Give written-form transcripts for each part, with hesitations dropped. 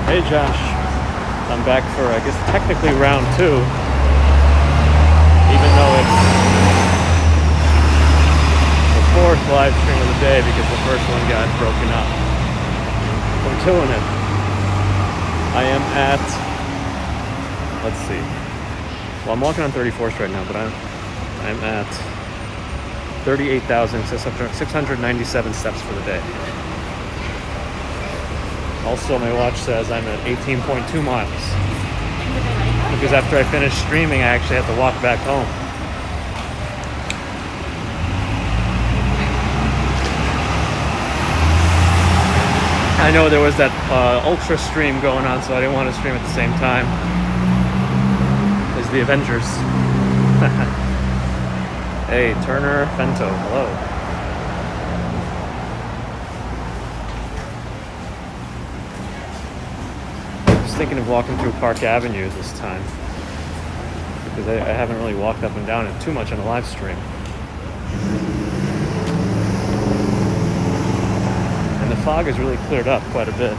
Hey Josh, I'm back for, I guess, technically round 2, even though it's the 4th live stream of the day because the first one got broken up. I'm doing it. I am at, let's see, well, I'm walking on 34th right now, but I'm at 38,697 steps for the day. Also, my watch says I'm at 18.2 miles. Because after I finished streaming, I actually had to walk back home. I know there was that ultra stream going on, so I didn't want to stream at the same time as the Avengers. Hey, Turner Fento, hello. Thinking of walking through Park Avenue this time because I haven't really walked up and down it too much on a live stream. And the fog has really cleared up quite a bit.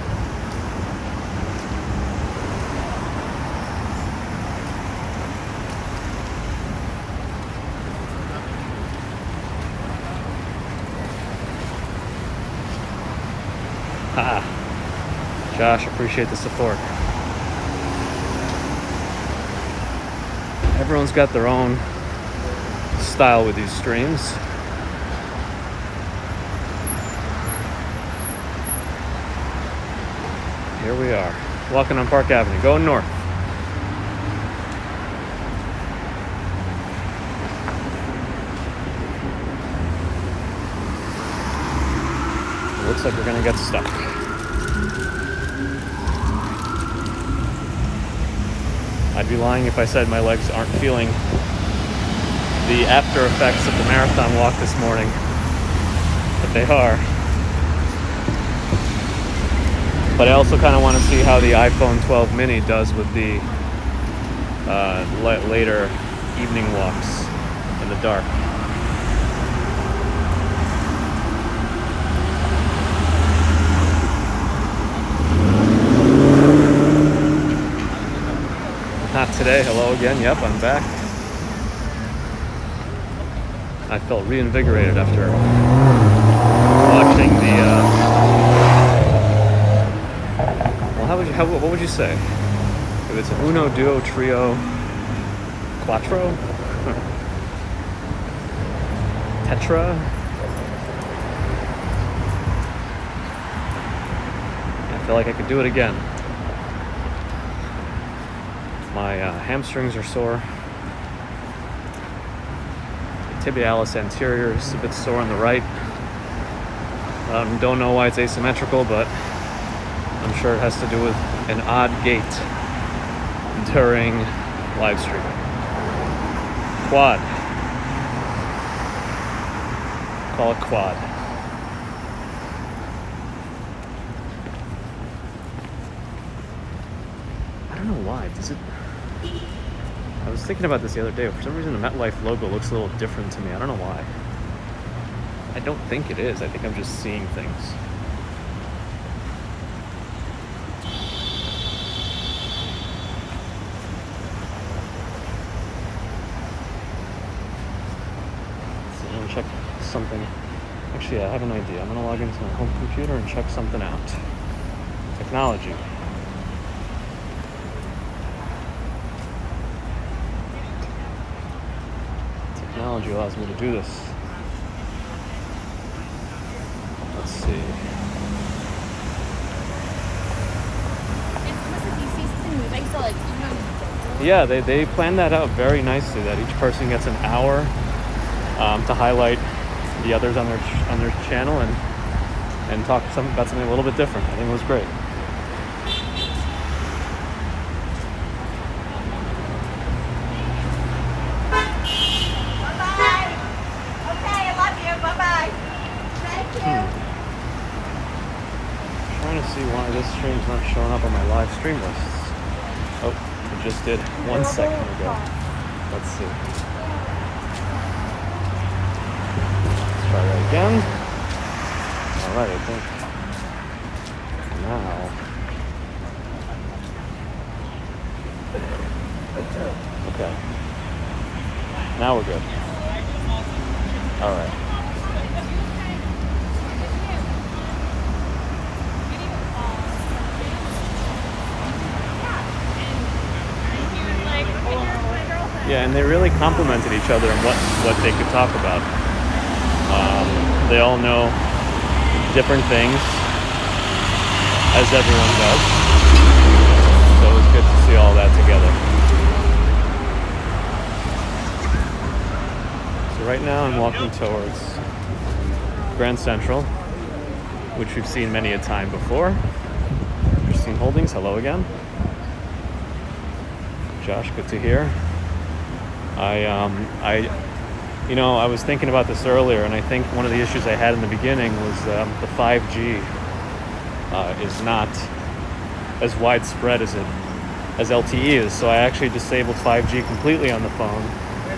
Josh, appreciate the support. Everyone's got their own style with these streams. Here we are, walking on Park Avenue, going north. It looks like we're gonna get stuck. I'd be lying if I said my legs aren't feeling the after effects of the marathon walk this morning, but they are. But I also kind of want to see how the iPhone 12 mini does with the later evening walks in the dark. Not today. Hello again. Yep, I'm back. I felt reinvigorated after watching the. Well, what would you say? If it's uno, duo, trio, quattro, tetra. I feel like I could do it again. My hamstrings are sore. The tibialis anterior is a bit sore on the right. Don't know why it's asymmetrical, but I'm sure it has to do with an odd gait during live streaming. Quad. Call it quad. I don't know why. Does it? I was thinking about this the other day. For some reason, the MetLife logo looks a little different to me. I don't know why. I don't think it is. I think I'm just seeing things. So I'm going to check something. Actually, I have an idea. I'm going to log into my home computer and check something out. Technology. Technology allows me to do this. Let's see. Yeah, they planned that out very nicely. That each person gets an hour to highlight the others on their channel and talk about something a little bit different. I think it was great. This stream's not showing up on my live stream lists. Oh, it just did 1 second ago. Let's see. Let's try that again. Alright, I think now Okay. Now we're good. All right. Yeah, and they really complimented each other on what they could talk about. They all know different things, as everyone does. So it was good to see all that together. So right now I'm walking towards Grand Central, which we've seen many a time before. Christine Holdings, hello again. Josh, good to hear. I was thinking about this earlier, and I think one of the issues I had in the beginning was the 5G is not as widespread as LTE is. So I actually disabled 5G completely on the phone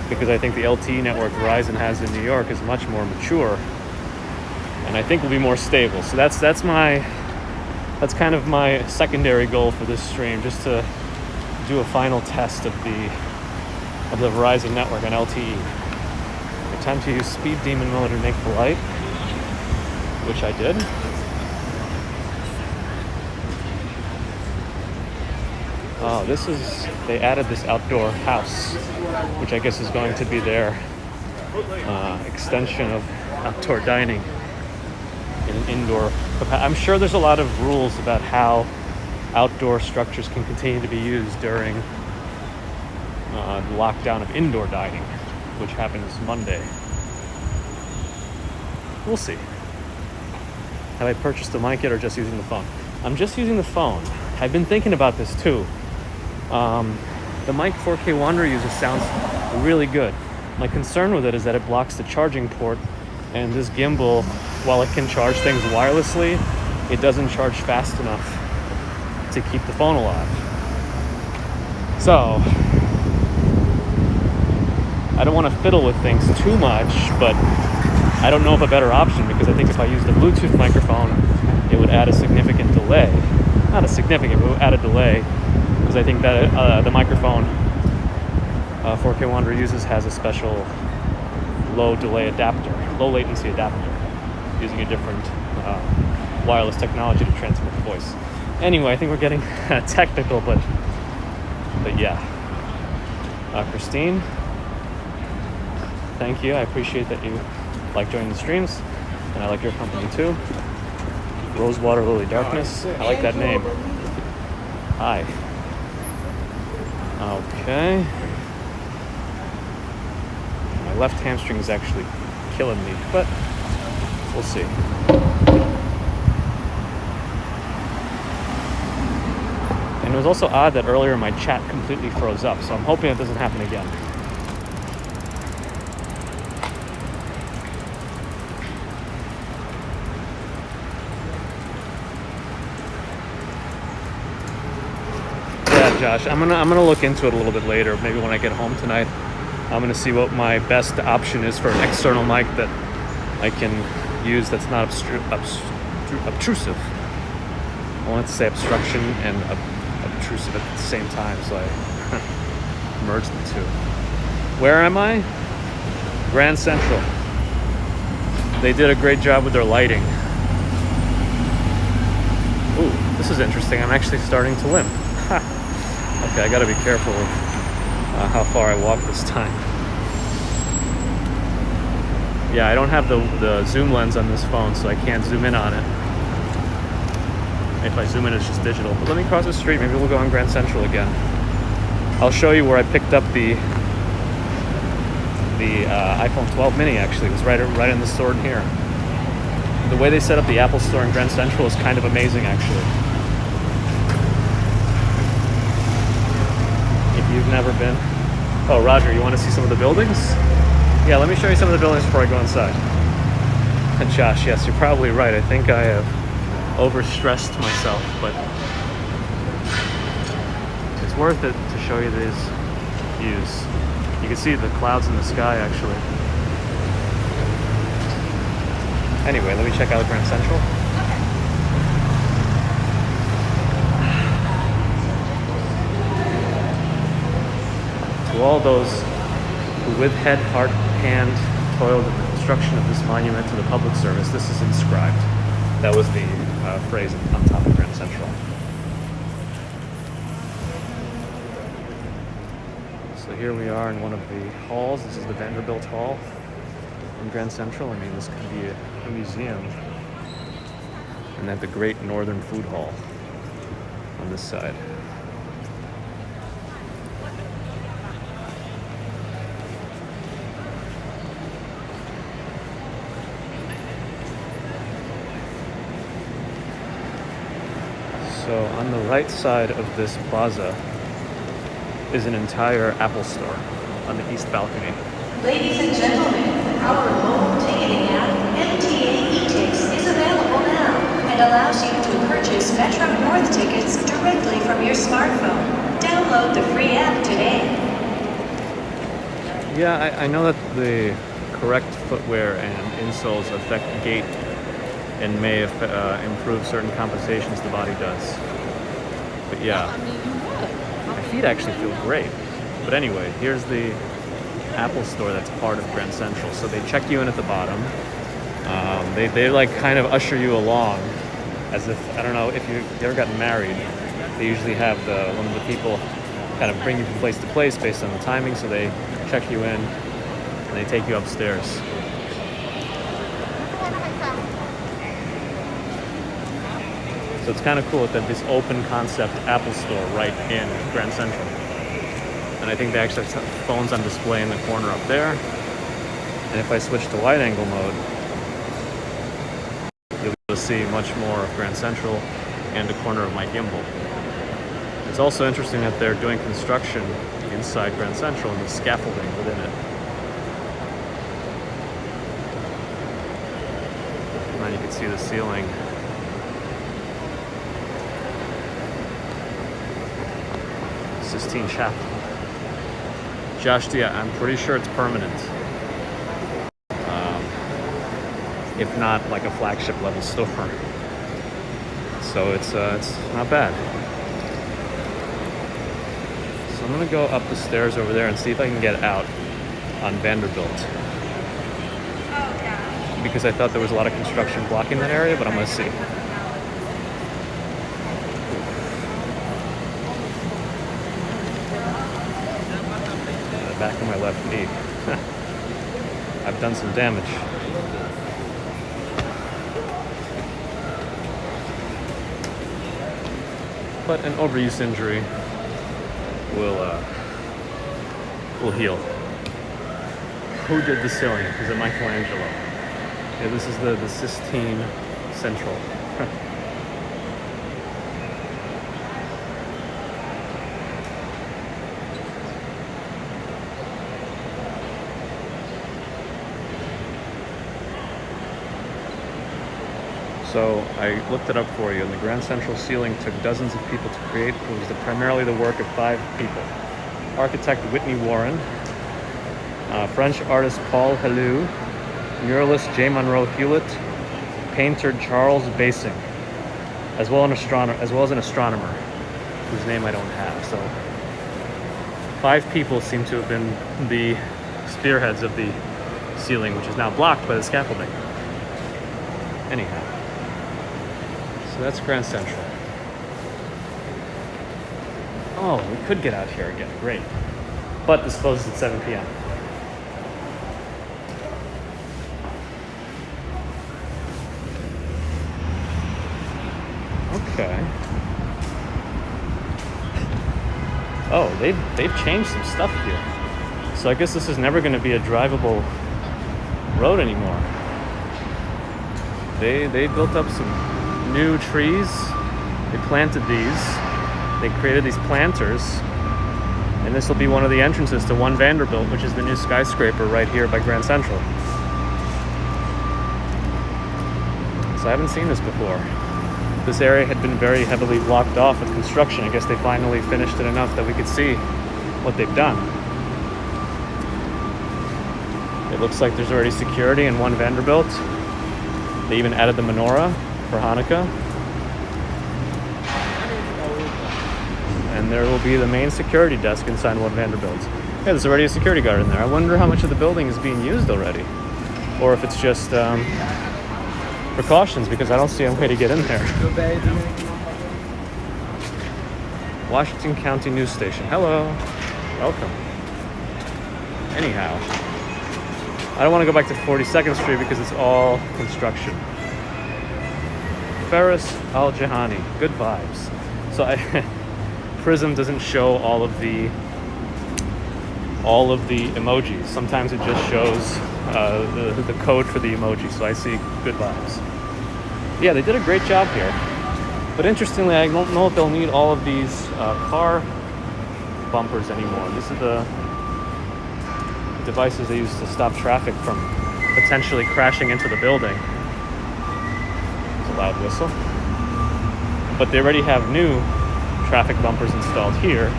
because I think the LTE network Verizon has in New York is much more mature, and I think will be more stable. So that's kind of my secondary goal for this stream, just to do a final test of the Verizon network on LTE. Time to use speed demon mode to make the light, which I did. Oh, they added this outdoor house, which I guess is going to be their extension of outdoor dining in an indoor capacity. I'm sure there's a lot of rules about how outdoor structures can continue to be used during the lockdown of indoor dining, which happens Monday. We'll see. Have I purchased the mic yet or just using the phone? I'm just using the phone. I've been thinking about this too. The mic 4K Wanderer user sounds really good. My concern with it is that it blocks the charging port, and this gimbal, while it can charge things wirelessly, it doesn't charge fast enough to keep the phone alive. So I don't want to fiddle with things too much, but I don't know of a better option, because I think if I used a Bluetooth microphone, it would add a significant delay. Not a significant, but it would add a delay, because I think that the microphone 4K Wanderer uses has a special low latency adapter, using a different wireless technology to transmit the voice. Anyway, I think we're getting technical, but yeah. Christine, thank you. I appreciate that you like joining the streams, and I like your company too. Rosewater Lily Darkness. I like that name. Hi. Okay. My left hamstring is actually killing me, but we'll see. And it was also odd that earlier my chat completely froze up, so I'm hoping it doesn't happen again. Josh, I'm gonna look into it a little bit later. Maybe when I get home tonight, I'm gonna see what my best option is for an external mic that I can use that's not obtrusive. I wanted to say obstruction and obtrusive at the same time, so I merged the two. Where am I? Grand Central. They did a great job with their lighting. Ooh, this is interesting. I'm actually starting to limp. Okay, I gotta be careful with how far I walk this time. Yeah, I don't have the zoom lens on this phone, so I can't zoom in on it. If I zoom in, it's just digital. But let me cross the street. Maybe we'll go on Grand Central again. I'll show you where I picked up the iPhone 12 mini. Actually, it was right in the store in here. The way they set up the Apple Store in Grand Central is kind of amazing, actually. You've never been? Oh, Roger, you want to see some of the buildings? Yeah, let me show you some of the buildings before I go inside. And Josh, yes, you're probably right. I think I have overstressed myself, but it's worth it to show you these views. You can see the clouds in the sky, actually. Anyway, let me check out Grand Central. To all those who with head, heart, hand toiled in the construction of this monument to the public service, this is inscribed. That was the phrase on top of Grand Central. So here we are in one of the halls. This is the Vanderbilt Hall in Grand Central. I mean, this could be a museum. And they have the Great Northern Food Hall on this side. So on the right side of this plaza is an entire Apple store on the east balcony. Ladies and gentlemen, our mobile ticketing app, MTA eTix, is available now and allows you to purchase Metro North tickets directly from your smartphone. Download the free app today. Yeah, I know that the correct footwear and insoles affect gait and may improve certain compensations the body does. But yeah, my feet actually feel great. But anyway, here's the Apple store that's part of Grand Central. So they check you in at the bottom. They like kind of usher you along as if, I don't know, if you ever gotten married, they usually have one of the people kind of bring you from place to place based on the timing. So they check you in and they take you upstairs. So it's kind of cool that this open concept Apple store right in Grand Central. And I think they actually have phones on display in the corner up there. And if I switch to wide angle mode, you'll be able to see much more of Grand Central and a corner of my gimbal. It's also interesting that they're doing construction inside Grand Central and the scaffolding within it. And then you can see the ceiling. Sistine Chapel. Josh, yeah, I'm pretty sure it's permanent. If not like a flagship level store. So it's not bad. So I'm gonna go up the stairs over there and see if I can get out on Vanderbilt. Because I thought there was a lot of construction blocking that area, but I'm gonna see. Back of my left knee. I've done some damage. But an overuse injury will heal. Who did the ceiling? Is it Michelangelo? Yeah, this is the Sistine Central. So I looked it up for you, and the Grand Central ceiling took dozens of people to create. It was primarily the work of 5 people. Architect Whitney Warren, French artist Paul Helou, muralist J. Monroe Hewlett, painter Charles Basing, as well as an astronomer, whose name I don't have. So 5 people seem to have been the spearheads of the ceiling, which is now blocked by the scaffolding. Anyhow. So that's Grand Central. Oh, we could get out here again. Great. But this closes at 7 p.m. Okay. Oh, they've changed some stuff here. So I guess this is never going to be a drivable road anymore. They built up some new trees. They planted these. They created these planters. And this will be one of the entrances to One Vanderbilt, which is the new skyscraper right here by Grand Central. So I haven't seen this before. This area had been very heavily blocked off with construction. I guess they finally finished it enough that we could see what they've done. It looks like there's already security in One Vanderbilt. They even added the menorah for Hanukkah. And there will be the main security desk inside One Vanderbilt. there's already a security guard in there. I wonder how much of the building is being used already. Or if it's just precautions, because I don't see a way to get in there. Washington County News Station. Hello. Welcome. Anyhow, I don't want to go back to 42nd Street because it's all construction. Ferris Al Jahani. Good vibes. So Prism doesn't show all of the emojis. Sometimes it just shows the code for the emoji. So I see good vibes. Yeah, they did a great job here. But interestingly, I don't know if they'll need all of these car bumpers anymore. This is the devices they use to stop traffic from potentially crashing into the building. It's a loud whistle. But they already have new traffic bumpers installed here.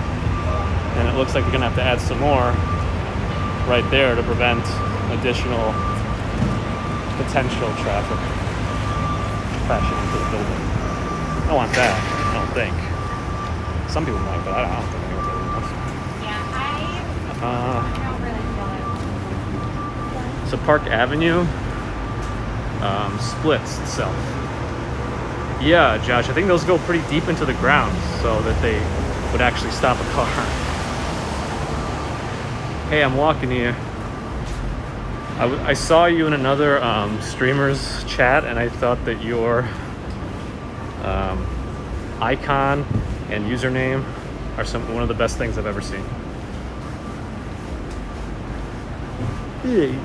And it looks like they're gonna have to add some more right there to prevent additional potential traffic crashing into the building. I don't want that, I don't think. Some people might, but I don't think anyone really wants. Yeah, I don't really feel it. So Park Avenue splits itself. Yeah, Josh, I think those go pretty deep into the ground so that they would actually stop a car. Hey, I'm walking here. I saw you in another streamer's chat, and I thought that your icon and username are one of the best things I've ever seen. Hey,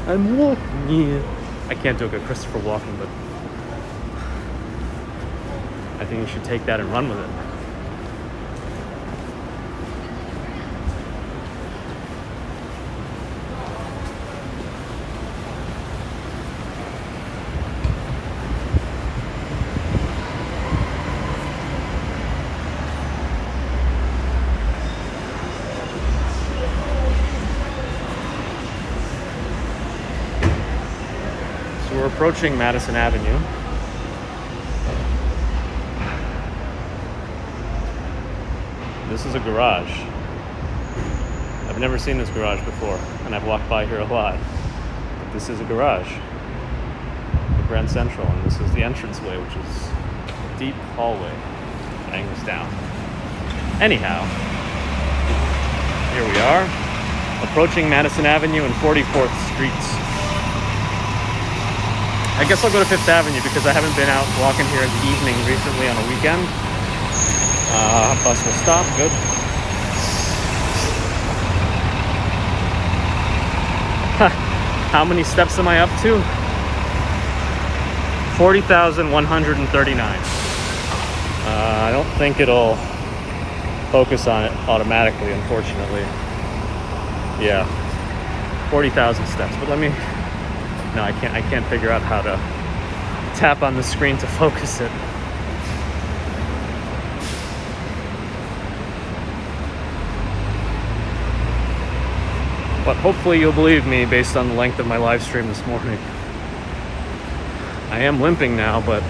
I'm walking here. I can't do a good Christopher Walken, but I think you should take that and run with it. We're approaching Madison Avenue. This is a garage. I've never seen this garage before, and I've walked by here a lot. But this is a garage. The Grand Central, and this is the entranceway, which is a deep hallway that angles down. Anyhow, here we are, approaching Madison Avenue and 44th Street. I guess I'll go to 5th Avenue because I haven't been out walking here in the evening recently on a weekend. Bus will stop, good. How many steps am I up to? 40,139. I don't think it'll focus on it automatically, unfortunately. Yeah, 40,000 steps, but let me... No, I can't figure out how to tap on the screen to focus it. But hopefully you'll believe me based on the length of my live stream this morning. I am limping now, but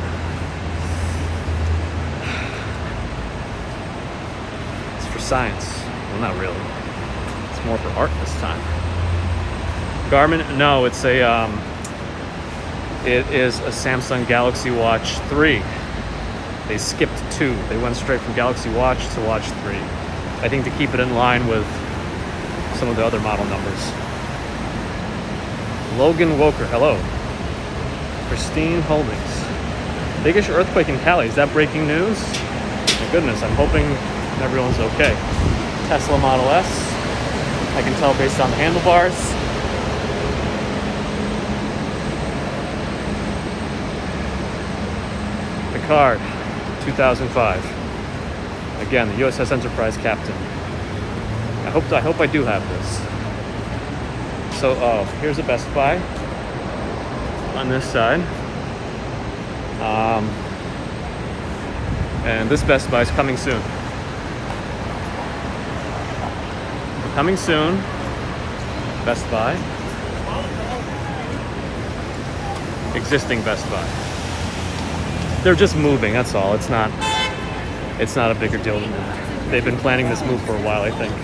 it's for science. Well, not really. It's more for art this time. Garmin? No, it's it is a Samsung Galaxy Watch 3. They skipped 2. They went straight from Galaxy Watch to Watch 3. I think to keep it in line with some of the other model numbers. Logan Woker, hello. Pristine Holdings. Biggest earthquake in Cali. Is that breaking news? My goodness, I'm hoping everyone's okay. Tesla Model S. I can tell based on the handlebars. Card, 2005. Again, the USS Enterprise captain. I hope I do have this. So, here's a Best Buy on this side. And this Best Buy is coming soon. Coming soon. Best Buy. Existing Best Buy. They're just moving, that's all. It's not a bigger deal than that. They've been planning this move for a while, I think.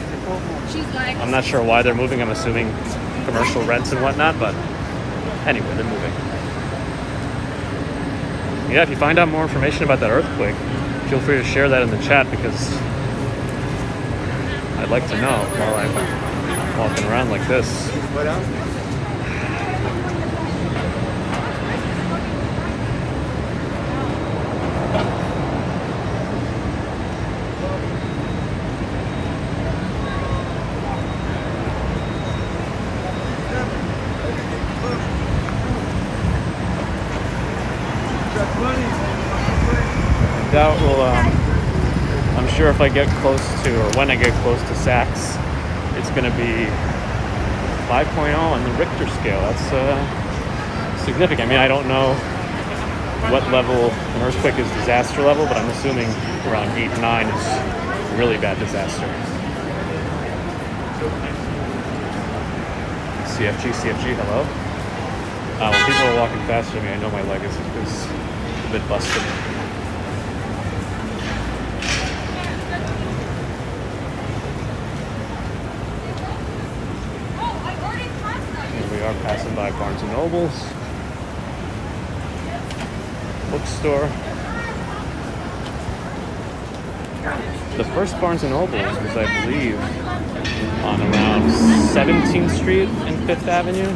She's like, I'm not sure why they're moving. I'm assuming commercial rents and whatnot, but anyway, they're moving. Yeah, if you find out more information about that earthquake, feel free to share that in the chat because I'd like to know while I'm walking around like this. Doubt will, I'm sure if I get close to, or when I get close to Saks, it's going to be 5.0 on the Richter scale. That's significant. I mean, I don't know what level an earthquake is disaster level, but I'm assuming around 8, 9 is really bad disaster. CFG, hello? When people are walking faster than me, I know my leg is a bit busted. We are passing by Barnes & Noble's, bookstore. The first Barnes & Noble's was, I believe, on around 17th Street and 5th Avenue.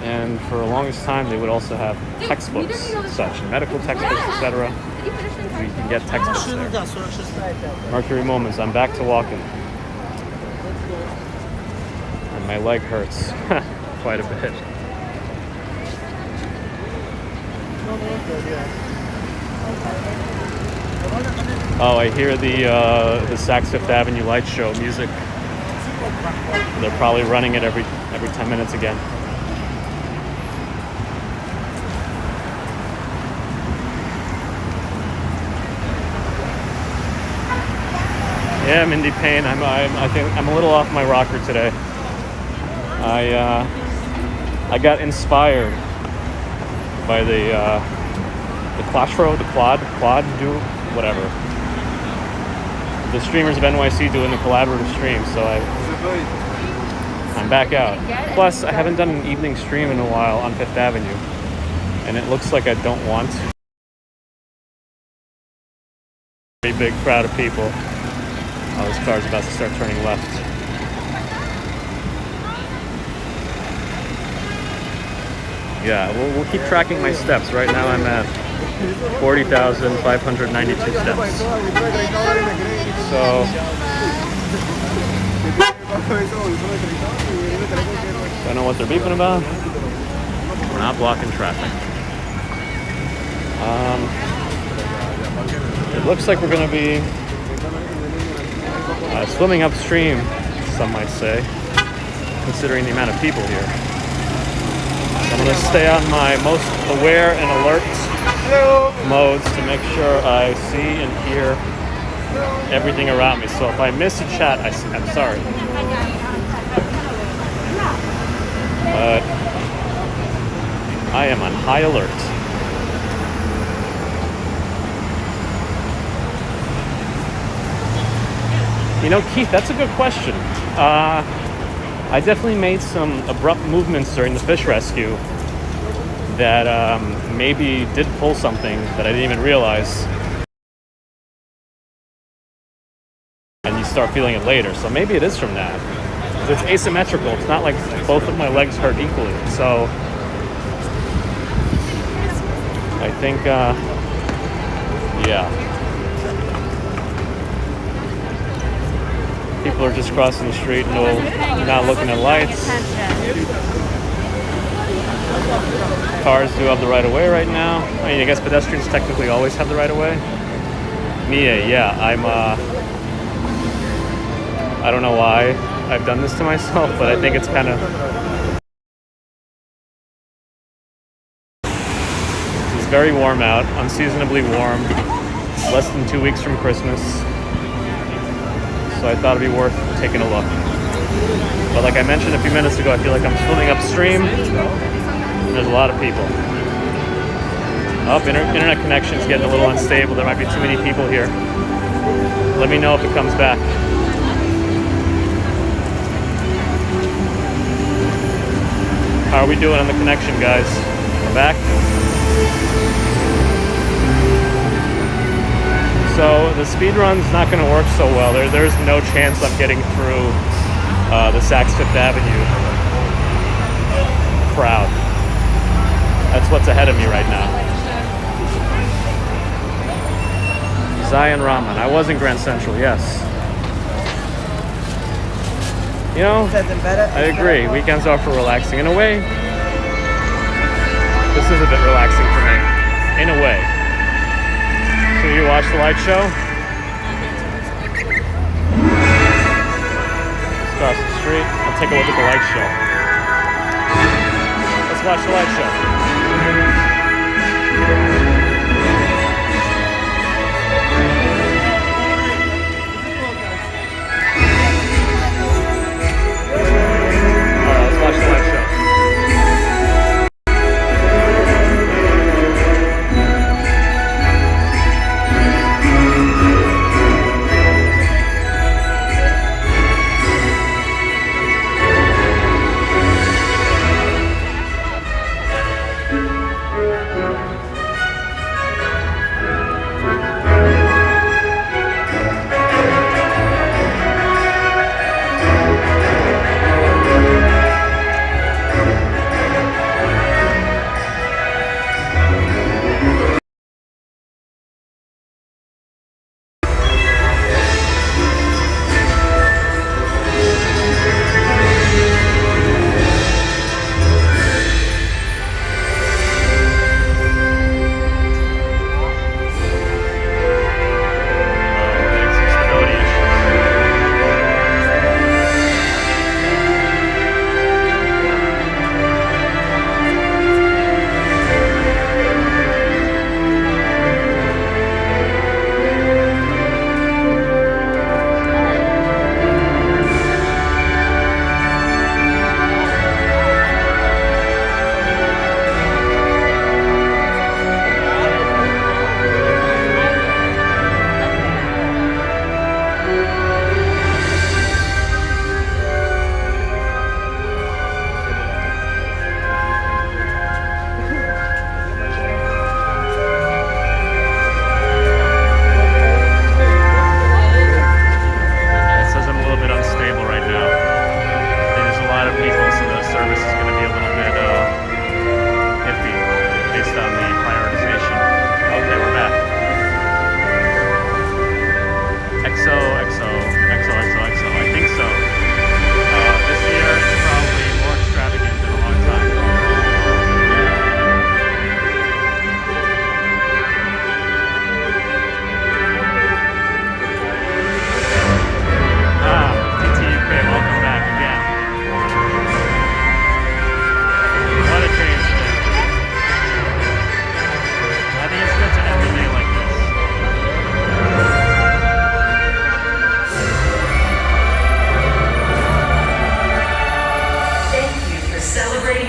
And for the longest time, they would also have textbooks, such medical textbooks, etc. You can get textbooks there. Mercury Moments, I'm back to walking. And my leg hurts. Quite a bit. Oh, I hear the Saks Fifth Avenue light show music. They're probably running it every 10 minutes again. Yeah, Mindy Payne. I think I'm a little off my rocker today. I got inspired by the Quattro, the quad, do whatever. The streamers of NYC doing the collaborative stream, so I'm back out. Plus, I haven't done an evening stream in a while on Fifth Avenue, and it looks like I don't want to. Very big crowd of people. Oh, this car's about to start turning left. Yeah, we'll keep tracking my steps. Right now I'm at 40,592 steps. So, don't know what they're beeping about. We're not blocking traffic. It looks like we're going to be swimming upstream, some might say, considering the amount of people here. I'm going to stay on my most aware and alert modes to make sure I see and hear everything around me. So if I miss a chat, I'm sorry. But I am on high alert. You know, Keith, that's a good question. I definitely made some abrupt movements during the fish rescue that maybe did pull something that I didn't even realize. And you start feeling it later. So maybe it is from that. It's asymmetrical. It's not like both of my legs hurt equally. So I think, yeah. People are just crossing the street, not looking at lights. Cars do have the right of way right now. I mean, I guess pedestrians technically always have the right of way. Mia, yeah, I don't know why I've done this to myself, but I think it's kind of... It's very warm out, unseasonably warm, less than 2 weeks from Christmas. So I thought it'd be worth taking a look. But like I mentioned a few minutes ago, I feel like I'm swimming upstream, and there's a lot of people. Oh, internet connection's getting a little unstable. There might be too many people here. Let me know if it comes back. How are we doing on the connection, guys? We're back. So the speed run's not going to work so well. There's no chance I'm getting through the Saks Fifth Avenue crowd. That's what's ahead of me right now. Zion Ramen. I was in Grand Central, yes. You know, I agree. Weekends are for relaxing. In a way, this is a bit relaxing for me. In a way. So you watch the light show? Across the street. I'll take a look at the light show. Let's watch the light show. Watch the live show.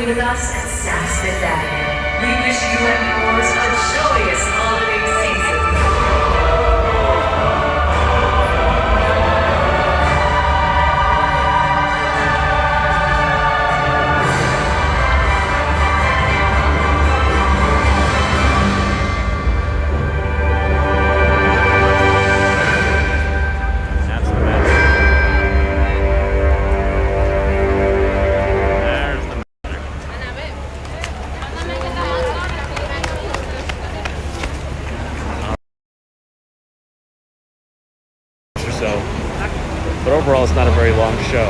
With us at Saks Fifth Avenue. We wish you and yours a joyous holiday season. But overall, it's not a very long show.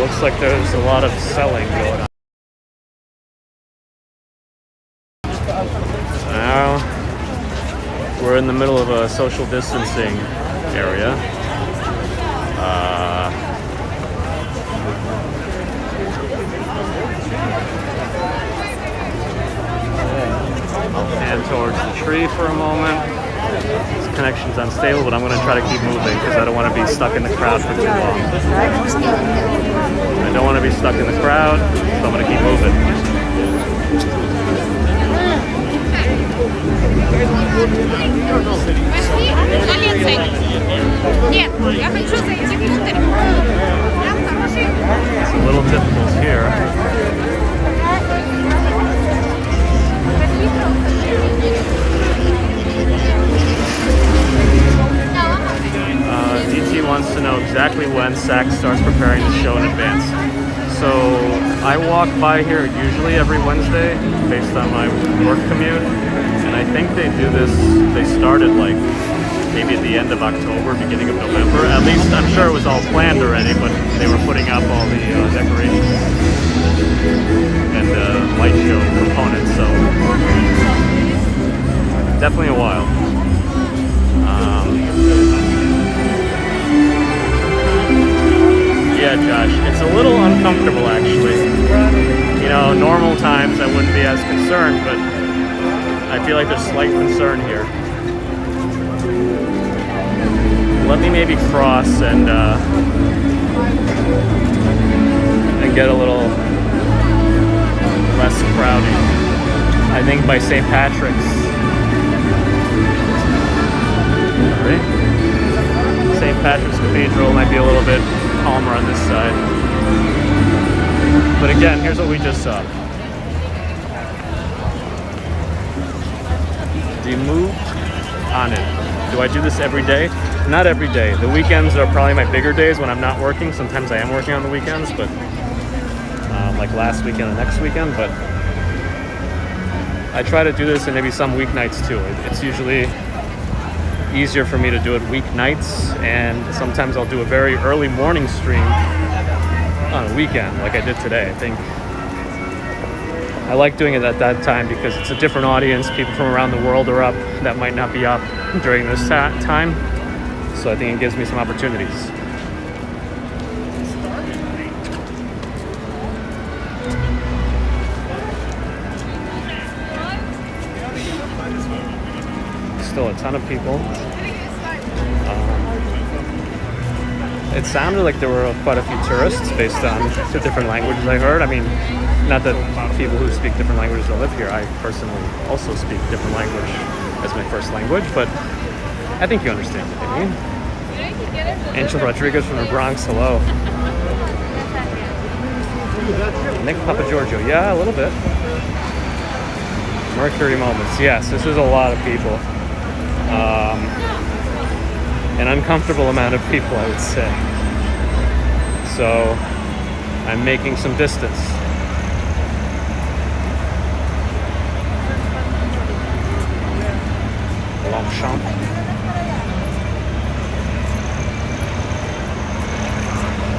Looks like there's a lot of selling going on. Now, we're in the middle of a social distancing area. I'll pan towards the tree for a moment. This connection's unstable, but I'm going to try to keep moving because I don't want to be stuck in the crowd for too long. I don't want to be stuck in the crowd, so I'm going to keep moving. It's a little difficult here. wants to know exactly when Sax starts preparing the show in advance. So I walk by here usually every Wednesday based on my work commute, and I think they do this, they started like maybe at the end of October, beginning of November. At least I'm sure it was all planned already, but they were putting up all the decorations and light show components, so definitely a while. Yeah, Josh, it's a little uncomfortable actually. You know, normal times I wouldn't be as concerned, but I feel like there's slight concern here. Let me maybe cross and get a little less crowded. I think by St. Patrick's. Right? St. Patrick's Cathedral might be a little bit calmer on this side. But again, here's what we just saw. Moved on it. Do I do this every day? Not every day. The weekends are probably my bigger days when I'm not working. Sometimes I am working on the weekends, but like last weekend and next weekend. But I try to do this in maybe some weeknights too. It's usually easier for me to do it weeknights, and sometimes I'll do a very early morning stream on a weekend like I did today. I think I like doing it at that time because it's a different audience. People from around the world are up that might not be up during this time. So I think it gives me some opportunities. Still a ton of people. It sounded like there were quite a few tourists based on the different languages I heard. I mean, not that people who speak different languages don't live here. I personally also speak different language as my first language, but I think you understand what I mean. Angel Rodriguez from the Bronx, hello. Nick Papa Giorgio, yeah, a little bit. Mercury Moments, yes, this is a lot of people. An uncomfortable amount of people, I would say. So I'm making some distance. Longchamp.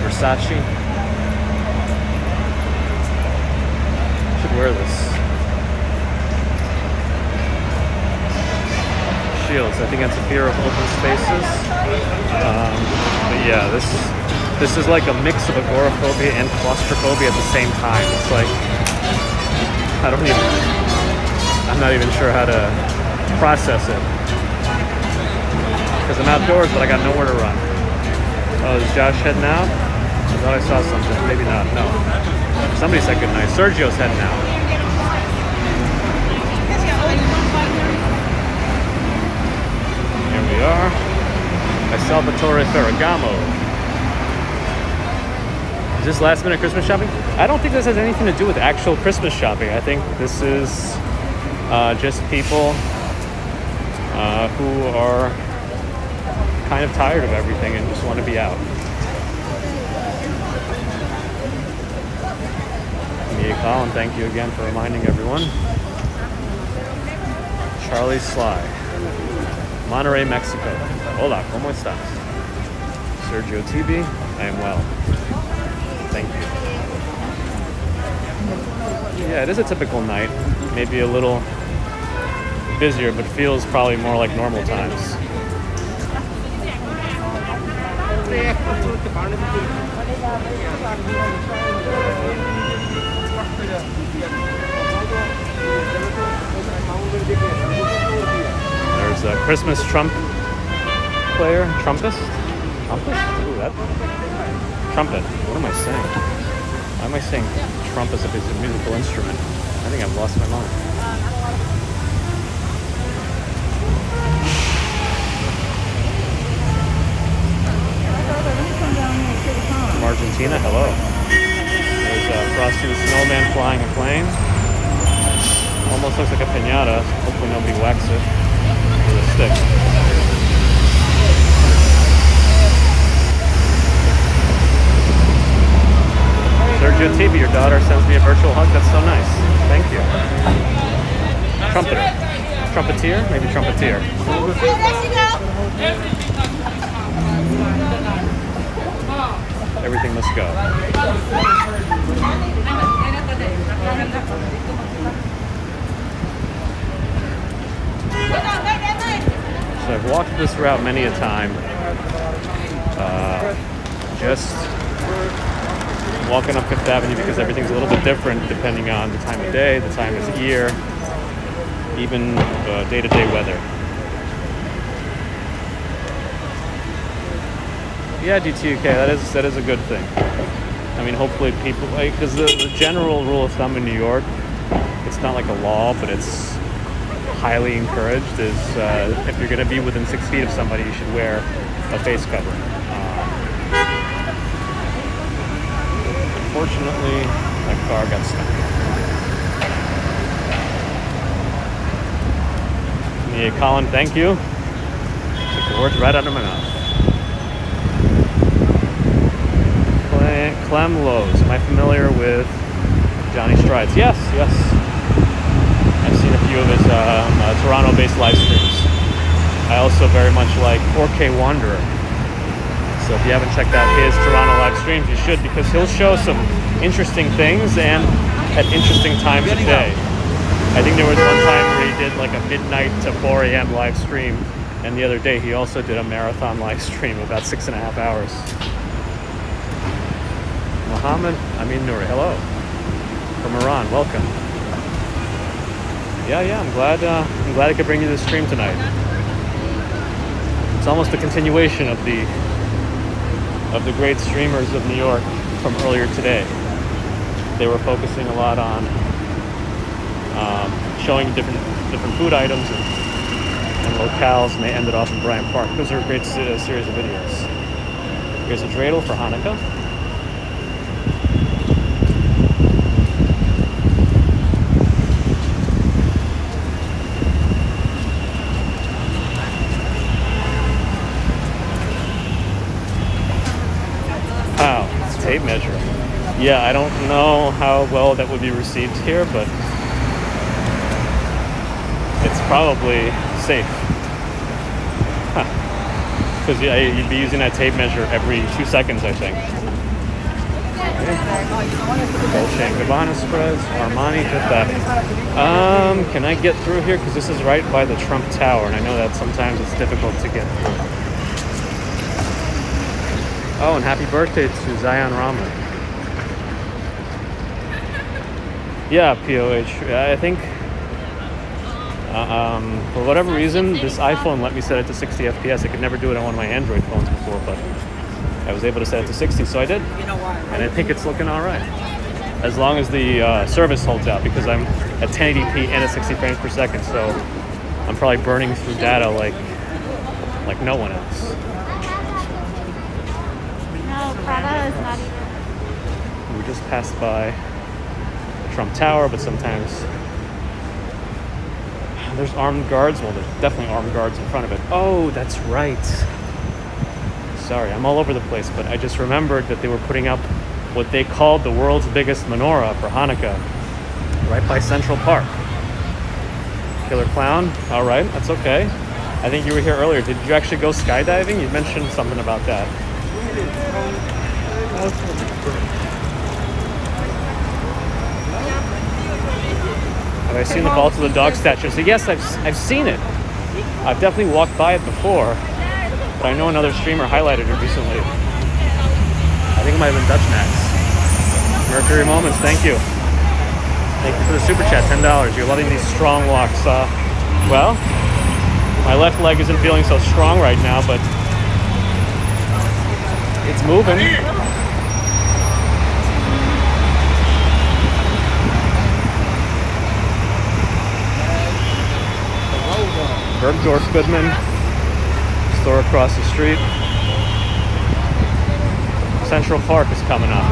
Versace. Should wear this. Shields. I think that's a fear of open spaces. But yeah, this is like a mix of agoraphobia and claustrophobia at the same time. It's like I'm not even sure how to process it. Because I'm outdoors, but I got nowhere to run. Oh, is Josh heading out? I thought I saw something. Maybe not. No. Somebody said goodnight. Sergio's heading out. Here we are. By Salvatore Ferragamo. Is this last minute Christmas shopping? I don't think this has anything to do with actual Christmas shopping. I think this is just people who are kind of tired of everything and just want to be out. Mia Collin, thank you again for reminding everyone. Charlie Sly. Monterrey, Mexico. Hola, ¿cómo estás? Sergio TV, I am well. Thank you. Yeah, it is a typical night. Maybe a little busier, but feels probably more like normal times. There's a Christmas trump player, trumpist? Ooh, that trumpet. What am I saying? Why am I saying trump as if it's a musical instrument? I think I've lost my mind. From Argentina, hello. There's Frosty the Snowman flying a plane. Almost looks like a piñata. Hopefully nobody whacks it with a stick. Iliotibial, your daughter sends me a virtual hug. That's so nice. Thank you. Trumpeter. Trumpeteer? Maybe trumpeteer. Everything must go. So I've walked this route many a time. Just walking up Fifth Avenue because everything's a little bit different depending on the time of day, the time of year, even day-to-day weather. Yeah, DTUK, that is a good thing. I mean, hopefully people, because the general rule of thumb in New York, it's not like a law, but it's highly encouraged, is if you're going to be within 6 feet of somebody, you should wear a face covering. Unfortunately, my car got stuck. Yeah, Colin, thank you. Took the words right out of my mouth. Clem Lowe's. Am I familiar with Johnny Strides? Yes. I've seen a few of his Toronto-based live streams. I also very much like 4K Wanderer. So if you haven't checked out his Toronto live streams, you should, because he'll show some interesting things and at interesting times of day. I think there was one time where he did like a midnight to 4 a.m. live stream, and the other day he also did a marathon live stream about 6.5 hours. Mohammed Amin Nouri, hello. From Iran, welcome. Yeah, I'm glad I could bring you this stream tonight. It's almost a continuation of the great streamers of New York from earlier today. They were focusing a lot on showing different food items and locales, and they ended off in Bryant Park. Those are a great series of videos. Here's a dreidel for Hanukkah. Tape measure. Yeah, I don't know how well that would be received here, but it's probably safe. Because you'd be using that tape measure every 2 seconds, I think. Dolce & Gabbana spreads, Armani, Fifth Avenue. Can I get through here? Because this is right by the Trump Tower, and I know that sometimes it's difficult to get through. Oh, and happy birthday to Zion Rahman. Yeah, POH. I think for whatever reason, this iPhone let me set it to 60 FPS. I could never do it on one of my Android phones before, but I was able to set it to 60, so I did. And I think it's looking all right. As long as the service holds out, because I'm at 1080p and at 60 frames per second, so I'm probably burning through data like no one else. Prada is not even. We just passed by Trump Tower, but sometimes there's armed guards. Well, there's definitely armed guards in front of it. Oh, that's right. Sorry, I'm all over the place, but I just remembered that they were putting up what they called the world's biggest menorah for Hanukkah right by Central Park. Killer Clown. All right, that's okay. I think you were here earlier. Did you actually go skydiving? You mentioned something about that. Have I seen the Vault of the Dog statue? So yes, I've seen it. I've definitely walked by it before, but I know another streamer highlighted it recently. I think it might have been Dutch Max. Mercury Moments, thank you. Thank you for the super chat, $10. You're loving these strong walks. Well, my left leg isn't feeling so strong right now, but it's moving. Bergdorf Goodman, store across the street. Central Park is coming up.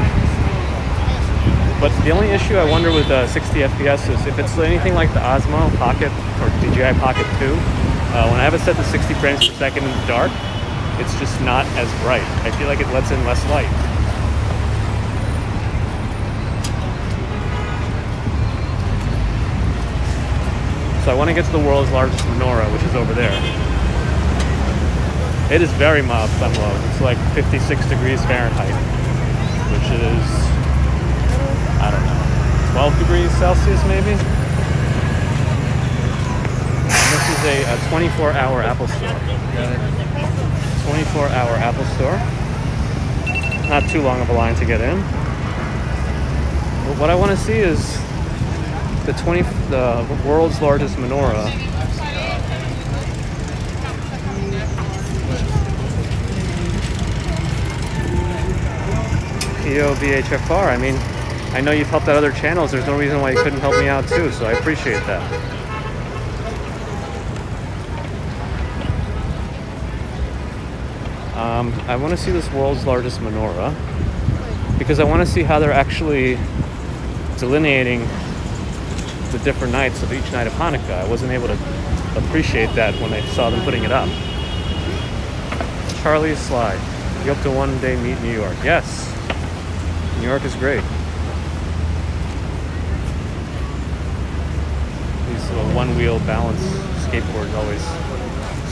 But the only issue I wonder with 60 FPS is if it's anything like the Osmo Pocket or DJI Pocket 2, when I have it set to 60 frames per second in the dark, it's just not as bright. I feel like it lets in less light. So I want to get to the world's largest menorah, which is over there. It is very mild sun low. It's like 56 degrees Fahrenheit, which is, I don't know, 12 degrees Celsius maybe? And this is a 24-hour Apple store. 24-hour Apple store. Not too long of a line to get in. But what I want to see is the world's largest menorah. POVHFR. I mean, I know you've helped out other channels. There's no reason why you couldn't help me out too, so I appreciate that. I want to see this world's largest menorah because I want to see how they're actually delineating the different nights of each night of Hanukkah. I wasn't able to appreciate that when I saw them putting it up. Charlie's Slide. You hope to one day meet New York. Yes. New York is great. These little one-wheel balance skateboards always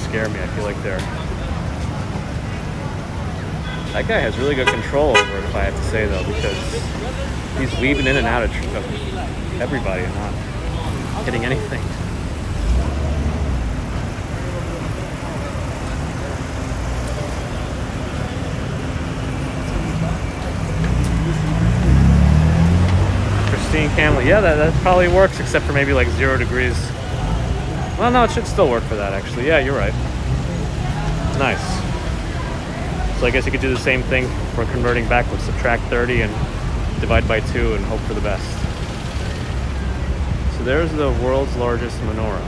scare me. I feel like they're... That guy has really good control over it, if I have to say, though, because he's weaving in and out of everybody and not hitting anything. Christine Camley. Yeah, that probably works, except for maybe like 0 degrees. Well, no, it should still work for that, actually. Yeah, you're right. Nice. So I guess you could do the same thing for converting backwards. Subtract 30 and divide by 2 and hope for the best. So there's the world's largest menorah.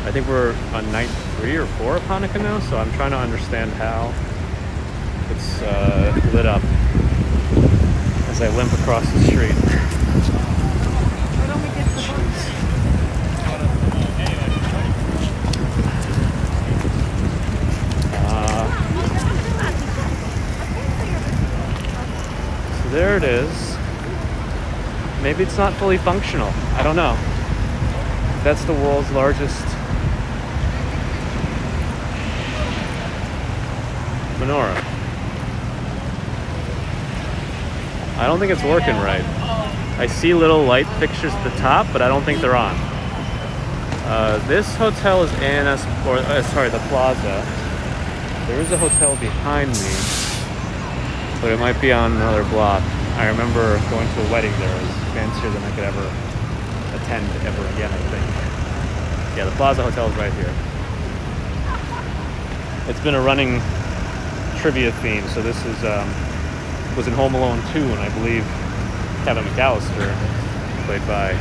I think we're on night 3 or 4 of Hanukkah now, so I'm trying to understand how it's lit up as I limp across the street. So there it is. Maybe it's not fully functional. I don't know. That's the world's largest menorah. I don't think it's working right. I see little light fixtures at the top, but I don't think they're on. This hotel is the plaza. There is a hotel behind me, but it might be on another block. I remember going to a wedding there. It was fancier than I could ever attend ever again, I think. Yeah, the Plaza Hotel is right here. It's been a running trivia theme, so this is was in Home Alone 2, and I believe Kevin McAllister, played by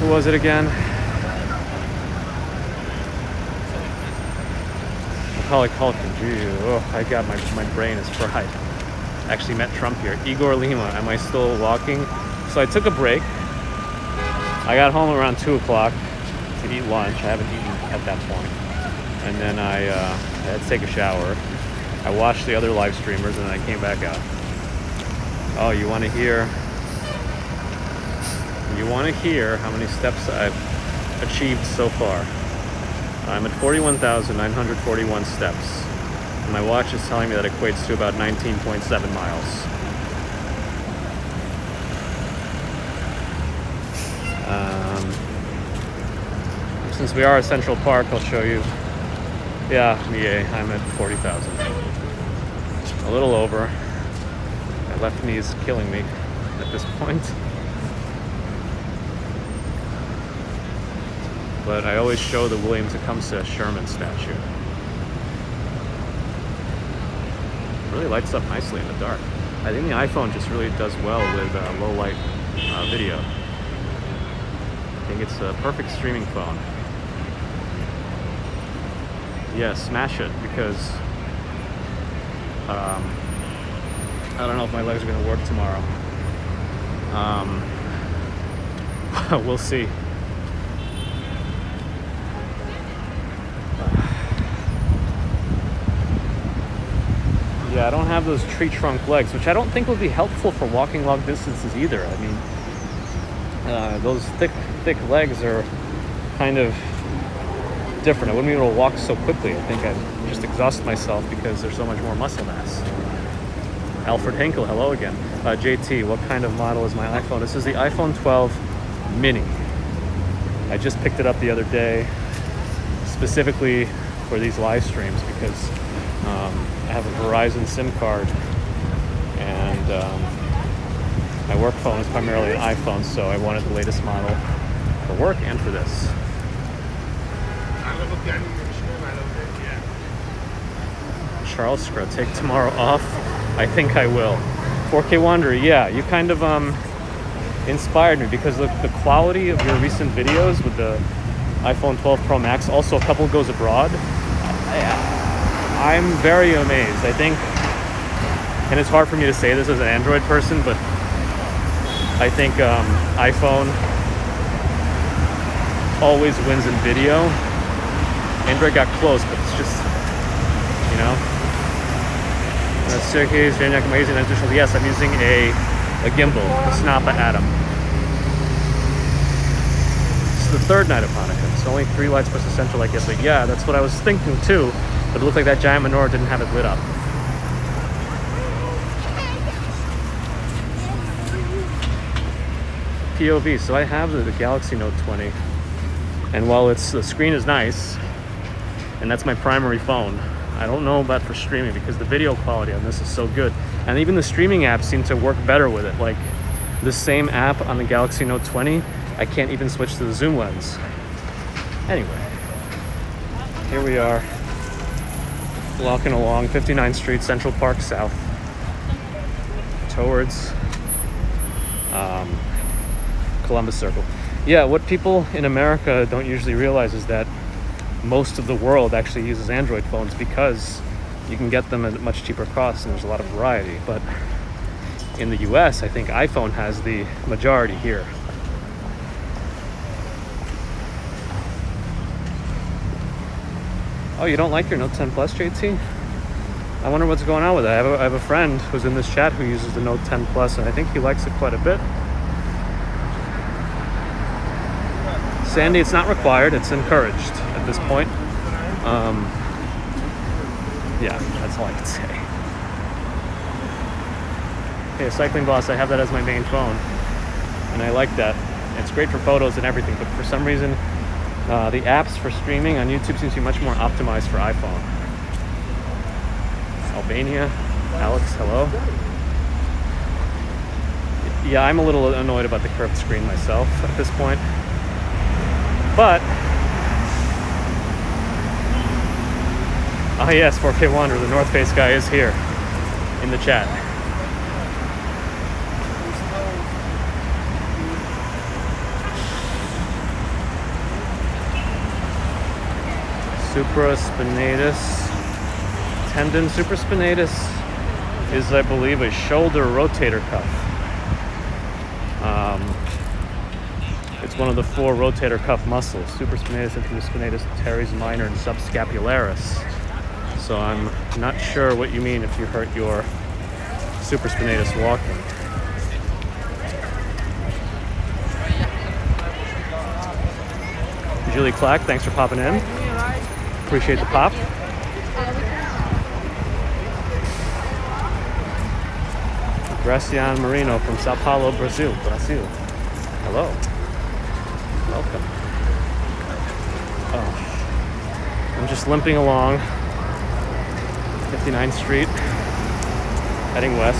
who was it again? Macaulay Culkin. Gee, I got my brain is fried. Actually met Trump here. Igor Lima. Am I still walking? So I took a break. I got home around 2 o'clock to eat lunch. I haven't eaten at that point. And then I had to take a shower. I watched the other live streamers and then I came back out. Oh, you want to hear how many steps I've achieved so far? I'm at 41,941 steps. And my watch is telling me that equates to about 19.7 miles. Since we are at Central Park, I'll show you. Yeah, I'm at 40,000. A little over. My left knee is killing me at this point. But I always show the William Tecumseh Sherman statue. It really lights up nicely in the dark. I think the iPhone just really does well with low light video. I think it's a perfect streaming phone. Yeah, smash it, because I don't know if my legs are going to work tomorrow. We'll see. Yeah, Yeah, I don't have those tree trunk legs, which I don't think would be helpful for walking long distances either. I mean, those thick legs are kind of different. I wouldn't be able to walk so quickly. I think I'd just exhaust myself because there's so much more muscle mass. Alfred Henkel, hello again. JT, what kind of model is my iPhone? This is the iPhone 12 mini. I just picked it up the other day specifically for these live streams because I have a Verizon SIM card and my work phone is primarily an iPhone, so I wanted the latest model for work and for this. Charles Scrub, take tomorrow off? I think I will. 4K Wanderer, yeah, you kind of inspired me because the quality of your recent videos with the iPhone 12 Pro Max, also a couple goes abroad. I'm very amazed. I think, and it's hard for me to say this as an Android person, but I think iPhone always wins in video. Android got close, but it's just, you know. Staircase, very amazing. Yes, I'm using a gimbal, a Snappa Atom. It's the third night of Hanukkah. It's only 3 lights plus the central light yesterday. Yeah, that's what I was thinking too, but it looked like that giant menorah didn't have it lit up. POV, so I have the Galaxy Note 20, and while the screen is nice, and that's my primary phone, I don't know about for streaming because the video quality on this is so good. And even the streaming apps seem to work better with it. Like the same app on the Galaxy Note 20, I can't even switch to the zoom lens. Anyway, here we are walking along 59th Street, Central Park South, towards Columbus Circle. Yeah, what people in America don't usually realize is that most of the world actually uses Android phones because you can get them at a much cheaper cost and there's a lot of variety. But in the US, I think iPhone has the majority here. Oh, you don't like your Note 10 Plus, JT? I wonder what's going on with it. I have a friend who's in this chat who uses the Note 10 Plus, and I think he likes it quite a bit. Sandy, it's not required, it's encouraged at this point. Yeah, that's all I can say. Okay, Cycling Boss, I have that as my main phone, and I like that. It's great for photos and everything, but for some reason, the apps for streaming on YouTube seems to be much more optimized for iPhone. Albania, Alex, hello. Yeah, I'm a little annoyed about the curved screen myself at this point. But, oh yes, 4K Wanderer, the North Face guy is here in the chat. Supraspinatus tendon. Supraspinatus is, I believe, a shoulder rotator cuff. It's one of the 4 rotator cuff muscles: supraspinatus, infraspinatus, teres minor, and subscapularis. So I'm not sure what you mean if you hurt your supraspinatus walking. Julie Clack, thanks for popping in. Appreciate the pop. Gracian Marino from Sao Paulo, Brazil. Hello. Welcome. Oh. I'm just limping along 59th Street, heading west.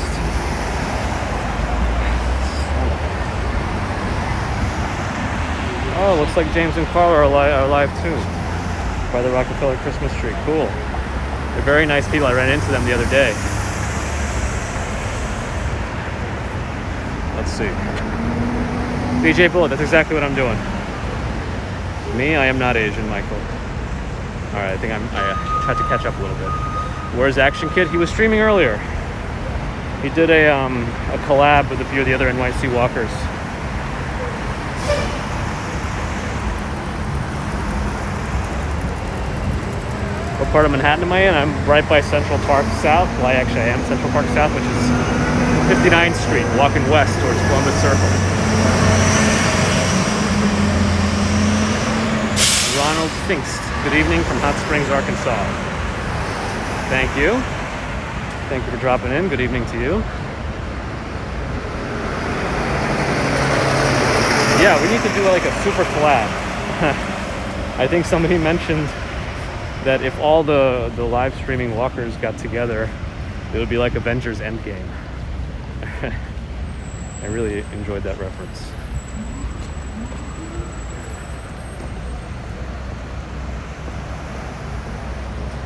Oh, looks like James and Carl are live too, by the Rockefeller Christmas tree. Cool. They're very nice people. I ran into them the other day. Let's see. BJ Bullet, that's exactly what I'm doing. Me, I am not Asian, Michael. All right, I think I tried to catch up a little bit. Where's Action Kid? He was streaming earlier. He did a collab with a few of the other NYC walkers. What part of Manhattan am I in? I'm right by Central Park South. Well, I am Central Park South, which is 59th Street, walking west towards Columbus Circle. Ronald Finks, good evening from Hot Springs, Arkansas. Thank you. Thank you for dropping in. Good evening to you. Yeah, we need to do like a super collab. I think somebody mentioned that if all the live streaming walkers got together, it would be like Avengers Endgame. I really enjoyed that reference.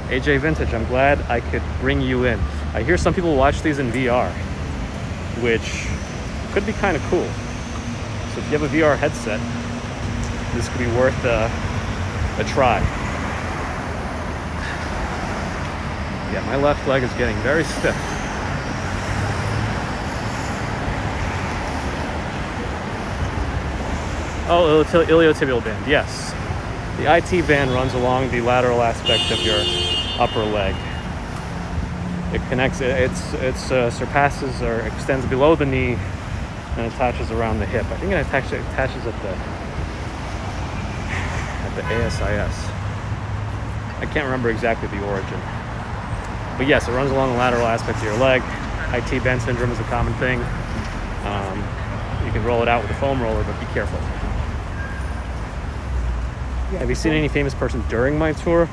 AJ Vintage, I'm glad I could bring you in. I hear some people watch these in VR, which could be kind of cool. So if you have a VR headset, this could be worth a try. Yeah, my left leg is getting very stiff. Oh, Iliotibial Band, yes. The IT band runs along the lateral aspect of your upper leg. It connects, it surpasses or extends below the knee and attaches around the hip. I think it attaches at the ASIS. I can't remember exactly the origin. But yes, it runs along the lateral aspect of your leg. IT band syndrome is a common thing. You can roll it out with a foam roller, but be careful. Have you seen any famous person during my tour?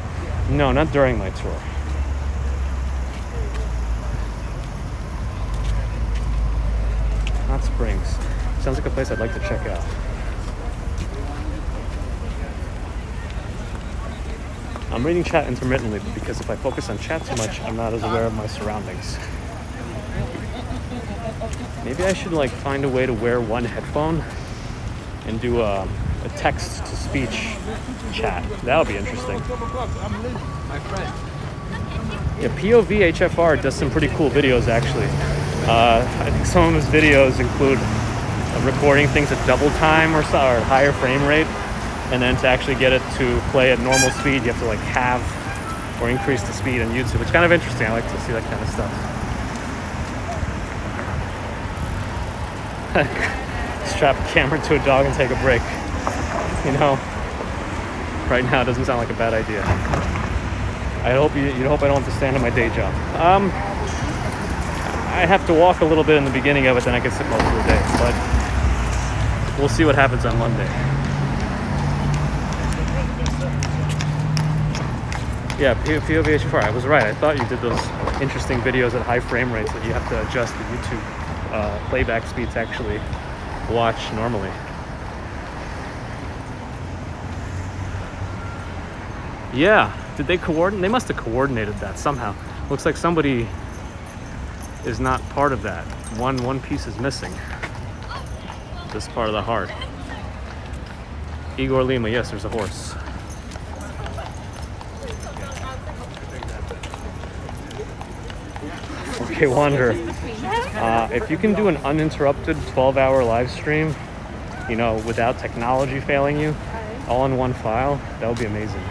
No, not during my tour. Hot Springs. Sounds like a place I'd like to check out. I'm reading chat intermittently because if I focus on chat too much, I'm not as aware of my surroundings. Maybe I should like find a way to wear one headphone and do a text-to-speech chat. That would be interesting. Yeah, POV HFR does some pretty cool videos, actually. I think some of his videos include recording things at double time or higher frame rate, and then to actually get it to play at normal speed, you have to like halve or increase the speed on YouTube. It's kind of interesting. I like to see that kind of stuff. Strap a camera to a dog and take a break. You know, right now it doesn't sound like a bad idea. I hope you hope I don't have to stand at my day job. I have to walk a little bit in the beginning of it, then I can sit most of the day. But we'll see what happens on Monday. Yeah, POVH4. I was right. I thought you did those interesting videos at high frame rates that you have to adjust the YouTube playback speed to actually watch normally. Yeah, did they coordinate? They must have coordinated that somehow. Looks like somebody is not part of that. One piece is missing. This part of the heart. Igor Lima, yes, there's a horse. Okay, Wander. If you can do an uninterrupted 12-hour live stream, you know, without technology failing you, all in one file, that would be amazing.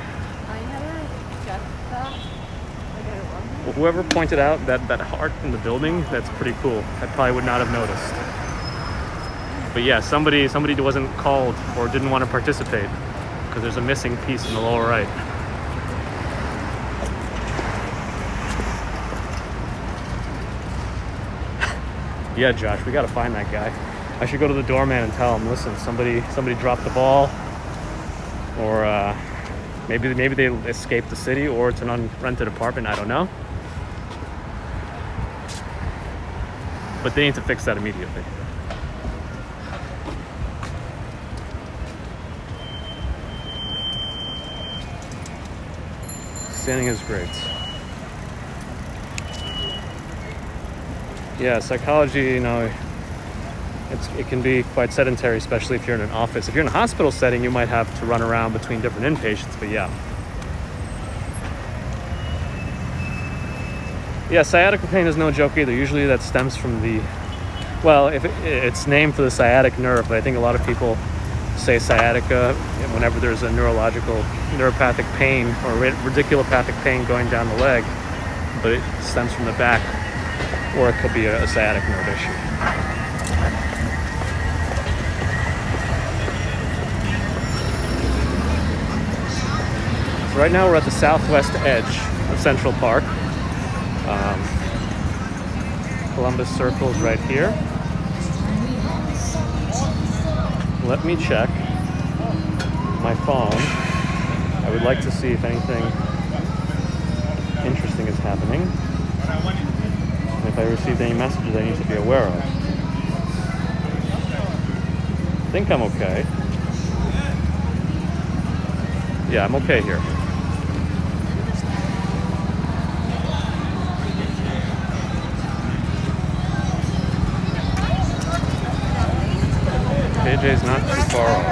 Well, whoever pointed out that heart in the building, that's pretty cool. I probably would not have noticed. But yeah, somebody wasn't called or didn't want to participate because there's a missing piece in the lower right. Yeah, Josh, we gotta find that guy. I should go to the doorman and tell him, listen, somebody dropped the ball, or maybe they escaped the city, or it's an unrented apartment. I don't know. But they need to fix that immediately. Standing is great. Yeah, psychology, you know, it can be quite sedentary, especially if you're in an office. If you're in a hospital setting, you might have to run around between different inpatients, but yeah. Yeah, sciatica pain is no joke either. Usually that stems from the, well, if it's named for the sciatic nerve, but I think a lot of people say sciatica, whenever there's a neuropathic pain or radiculopathic pain going down the leg, but it stems from the back, or it could be a sciatic nerve issue. So right now we're at the southwest edge of Central Park. Columbus Circle is right here. Let me check my phone. I would like to see if anything interesting is happening. And if I received any messages I need to be aware of. I think I'm okay. Yeah, I'm okay here. KJ's not too far off.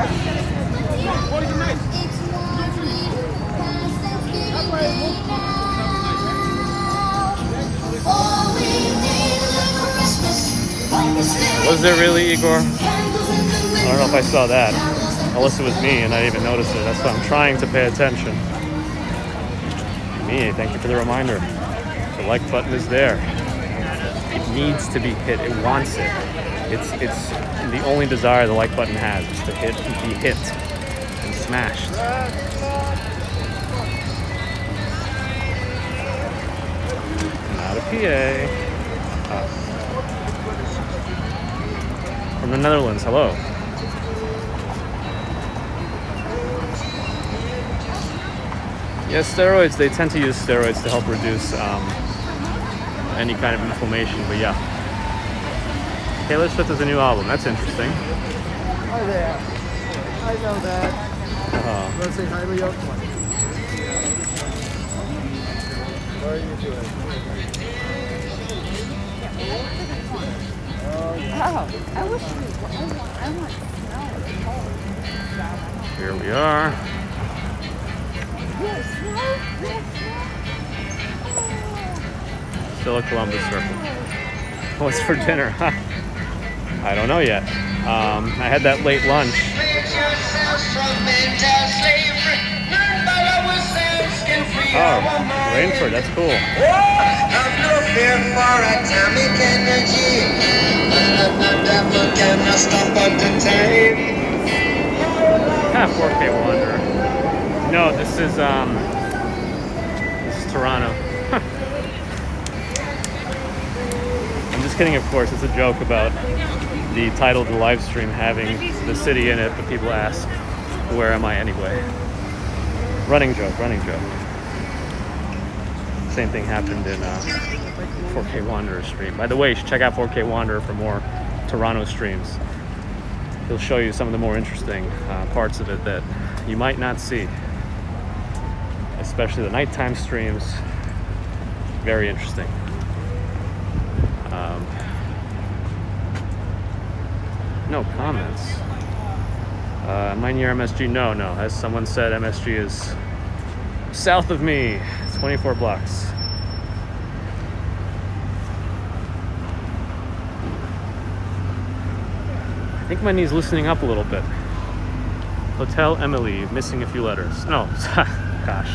Was there really, Igor? I don't know if I saw that. Unless it was me and I didn't even notice it. That's why I'm trying to pay attention. Me, thank you for the reminder. The like button is there. It needs to be hit. It wants it. It's the only desire the like button has is to be hit and smashed. Not a PA. From the Netherlands, hello. Yeah, steroids, they tend to use steroids to help reduce any kind of inflammation, but yeah. Taylor Swift has a new album. That's interesting. Hi there. I know that. You want to say hi to your one? What are you doing? Oh, I wish I want snow. Here we are. Yes, snow. Still at Columbus Circle. What's for dinner? I don't know yet. I had that late lunch. Oh, Rainford, that's cool. Ah, 4K Wanderer. No, this is Toronto. I'm just kidding, of course. It's a joke about the title of the live stream having the city in it, but people ask, where am I anyway? Running joke. Same thing happened in 4K Wanderer stream. By the way, you should check out 4K Wanderer for more Toronto streams. He'll show you some of the more interesting parts of it that you might not see. Especially the nighttime streams. Very interesting. No comments. Am I near MSG? No. As someone said, MSG is south of me. It's 24 blocks. I think my knee's loosening up a little bit. Hotel Emily, missing a few letters. No, gosh.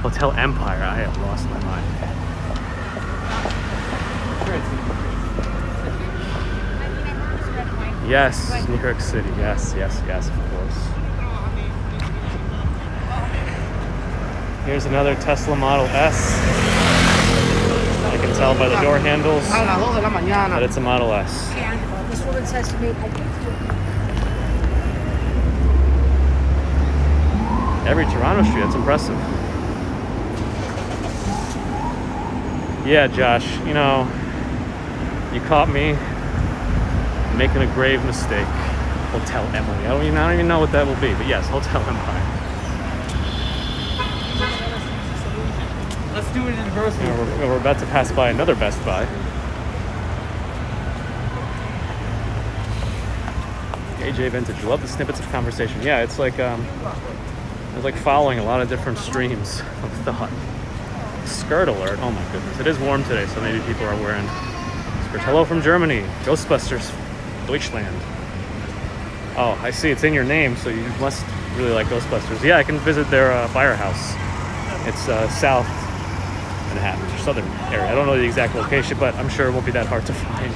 Hotel Empire, I have lost my mind. Yes, New York City. Yes, of course. Here's another Tesla Model S. I can tell by the door handles that it's a Model S. This woman says to me, Every Toronto street, that's impressive. Yeah, Josh, you caught me making a grave mistake. Hotel Emily. I don't even know what that will be, but yes, Hotel Empire. Let's do it in person. We're about to pass by another Best Buy. AJ Vintage. Love the snippets of conversation. Yeah, it's like following a lot of different streams of thought. Skirt alert. Oh my goodness. It is warm today, so maybe people are wearing skirts. Hello from Germany. Ghostbusters. Deutschland. Oh, I see. It's in your name, so you must really like Ghostbusters. Yeah, I can visit their firehouse. It's South Manhattan, or Southern area. I don't know the exact location, but I'm sure it won't be that hard to find.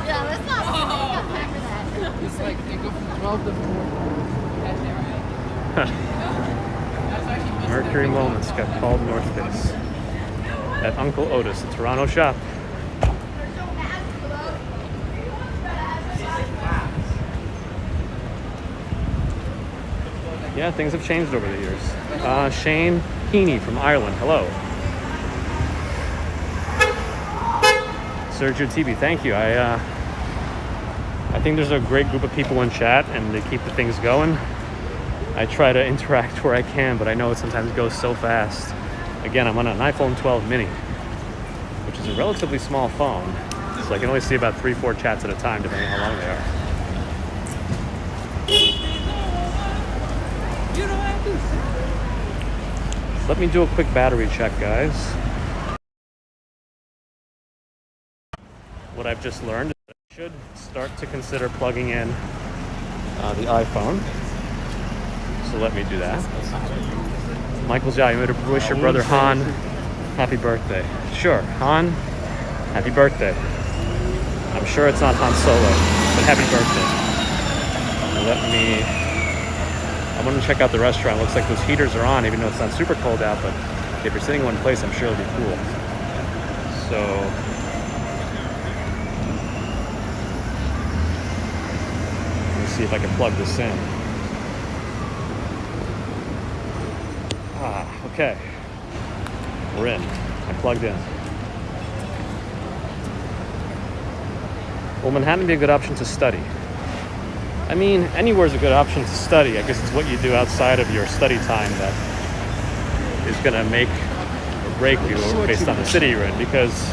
Yeah, let's not. We got time for that. It's like you go from 12 to 4. Mercury Moments got called North Face at Uncle Otis, a Toronto shop. Yeah, things have changed over the years. Shane Heaney from Ireland, hello. Sergio TV, thank you. I think there's a great group of people in chat, and they keep the things going. I try to interact where I can, but I know it sometimes goes so fast. Again, I'm on an iPhone 12 mini, which is a relatively small phone, so I can only see about 3-4 chats at a time, depending on how long they are. Let me do a quick battery check, guys. What I've just learned is that I should start to consider plugging in the iPhone. So let me do that. Michael's, yeah, you want to wish your brother Han happy birthday. Sure, Han, happy birthday. I'm sure it's not Han Solo, but happy birthday. I'm gonna check out the restaurant. Looks like those heaters are on, even though it's not super cold out, but if you're sitting in one place, I'm sure it'll be cool. So, let me see if I can plug this in. Okay. We're in. I plugged in. Will Manhattan be a good option to study? I mean, anywhere's a good option to study. I guess it's what you do outside of your study time that is going to make or break you based on the city you're in, because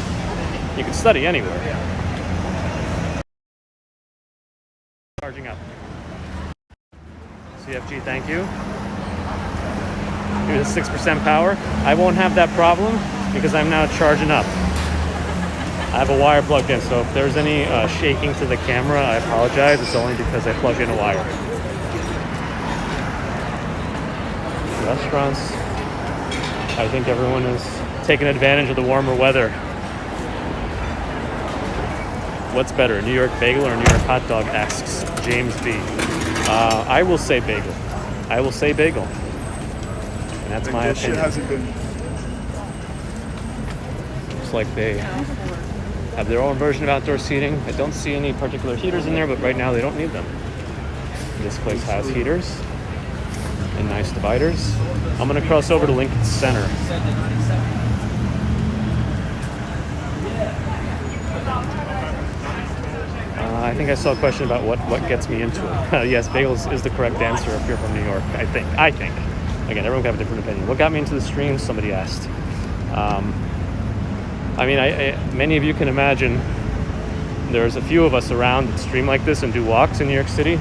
you can study anywhere. Charging up. CFG, thank you. Here's 6% power. I won't have that problem because I'm now charging up. I have a wire plugged in, so if there's any shaking to the camera, I apologize. It's only because I plugged in a wire. Restaurants. I think everyone is taking advantage of the warmer weather. What's better, New York bagel or New York hot dog, asks James B. I will say bagel. I will say bagel. And that's my opinion. Shit hasn't been. Looks like they have their own version of outdoor seating. I don't see any particular heaters in there, but right now they don't need them. This place has heaters and nice dividers. I'm gonna cross over to Lincoln Center. I think I saw a question about what gets me into it. Yes, bagels is the correct answer if you're from New York, I think. Again, everyone can have a different opinion. What got me into the stream? Somebody asked. I mean, many of you can imagine there's a few of us around that stream like this and do walks in New York City.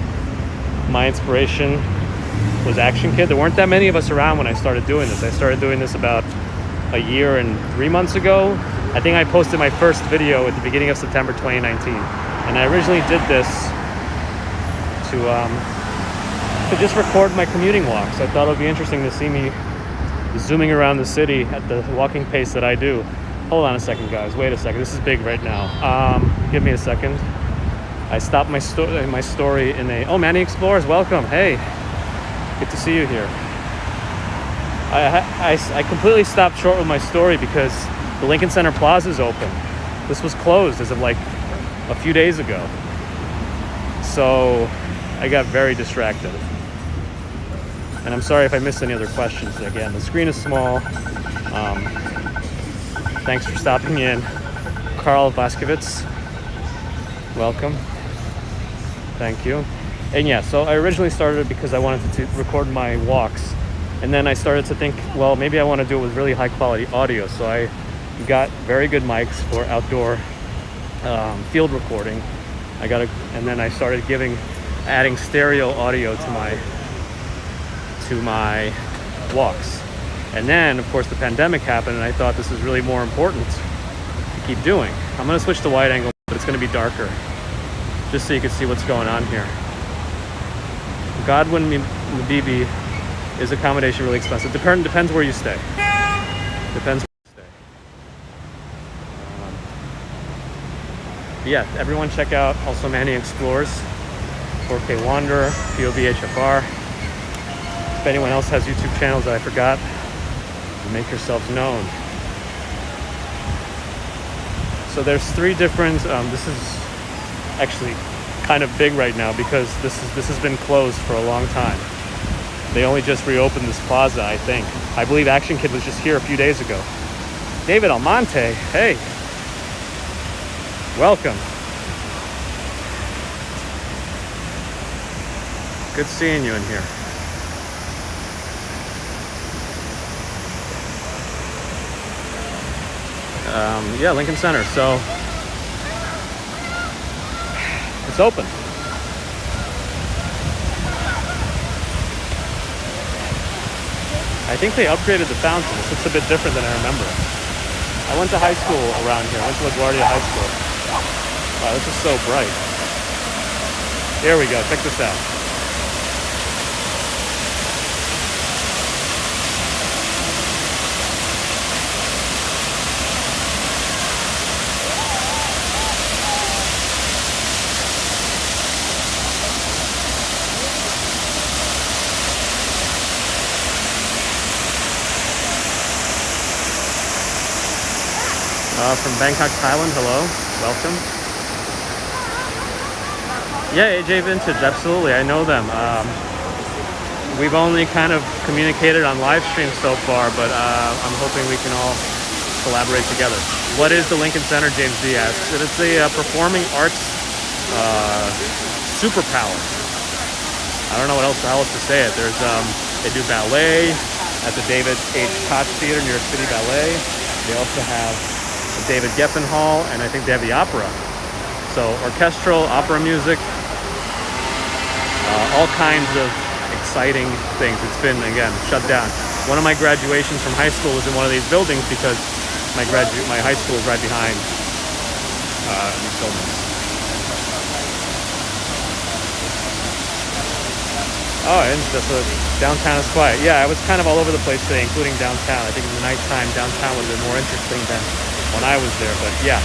My inspiration was Action Kid. There weren't that many of us around when I started doing this. I started doing this about a year and 3 months ago. I think I posted my first video at the beginning of September 2019. And I originally did this to just record my commuting walks. I thought it would be interesting to see me zooming around the city at the walking pace that I do. Hold on a second, guys. Wait a second. This is big right now. Give me a second. I stopped my story in a... Oh, Manny Explorers, welcome. Hey, good to see you here. I completely stopped short with my story because the Lincoln Center Plaza is open. This was closed as of like a few days ago. So I got very distracted. And I'm sorry if I missed any other questions. Again, the screen is small. Thanks for stopping in. Carl Vaskovitz, welcome. Thank you. And yeah, so I originally started because I wanted to record my walks. And then I started to think, well, maybe I want to do it with really high quality audio. So I got very good mics for outdoor field recording. And then I started adding stereo audio to my walks. And then, of course, the pandemic happened, and I thought this is really more important to keep doing. I'm gonna switch to wide angle, but it's gonna be darker, just so you can see what's going on here. Godwin Mabibi is accommodation really expensive. Depends where you stay. Depends where you stay. Yeah, everyone check out also Manny Explores, 4K Wanderer, POV HFR. If anyone else has YouTube channels that I forgot, make yourselves known. So there's 3 different, this is actually kind of big right now because this has been closed for a long time. They only just reopened this plaza, I think. I believe Action Kid was just here a few days ago. David Almonte, hey. Welcome. Good seeing you in here. Yeah, Lincoln Center. So it's open. I think they upgraded the fountain. This looks a bit different than I remember. I went to high school around here. I went to LaGuardia High School. Wow, this is so bright. Here we go. Check this out. From Bangkok, Thailand, hello, welcome. Yeah, AJ Vintage, absolutely, I know them. We've only kind of communicated on live stream so far, but I'm hoping we can all collaborate together. What is the Lincoln Center, James D asks? It's a performing arts superpower. I don't know how else to say it. There's they do ballet at the David H. Koch Theater, New York City Ballet. They also have the David Geffen Hall, and I think they have the opera. So orchestral, opera music, all kinds of exciting things. It's been, again, shut down. One of my graduations from high school was in one of these buildings because my high school is right behind these buildings. Oh, and downtown is quiet. Yeah, I was kind of all over the place today, including downtown. I think in the nighttime, downtown would have been more interesting than when I was there, but yeah.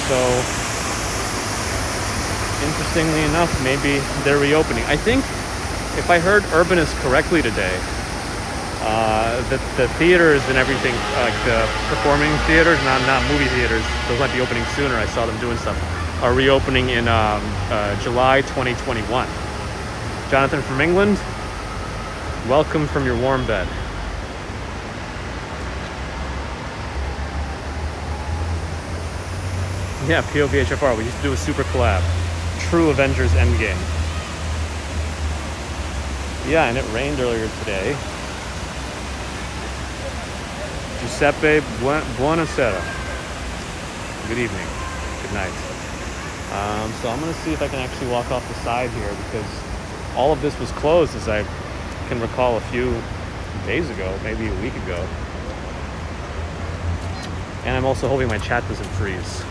So, interestingly enough, maybe they're reopening. I think, if I heard Urbanist correctly today, the theaters and everything, like the performing theaters, not movie theaters, those might be opening sooner, I saw them doing stuff, are reopening in July 2021. Jonathan from England, welcome from your warm bed. Yeah, POV HFR, we used to do a super collab. True Avengers Endgame. Yeah, and it rained earlier today. Giuseppe, buonasera. Good evening. Good night. So I'm going to see if I can actually walk off the side here because all of this was closed, as I can recall a few days ago, maybe a week ago. And I'm also hoping my chat doesn't freeze.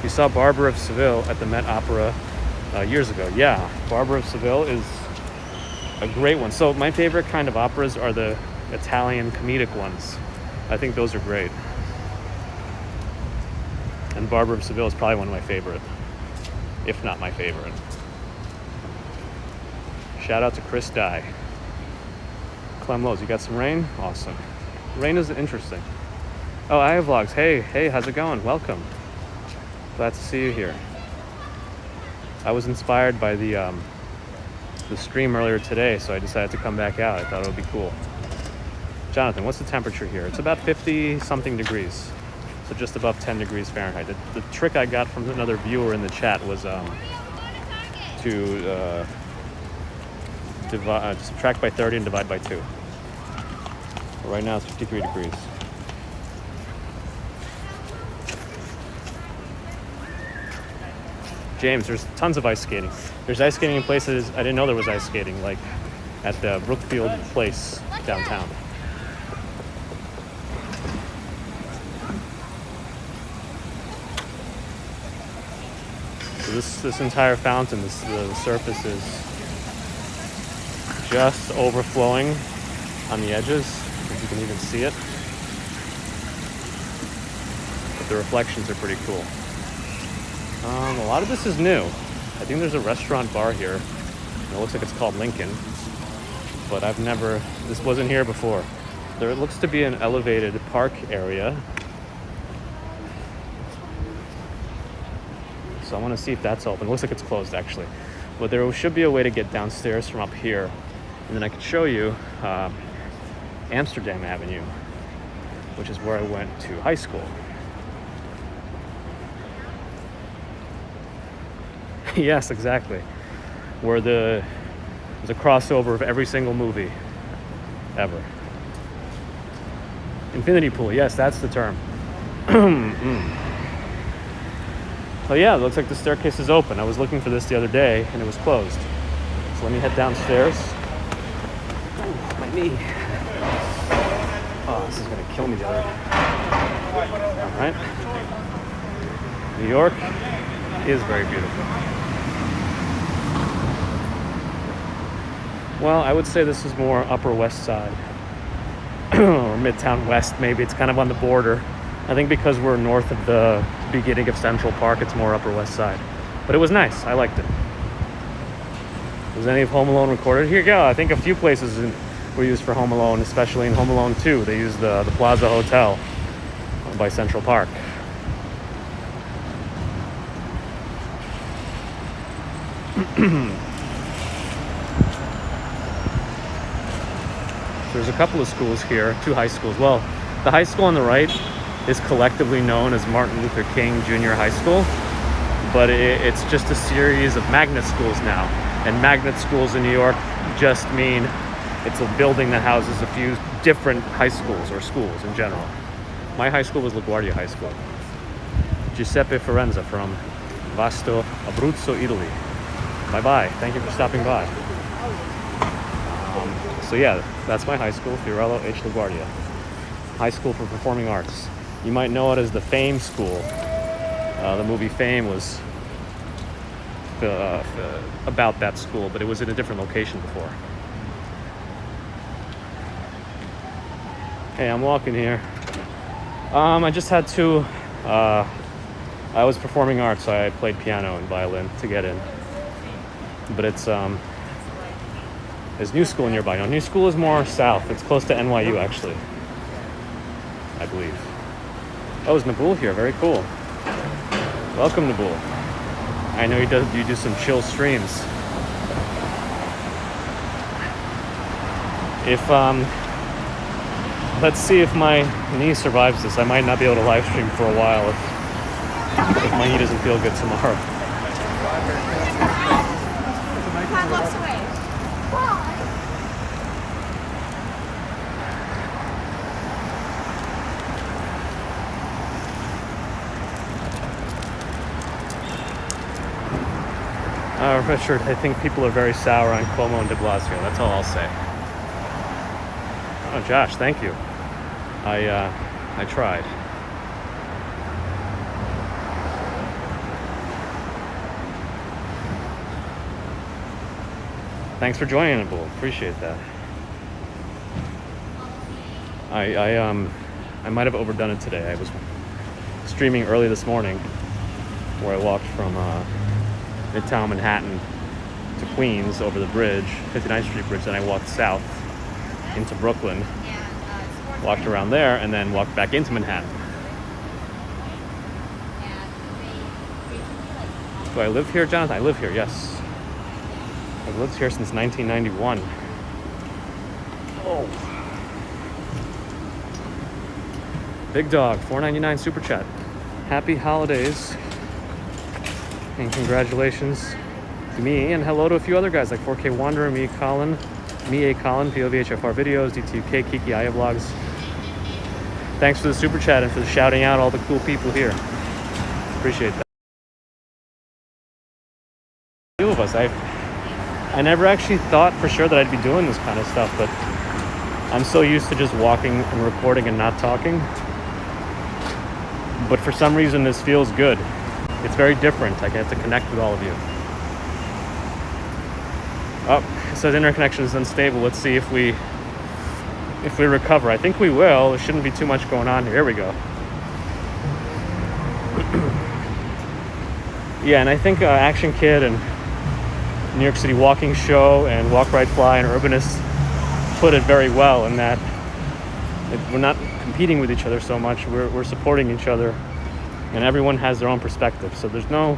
You saw Barber of Seville at the Met Opera years ago. Yeah, Barber of Seville is a great one. So my favorite kind of operas are the Italian comedic ones. I think those are great. And Barber of Seville is probably one of my favorite, if not my favorite. Shout out to Chris Dye. Clem Lowe's, you got some rain? Awesome. Rain is interesting. Oh, I have vlogs. Hey, how's it going? Welcome. Glad to see you here. I was inspired by the stream earlier today, so I decided to come back out. I thought it would be cool. Jonathan, what's the temperature here? It's about 50-something degrees, so just above 10 degrees Fahrenheit. The trick I got from another viewer in the chat was to subtract by 30 and divide by 2. Right now it's 53 degrees. James, there's tons of ice skating. There's ice skating in places I didn't know there was ice skating, like at the Brookfield Place downtown. So this entire fountain, the surface is just overflowing on the edges, if you can even see it. But the reflections are pretty cool. A lot of this is new. I think there's a restaurant bar here. And it looks like it's called Lincoln. But this wasn't here before. There looks to be an elevated park area. So I want to see if that's open. It looks like it's closed actually. But there should be a way to get downstairs from up here. And then I could show you Amsterdam Avenue, which is where I went to high school. Yes, exactly. Where there's a crossover of every single movie ever. Infinity pool, yes, that's the term. Oh yeah, it looks like the staircase is open. I was looking for this the other day and it was closed. So let me head downstairs. Oh, my knee. Oh, this is gonna kill me the other. All right. New York is very beautiful. Well, I would say this is more Upper West Side or Midtown West, maybe. It's kind of on the border. I think because we're north of the beginning of Central Park, it's more Upper West Side. But it was nice. I liked it. Was any of Home Alone recorded? Here you go. I think a few places were used for Home Alone, especially in Home Alone 2. They used the Plaza Hotel by Central Park. There's a couple of schools here, 2 high schools. Well, the high school on the right is collectively known as Martin Luther King Jr. High School, but it's just a series of magnet schools now. And magnet schools in New York just mean it's a building that houses a few different high schools or schools in general. My high school was LaGuardia High School. Giuseppe Forenza from Vasto, Abruzzo, Italy. Bye-bye. Thank you for stopping by. So yeah, that's my high school, Fiorello H. LaGuardia. High School for Performing Arts. You might know it as the Fame School. The movie Fame was about that school, but it was in a different location before. Hey, I'm walking here. I just had to, I was performing arts, so I played piano and violin to get in. But there's New School nearby. Now, New School is more south. It's close to NYU, actually, I believe. Oh, is Nabul here? Very cool. Welcome, Nabul. I know you do some chill streams. Let's see if my knee survives this. I might not be able to live stream for a while if my knee doesn't feel good tomorrow. 5 blocks away. Richard, I think people are very sour on Cuomo and de Blasio. That's all I'll say. Oh, Josh, thank you. I tried. Thanks for joining, Nabul. Appreciate that. I might have overdone it today. I was streaming early this morning, where I walked from Midtown Manhattan to Queens over the bridge, 59th Street Bridge. Then I walked south into Brooklyn, walked around there, and then walked back into Manhattan. Do I live here, Jonathan? I live here, yes. I've lived here since 1991. Oh. Big Dog, $4.99 super chat. Happy holidays. And congratulations to me, and hello to a few other guys like 4K Wanderer, me A. Colin, POVHFR videos, D2K, Kiki, Aya Vlogs. Thanks for the super chat and for shouting out all the cool people here. Appreciate that. A few of us, I never actually thought for sure that I'd be doing this kind of stuff, but I'm so used to just walking and recording and not talking. But for some reason, this feels good. It's very different. I get to connect with all of you. Oh, it says internet connection is unstable. Let's see if we recover. I think we will. There shouldn't be too much going on here. Here we go. Yeah, and I think Action Kid and New York City Walking Show and Walk, Ride, Fly and Urbanist put it very well in that we're not competing with each other so much. We're supporting each other, and everyone has their own perspective. So there's no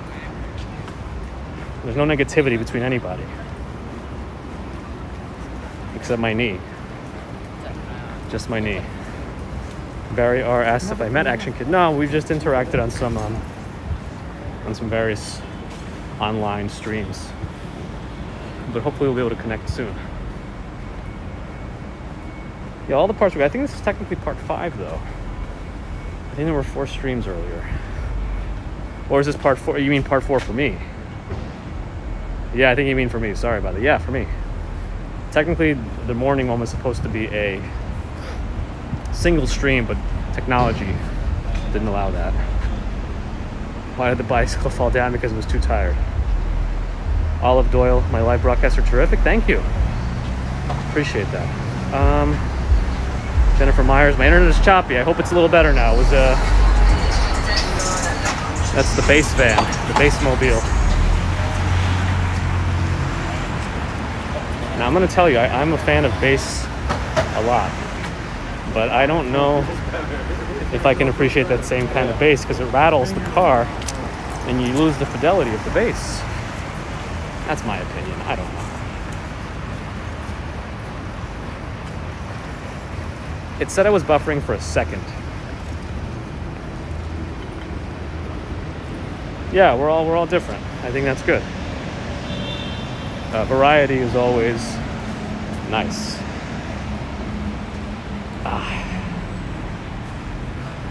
negativity between anybody except my knee. Just my knee. Barry R asked if I met Action Kid. No, we've just interacted on some various online streams. But hopefully we'll be able to connect soon. Yeah, all the parts. I think this is technically part 5, though. I think there were 4 streams earlier. Or is this part 4? You mean part 4 for me? Yeah, I think you mean for me. Sorry about that. Yeah, for me. Technically, the morning one was supposed to be a single stream, but technology didn't allow that. Why did the bicycle fall down? Because it was too tired. Olive Doyle, my live broadcasts are terrific. Thank you. Appreciate that. Jennifer Myers, my internet is choppy. I hope it's a little better now. It was that's the bass van, the bass mobile. Now I'm going to tell you, I'm a fan of bass a lot, but I don't know if I can appreciate that same kind of bass because it rattles the car and you lose the fidelity of the bass. That's my opinion. I don't know. It said I was buffering for a second. Yeah, we're all different. I think that's good. Variety is always nice.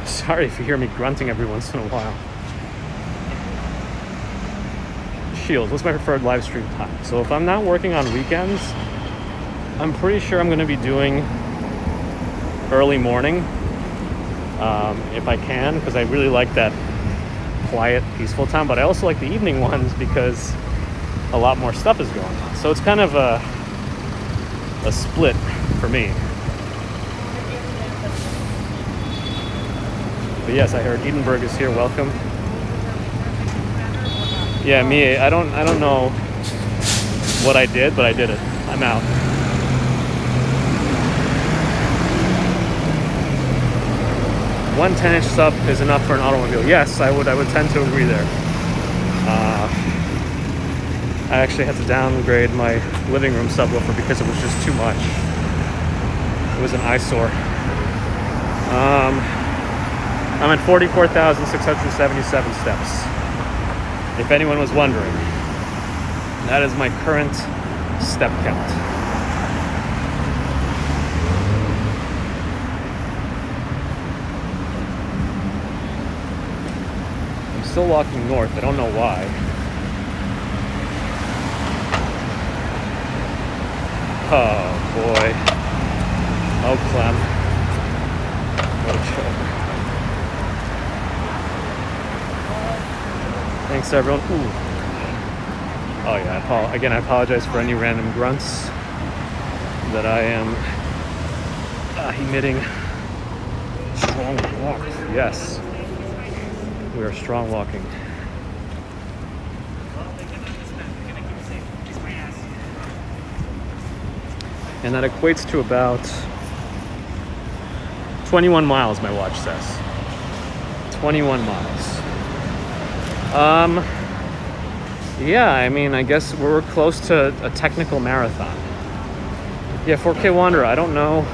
Sorry if you hear me grunting every once in a while. Shields, what's my preferred live stream time? So if I'm not working on weekends, I'm pretty sure I'm going to be doing early morning, if I can, because I really like that quiet, peaceful time. But I also like the evening ones because a lot more stuff is going on. So it's kind of a split for me. But yes, I heard Edinburgh is here. Welcome. Yeah, me. I don't know what I did, but I did it. I'm out. One 10-inch sub is enough for an automobile. Yes, I would tend to agree there. I actually had to downgrade my living room subwoofer because it was just too much. It was an eyesore. I'm at 44,677 steps. If anyone was wondering, that is my current step count. I'm still walking north. I don't know why. Oh boy. Oh, Clem. What a joke. Thanks everyone. Ooh. Oh yeah, I apologize for any random grunts that I am emitting. Strong walk. Yes. We are strong walking. And that equates to about 21 miles, my watch says. 21 miles. Yeah, I mean, I guess we're close to a technical marathon. Yeah, 4K Wanderer, I don't know.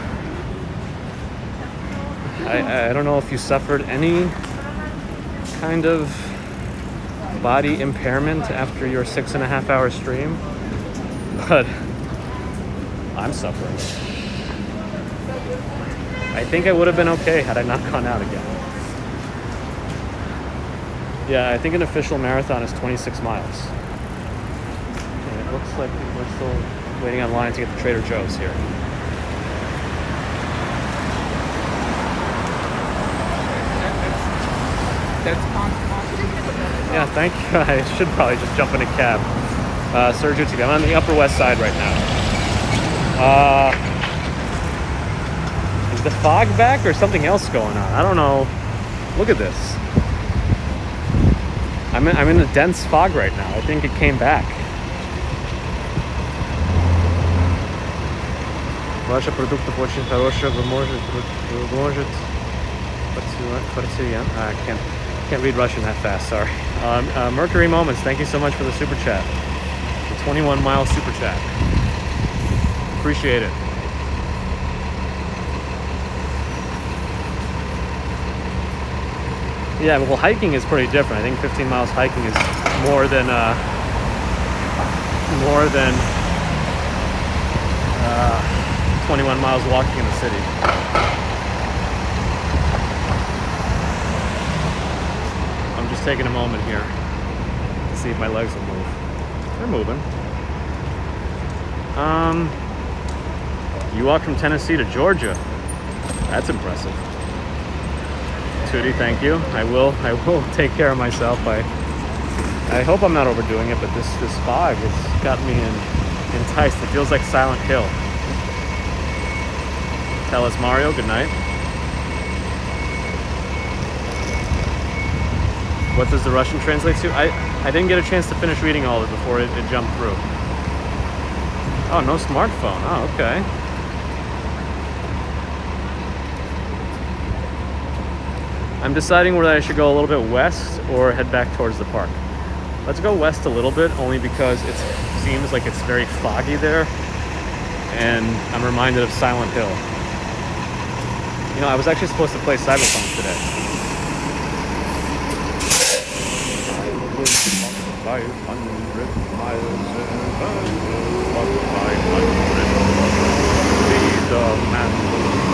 I don't know if you suffered any kind of body impairment after your 6.5 hour stream, but I'm suffering. I think I would have been okay had I not gone out again. Yeah, I think an official marathon is 26 miles. And it looks like we're still waiting online to get the Trader Joe's here. Yeah, thank you. I should probably just jump in a cab. Sergio TV. I'm on the Upper West Side right now. Is the fog back or something else going on? I don't know. Look at this. I'm in a dense fog right now. I think it came back. Ваша продуктов очень хорошая. Вы можете I can't read Russian that fast. Sorry. Mercury Moments. Thank you so much for the super chat. The 21-mile super chat. Appreciate it. Yeah, well, hiking is pretty different. I think 15 miles hiking is more than 21 miles walking in the city. I'm just taking a moment here to see if my legs will move. They're moving. You walked from Tennessee to Georgia. That's impressive. Tootie, thank you. I will take care of myself. I hope I'm not overdoing it, but this fog has got me enticed. It feels like Silent Hill. Tell us, Mario, good night. What does the Russian translate to? I didn't get a chance to finish reading all of it before it jumped through. Oh, no smartphone. Oh, okay. I'm deciding whether I should go a little bit west or head back towards the park. Let's go west a little bit, only because it seems like it's very foggy there, and I'm reminded of Silent Hill. You know, I was actually supposed to play Cyberpunk today. 500 miles Be the man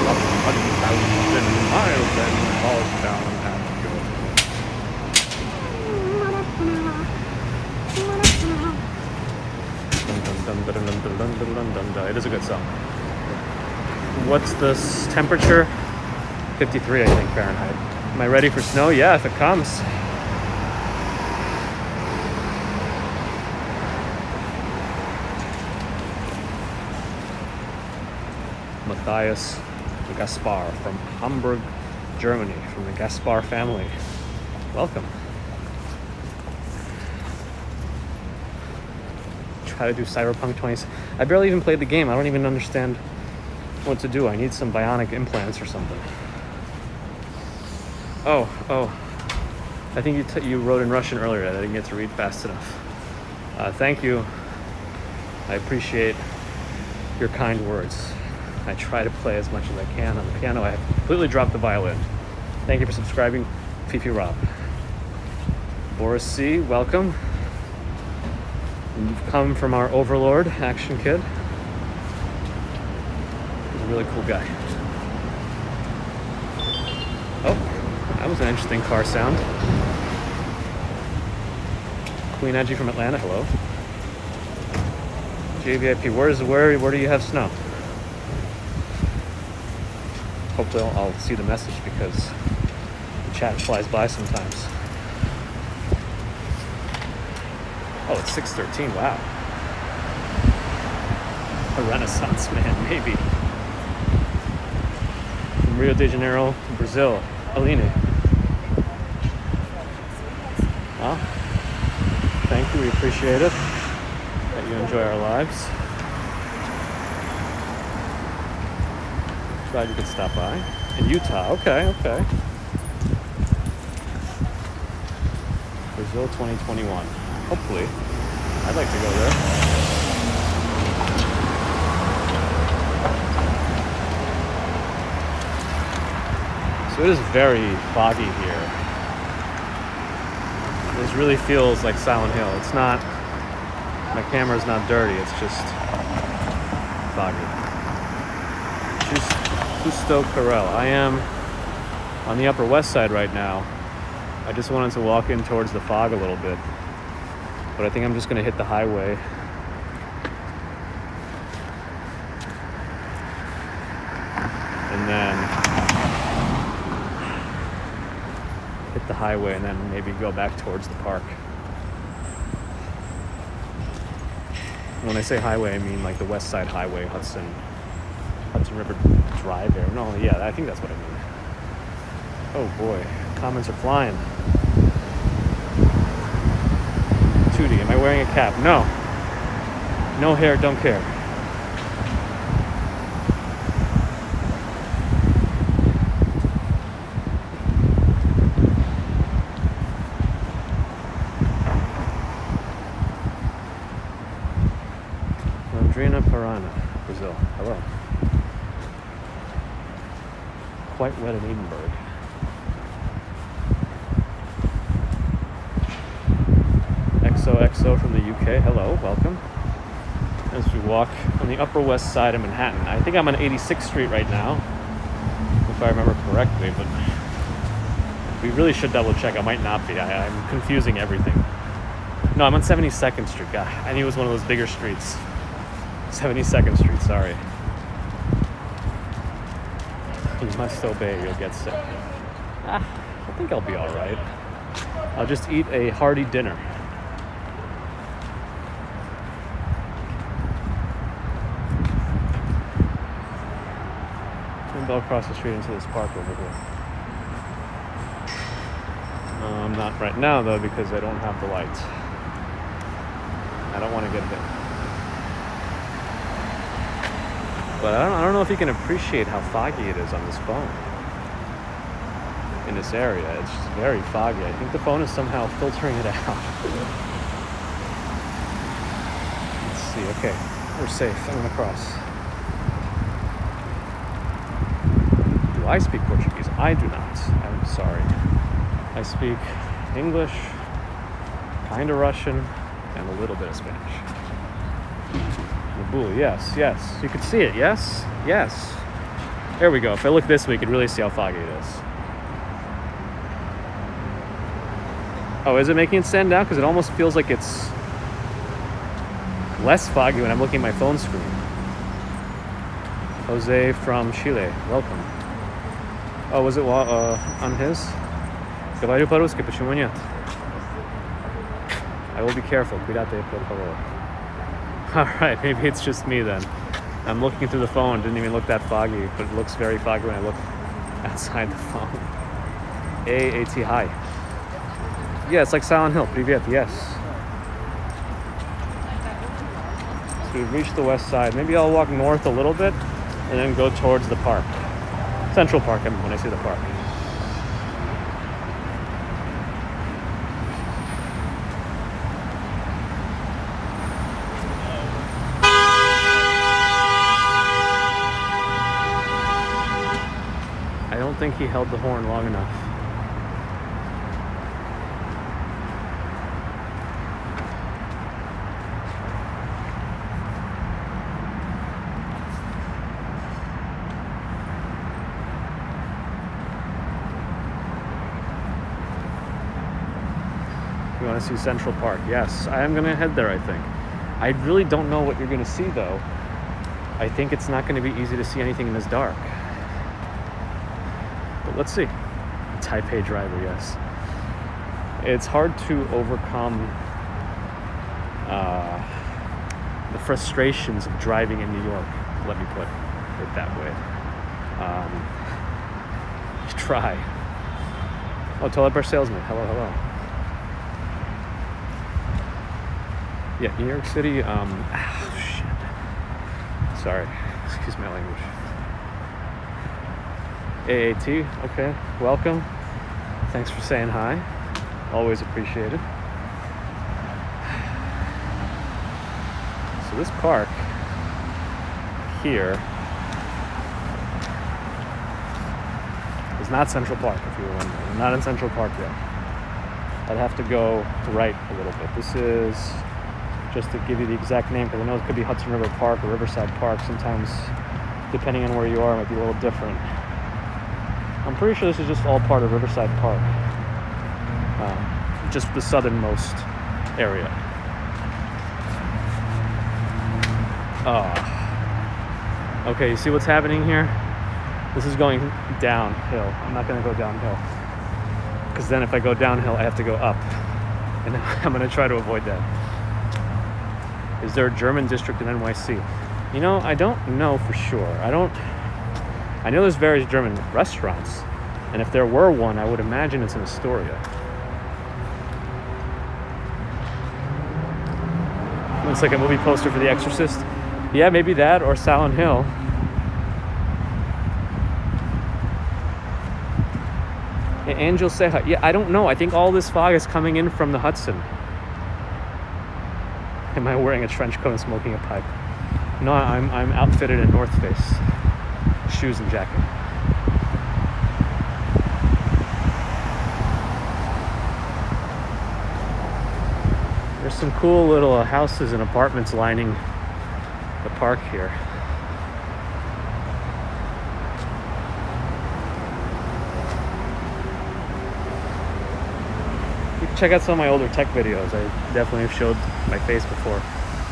up 1,000 miles and falls down at your... It is a good song. What's the temperature? 53, I think, Fahrenheit. Am I ready for snow? Yeah, if it comes. Matthias Gaspar from Hamburg, Germany, from the Gaspar family. Welcome. Try to do Cyberpunk 20. I barely even played the game. I don't even understand what to do. I need some bionic implants or something. Oh. I think you wrote in Russian earlier. I didn't get to read fast enough. Thank you. I appreciate your kind words. I try to play as much as I can on the piano. I have completely dropped the violin. Thank you for subscribing, Fifi Rob. Boris C, welcome. You've come from our overlord, Action Kid. He's a really cool guy. Oh, that was an interesting car sound. Queen Edgy from Atlanta, hello. JVIP, where do you have snow? Hopefully I'll see the message because the chat flies by sometimes. Oh, it's 6:13, wow. A Renaissance man, maybe. From Rio de Janeiro, Brazil, Aline. Well, thank you, we appreciate it. That you enjoy our lives. Glad you could stop by. In Utah, okay. Brazil 2021. Hopefully. I'd like to go there. So it is very foggy here. This really feels like Silent Hill. It's not, my camera's not dirty, it's just foggy. Justo Carell. I am on the Upper West Side right now. I just wanted to walk in towards the fog a little bit, but I think I'm just going to hit the highway. And then hit the highway and then maybe go back towards the park. When I say highway, I mean like the West Side Highway, Hudson River Drive there. No, yeah, I think that's what I mean. Oh boy, comments are flying. Tootie, am I wearing a cap? No. No hair, don't care. Londrina Parana, Brazil. Hello. Quite wet in Edinburgh. XOXO from the UK. Hello, welcome. As we walk on the Upper West Side of Manhattan. I think I'm on 86th Street right now, if I remember correctly, but we really should double check. I might not be. I'm confusing everything. No, I'm on 72nd Street. God, I knew it was one of those bigger streets. 72nd Street, sorry. You must obey, you'll get sick. I think I'll be alright. I'll just eat a hearty dinner. Maybe I'll across the street into this park over here. Not right now though, because I don't have the light. I don't want to get hit. But I don't know if you can appreciate how foggy it is on this phone. In this area, it's just very foggy. I think the phone is somehow filtering it out. Let's see, okay, we're safe. I'm gonna cross. Do I speak Portuguese? I do not. I'm sorry. I speak English, kinda Russian, and a little bit of Spanish. Naboo, yes. You can see it, yes. There we go. If I look this way, you can really see how foggy it is. Oh, is it making it stand out? Because it almost feels like it's less foggy when I'm looking at my phone screen. Jose from Chile, welcome. Oh, was it on his? Говорю по-русски, почему нет? I will be careful. Cuídate, por favor. Alright, maybe it's just me then. I'm looking through the phone, didn't even look that foggy, but it looks very foggy when I look outside the phone. AAT, hi. Yeah, it's like Silent Hill, привет, yes. So we've reached the west side. Maybe I'll walk north a little bit and then go towards the park. Central Park, I mean, when I say the park. I don't think he held the horn long enough. You want to see Central Park? Yes, I am going to head there, I think. I really don't know what you're going to see, though. I think it's not going to be easy to see anything in this dark. But let's see. Taipei driver, yes. It's hard to overcome the frustrations of driving in New York, let me put it that way. Try. Oh, toilet brush salesman. Hello. Yeah, New York City, shit. Sorry, excuse my language. AAT, okay, welcome. Thanks for saying hi. Always appreciated. So this park here is not Central Park, if you were wondering. I'm not in Central Park yet. I'd have to go right a little bit. This is, just to give you the exact name, because I know it could be Hudson River Park or Riverside Park. Sometimes, depending on where you are, it might be a little different. I'm pretty sure this is just all part of Riverside Park. Just the southernmost area. Okay, you see what's happening here? This is going downhill. I'm not going to go downhill. because then if I go downhill, I have to go up. And I'm going to try to avoid that. Is there a German district in NYC? You know, I don't know for sure. I know there's various German restaurants. And if there were one, I would imagine it's in Astoria. Looks like a movie poster for The Exorcist. Yeah, maybe that or Silent Hill. Yeah, Angel say hi. Yeah, I don't know. I think all this fog is coming in from the Hudson. Am I wearing a trench coat and smoking a pipe? No, I'm outfitted in North Face. Shoes and jacket. There's some cool little houses and apartments lining the park here. You can check out some of my older tech videos. I definitely have showed my face before.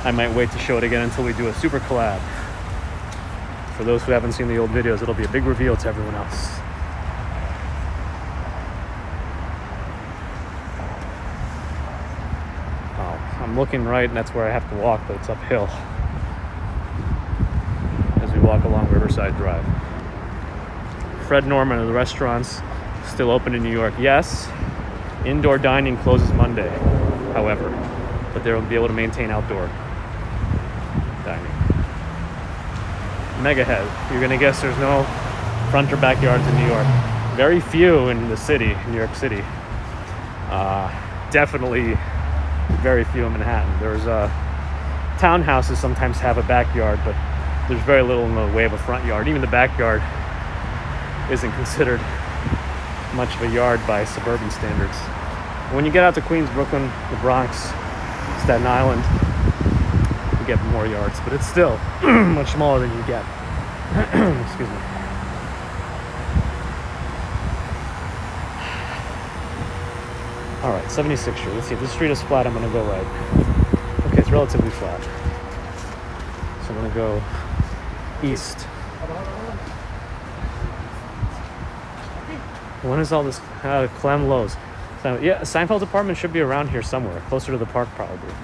I might wait to show it again until we do a super collab. For those who haven't seen the old videos, it'll be a big reveal to everyone else. I'm looking right, and that's where I have to walk, but it's uphill as we walk along Riverside Drive. Fred Norman of the restaurants still open in New York. Yes, indoor dining closes Monday, however, but they'll be able to maintain outdoor dining. Megahead, you're gonna guess there's no front or backyards in New York. Very few in the city, New York City. Definitely very few in Manhattan. There's townhouses sometimes have a backyard, but there's very little in the way of a front yard. Even the backyard isn't considered much of a yard by suburban standards. When you get out to Queens, Brooklyn, the Bronx, Staten Island, you get more yards, but it's still much smaller than you get. Excuse me. All right, 76th Street. Let's see, if this street is flat, I'm gonna go right. Okay, it's relatively flat. So I'm gonna go east. When is all this? Clem Lowe's. Yeah, Seinfeld's apartment should be around here somewhere, closer to the park probably.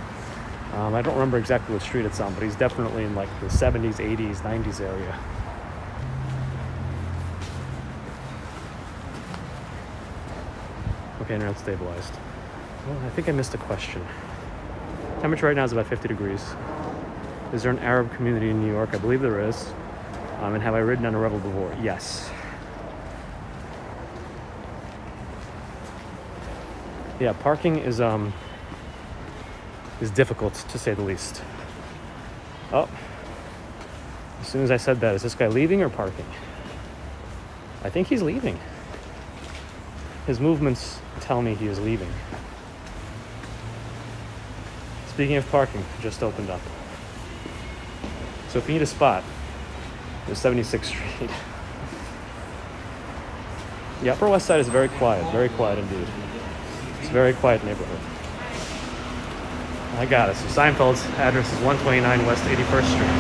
I don't remember exactly what street it's on, but he's definitely in like the 70s, 80s, 90s area. Okay, internet stabilized. Well, I think I missed a question. Temperature right now is about 50 degrees. Is there an Arab community in New York? I believe there is. And have I ridden on a Rebel before? Yes. Yeah, parking is difficult to say the least. Oh, as soon as I said that, is this guy leaving or parking? I think he's leaving. His movements tell me he is leaving. Speaking of parking, just opened up. So if you need a spot, there's 76th Street. The Upper West Side is very quiet indeed. It's a very quiet neighborhood. I got it. So Seinfeld's address is 129 West 81st Street.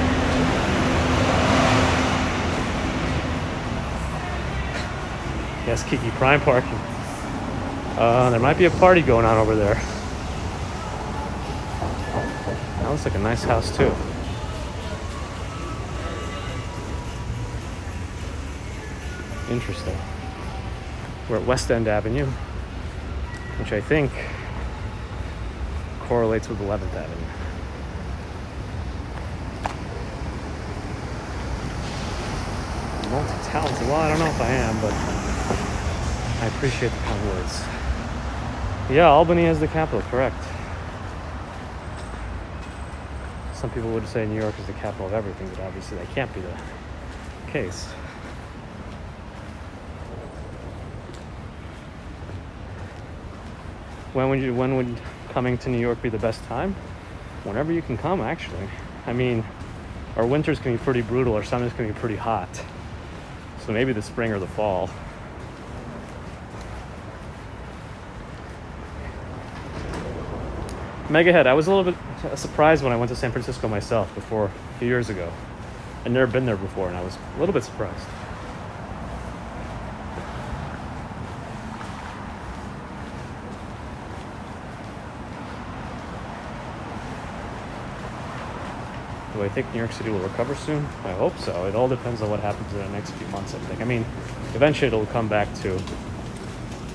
Yes, Kiki, prime parking. There might be a party going on over there. That looks like a nice house too. Interesting. We're at West End Avenue, which I think correlates with 11th Avenue. Multi-talented. Well, I don't know if I am, but I appreciate the kind words. Yeah, Albany is the capital, correct. Some people would say New York is the capital of everything, but obviously that can't be the case. When would coming to New York be the best time? Whenever you can come, actually. I mean, our winters can be pretty brutal, our summers can be pretty hot. So maybe the spring or the fall. Megahead, I was a little bit surprised when I went to San Francisco myself before, a few years ago. I'd never been there before, and I was a little bit surprised. Do I think New York City will recover soon? I hope so. It all depends on what happens in the next few months, I think. I mean, eventually it'll come back to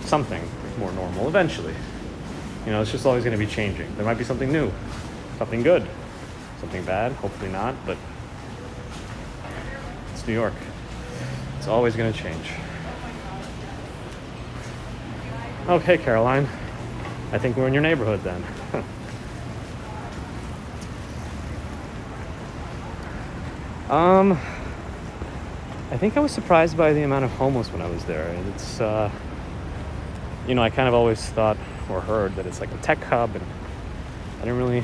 something more normal. Eventually. You know, it's just always going to be changing. There might be something new, something good, something bad. Hopefully not, but it's New York. It's always going to change. Okay, Caroline. I think we're in your neighborhood then. I think I was surprised by the amount of homeless when I was there. It's, you know, I kind of always thought or heard that it's like a tech hub, and I didn't really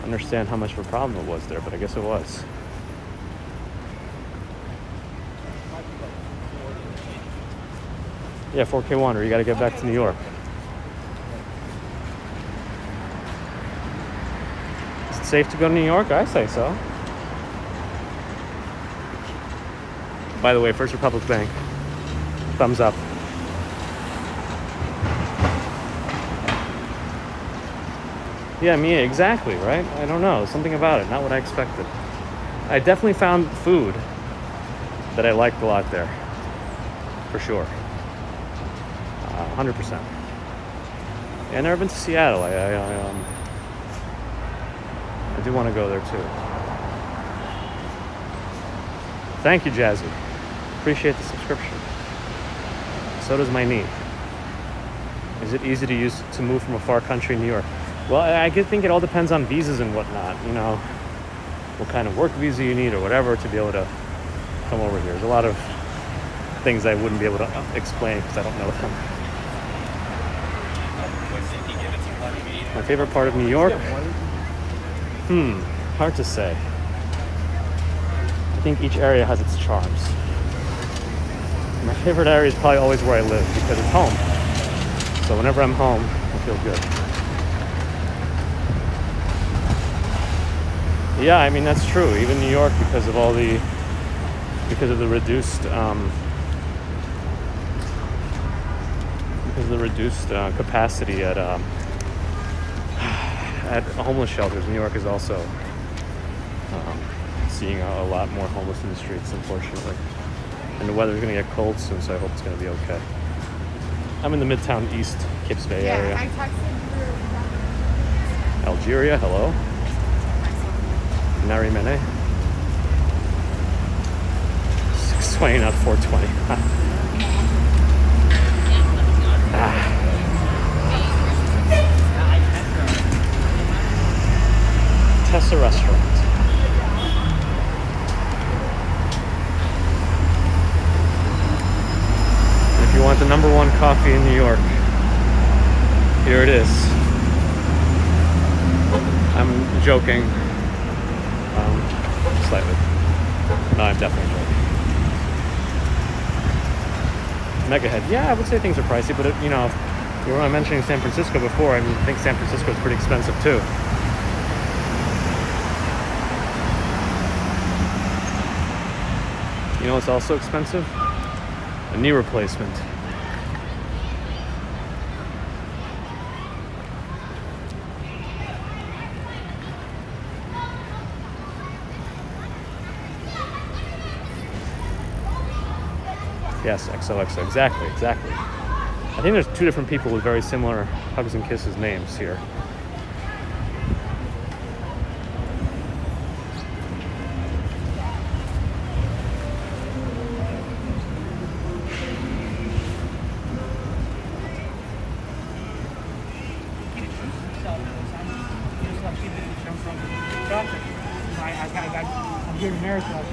understand how much of a problem it was there, but I guess it was. Yeah, 4K Wander, you gotta get back to New York. Is it safe to go to New York? I say so. By the way, First Republic Bank. Thumbs up. Yeah, me, exactly, right? I don't know. Something about it. Not what I expected. I definitely found food that I liked a lot there. For sure. 100%. Yeah, I've never been to Seattle. I do want to go there too. Thank you, Jazzy. Appreciate the subscription. So does my knee. Is it easy to move from a far country in New York? Well, I think it all depends on visas and whatnot. You know, what kind of work visa you need or whatever to be able to come over here. There's a lot of things I wouldn't be able to explain because I don't know them. My favorite part of New York? Hard to say. I think each area has its charms. My favorite area is probably always where I live because it's home. So whenever I'm home, I feel good. Yeah, I mean, that's true. Even New York, because of the reduced capacity at homeless shelters. New York is also seeing a lot more homeless in the streets, unfortunately. And the weather's going to get cold soon, so I hope it's going to be okay. I'm in the Midtown East Kips Bay area. I texted Algeria, hello. Nari Mene. 620, not 420. Tessa Restaurant. And if you want the #1 coffee in New York, here it is. I'm joking. Slightly. No, I'm definitely joking. Megahead. Yeah, I would say things are pricey, but you know, you were mentioning San Francisco before. I think San Francisco is pretty expensive too. You know what's also expensive? A knee replacement. Yes, XOXO. Exactly. I think there's 2 different people with very similar Hugs and Kisses names here. I'm here in America.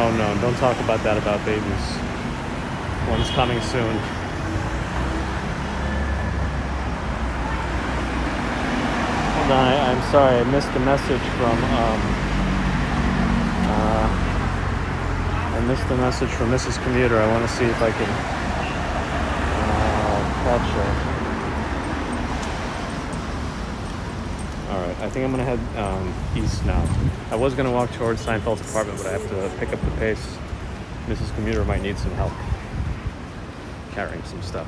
Oh no, don't talk about that about babies. One's coming soon. Hold on, I'm sorry, I missed the message from Mrs. Commuter. I want to see if I can culture. Alright, I think I'm gonna head east now. I was gonna walk towards Seinfeld's apartment, but I have to pick up the pace. Mrs. Commuter might need some help carrying some stuff.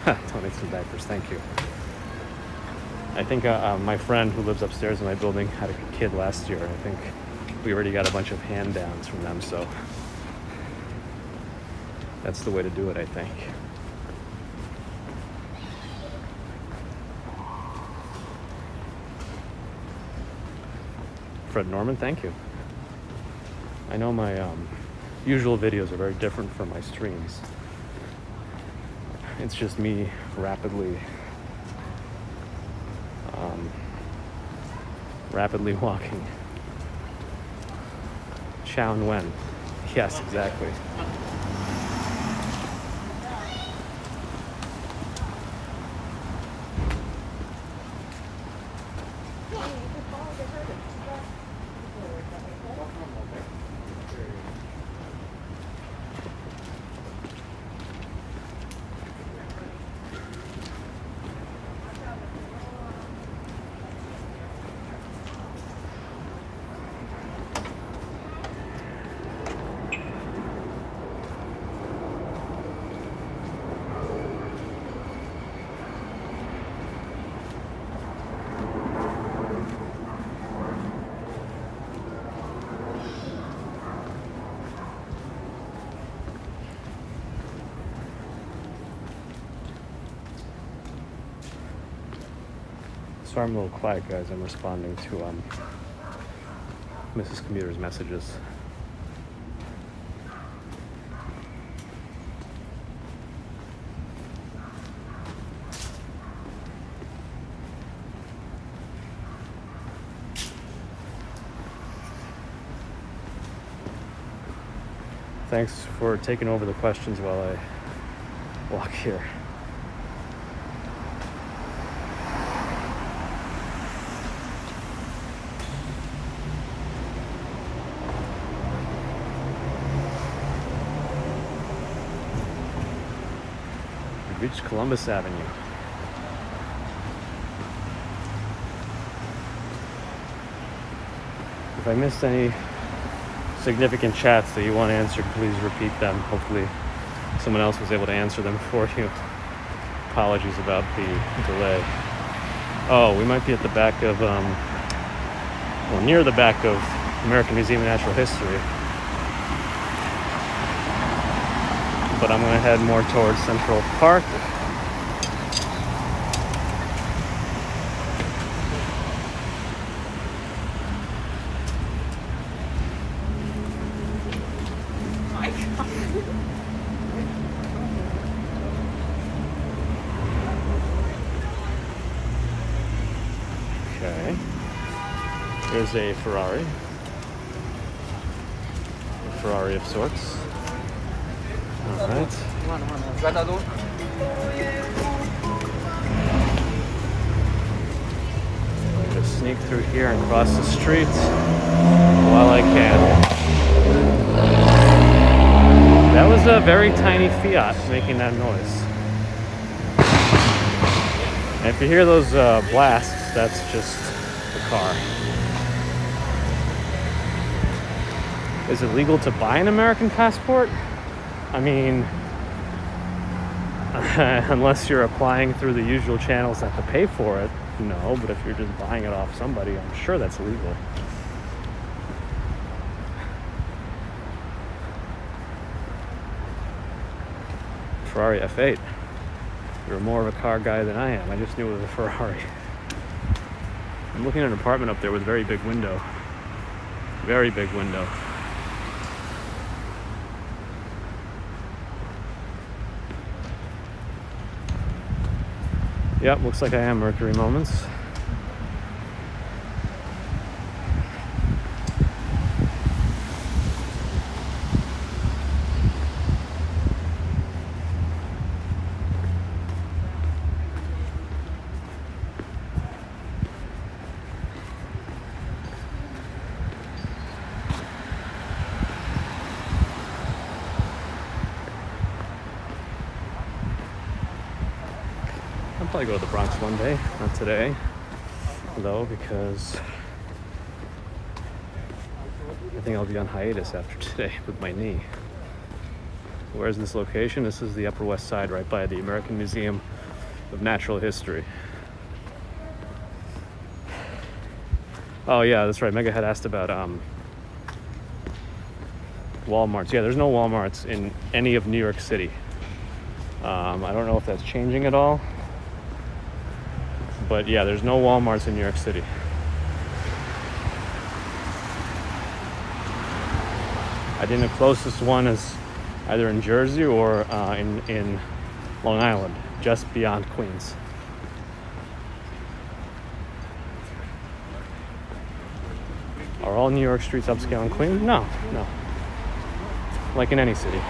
Donate some diapers, thank you. I think my friend who lives upstairs in my building had a kid last year. I think we already got a bunch of hand-downs from them, so that's the way to do it, I think. Fred Norman, thank you. I know my usual videos are very different from my streams. It's just me rapidly walking. Chow and Wen. Yes, exactly. Sorry I'm a little quiet, guys. I'm responding to Mrs. Commuter's messages. Thanks for taking over the questions while I walk here. Reached Columbus Avenue. If I missed any significant chats that you want answered, please repeat them. Hopefully someone else was able to answer them for you. Apologies about the delay. Oh, we might be at the back of, well, near the back of American Museum of Natural History. But I'm going to head more towards Central Park. Okay. There's a Ferrari. A Ferrari of sorts. All right. I'm going to sneak through here and cross the street while I can. That was a very tiny Fiat making that noise. And if you hear those blasts, that's just the car. Is it legal to buy an American passport? I mean, unless you're applying through the usual channels that have to pay for it, no. But if you're just buying it off somebody, I'm sure that's legal. Ferrari F8. You're more of a car guy than I am. I just knew it was a Ferrari. I'm looking at an apartment up there with a very big window. Very big window. Yep, looks like I am Mercury Moments. I'll probably go to the Bronx one day, not today, though, because I think I'll be on hiatus after today with my knee. Where's this location? This is the Upper West Side, right by the American Museum of Natural History. Oh yeah, that's right. Mega had asked about Walmarts. Yeah, there's no Walmarts in any of New York City. I don't know if that's changing at all. But yeah, there's no Walmarts in New York City. I think the closest one is either in Jersey or in Long Island, just beyond Queens. Are all New York streets upscale and clean? No. Like in any city.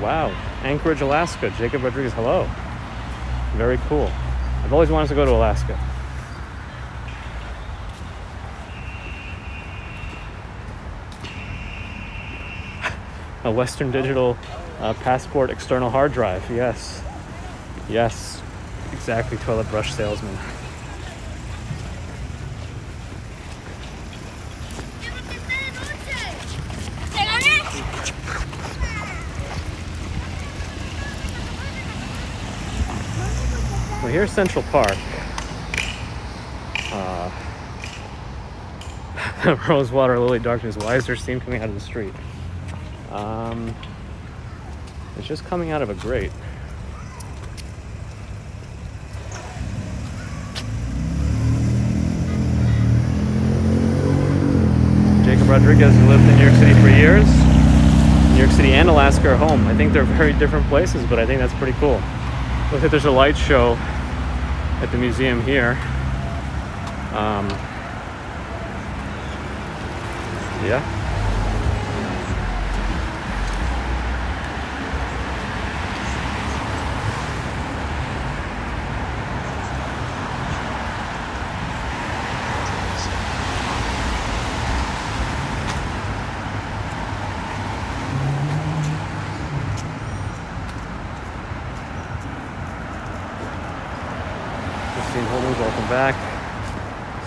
Wow, Anchorage, Alaska. Jacob Rodriguez, hello. Very cool. I've always wanted to go to Alaska. A Western Digital passport external hard drive. Yes. Exactly, toilet brush salesman. Well, here's Central Park. Rosewater, Lily, Darkness. Why is there steam coming out of the street? It's just coming out of a grate. Jacob Rodriguez, who lived in New York City for years. New York City and Alaska are home. I think they're very different places, but I think that's pretty cool. Looks like there's a light show at the museum here. Yeah. Christine Holmes, welcome back.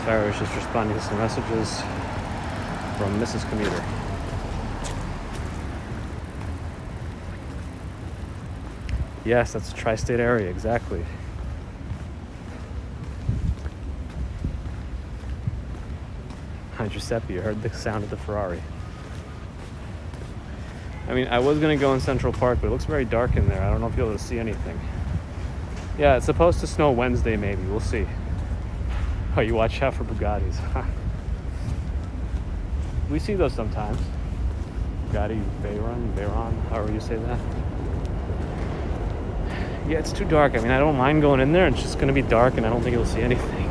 Sorry, I was just responding to some messages from Mrs. Commuter. Yes, that's the tri-state area, exactly. Hi, Giuseppe, you heard the sound of the Ferrari. I mean, I was going to go in Central Park, but it looks very dark in there. I don't know if you'll be able to see anything. Yeah, it's supposed to snow Wednesday, maybe. We'll see. Oh, you watch out for Bugattis. We see those sometimes. Bugatti Veyron, however you say that. Yeah, it's too dark. I mean, I don't mind going in there. It's just going to be dark, and I don't think you'll see anything.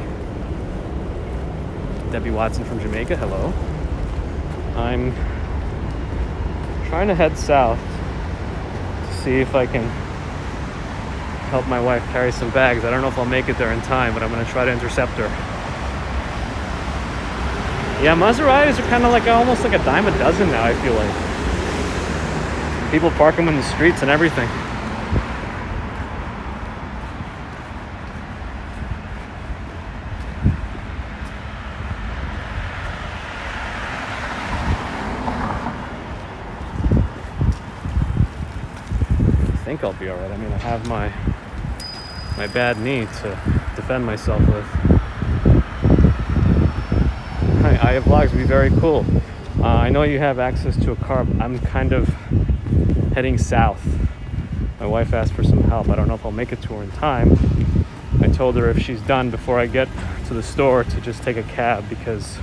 Debbie Watson from Jamaica, hello. I'm trying to head south to see if I can help my wife carry some bags. I don't know if I'll make it there in time, but I'm going to try to intercept her. Yeah, Maseratis are kind of like almost like a dime a dozen now, I feel like. People park them in the streets and everything. I think I'll be alright. I mean, I have my bad knee to defend myself with. Hi, vlogs would be very cool. I know you have access to a car. I'm kind of heading south. My wife asked for some help. I don't know if I'll make it to her in time. I told her if she's done before I get to the store to just take a cab because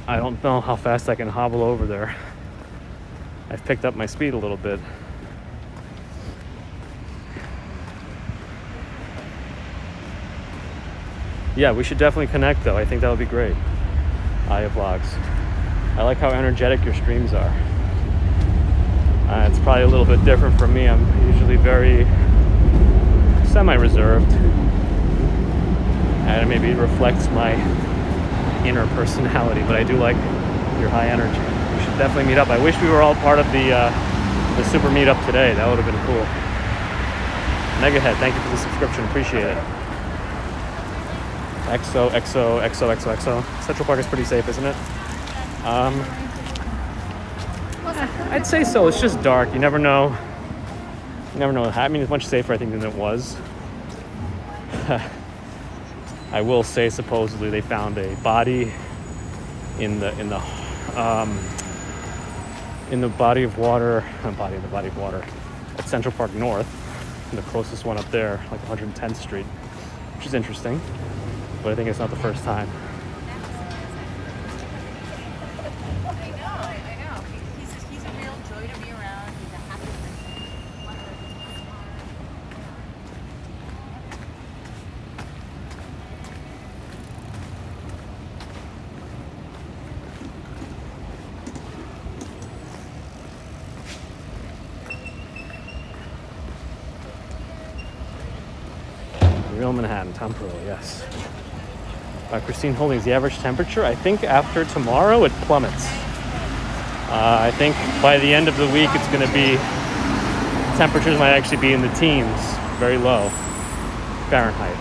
I don't know how fast I can hobble over there. I've picked up my speed a little bit. Yeah, we should definitely connect though. I think that would be great. Aya Vlogs. I like how energetic your streams are. It's probably a little bit different from me. I'm usually very semi-reserved. And maybe it reflects my inner personality, but I do like your high energy. We should definitely meet up. I wish we were all part of the super meetup today. That would have been cool. Megahead, thank you for the subscription. Appreciate it. XO. Central Park is pretty safe, isn't it? I'd say so. It's just dark. You never know. You never know. I mean, it's much safer, I think, than it was. I will say, supposedly, they found a body in the body of water at Central Park North, and the closest one up there, like 110th Street, which is interesting. But I think it's not the first time. I know. He's a real joy to be around. He's a happy person. Real Manhattan, Tom Pearl, yes. Christine Holdings, the average temperature, I think after tomorrow it plummets. I think by the end of the week it's going to be, temperatures might actually be in the teens, very low, Fahrenheit.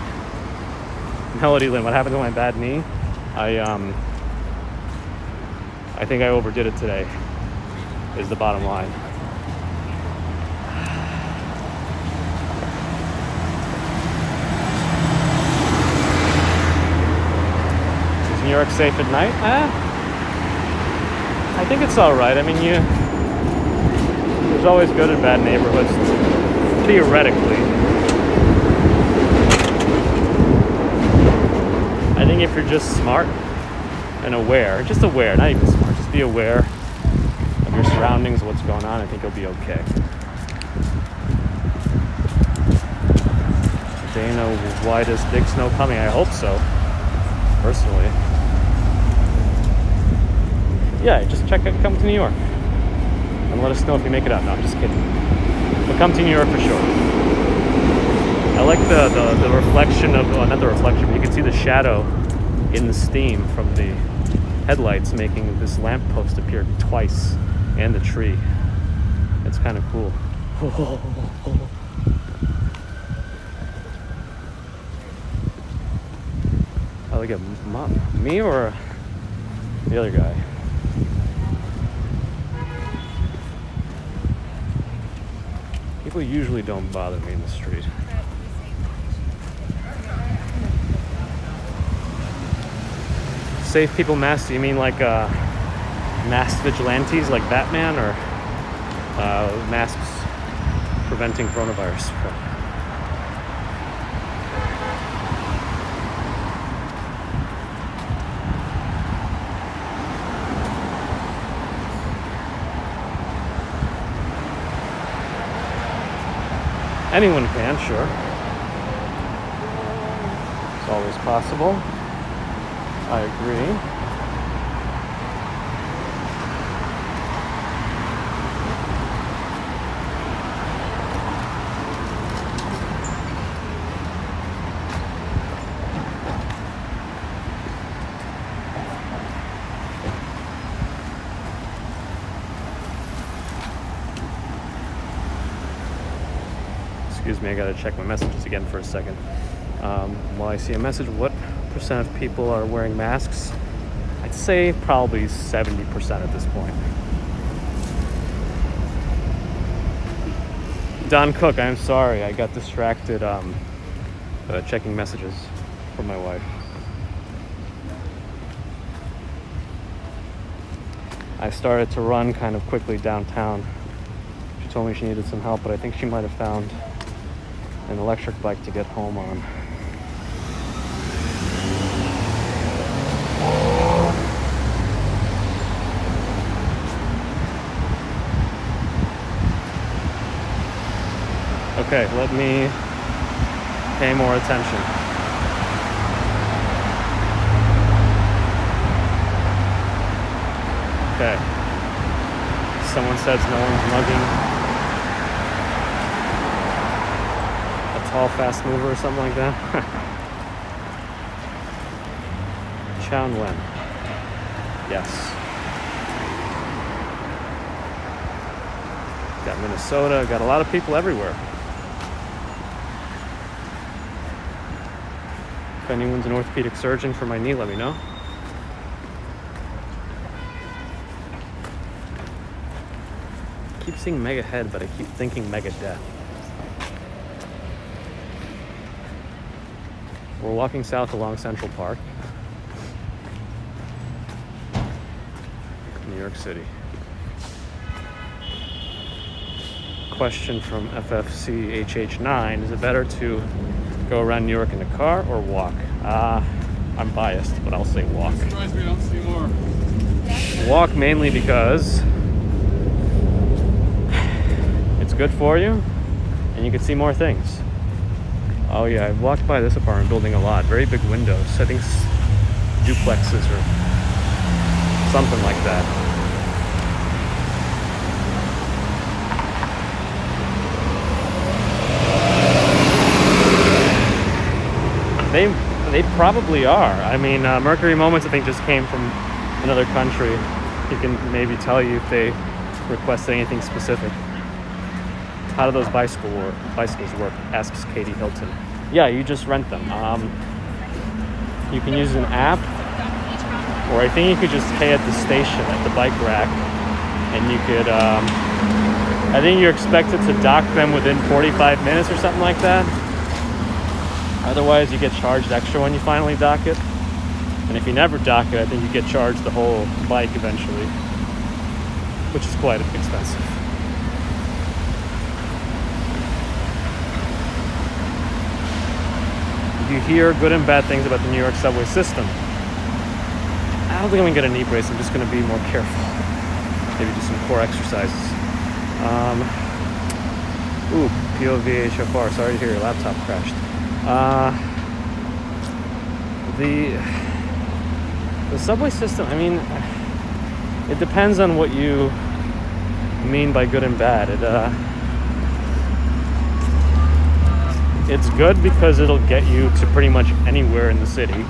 Melody Lynn, what happened to my bad knee? I think I overdid it today, is the bottom line. New York safe at night? I think it's all right. I mean, there's always good and bad neighborhoods, theoretically. I think if you're just smart and aware, not even smart, just be aware of your surroundings, what's going on, I think you'll be okay. Dana, why does big snow coming? I hope so, personally. Yeah, just come to New York and let us know if you make it out. No, I'm just kidding. But come to New York for sure. I like the reflection of, well, not the reflection, but you can see the shadow in the steam from the headlights making this lamppost appear twice and the tree. It's kind of cool. I like me or the other guy? People usually don't bother me in the street. Safe people masked, you mean like masked vigilantes like Batman, or masks preventing coronavirus? Anyone can, sure. It's always possible. I agree. Excuse me, I gotta check my messages again for a second. While I see a message, what percent of people are wearing masks? I'd say probably 70% at this point. Don Cook, I'm sorry, I got distracted checking messages from my wife. I started to run kind of quickly downtown. She told me she needed some help, but I think she might have found an electric bike to get home on. Okay, let me pay more attention. Okay. Someone says no one's mugging a tall, fast mover or something like that. Chown Wen. Yes. Got Minnesota, got a lot of people everywhere. If anyone's an orthopedic surgeon for my knee, let me know. I keep seeing Mega Head, but I keep thinking Mega Death. We're walking south along Central Park, New York City. Question from FFCHH9, is it better to go around New York in a car or walk? I'm biased, but I'll say walk. I'm surprised we don't see more. Walk mainly because it's good for you and you can see more things. Oh yeah, I've walked by this apartment building a lot. Very big windows. I think duplexes or something like that. They probably are. I mean, Mercury Moments I think just came from another country. He can maybe tell you if they requested anything specific. How do those bicycles work? Asks Katie Hilton. Yeah, you just rent them. You can use an app, or I think you could just pay at the station at the bike rack, and you could. I think you're expected to dock them within 45 minutes or something like that. Otherwise, you get charged extra when you finally dock it. And if you never dock it, I think you get charged the whole bike eventually, which is quite expensive. You hear good and bad things about the New York subway system. I don't think I'm gonna get a knee brace. I'm just gonna be more careful. Maybe do some core exercises. POVHFR. Sorry to hear your laptop crashed. The subway system, I mean, it depends on what you mean by good and bad. It's good because it'll get you to pretty much anywhere in the city.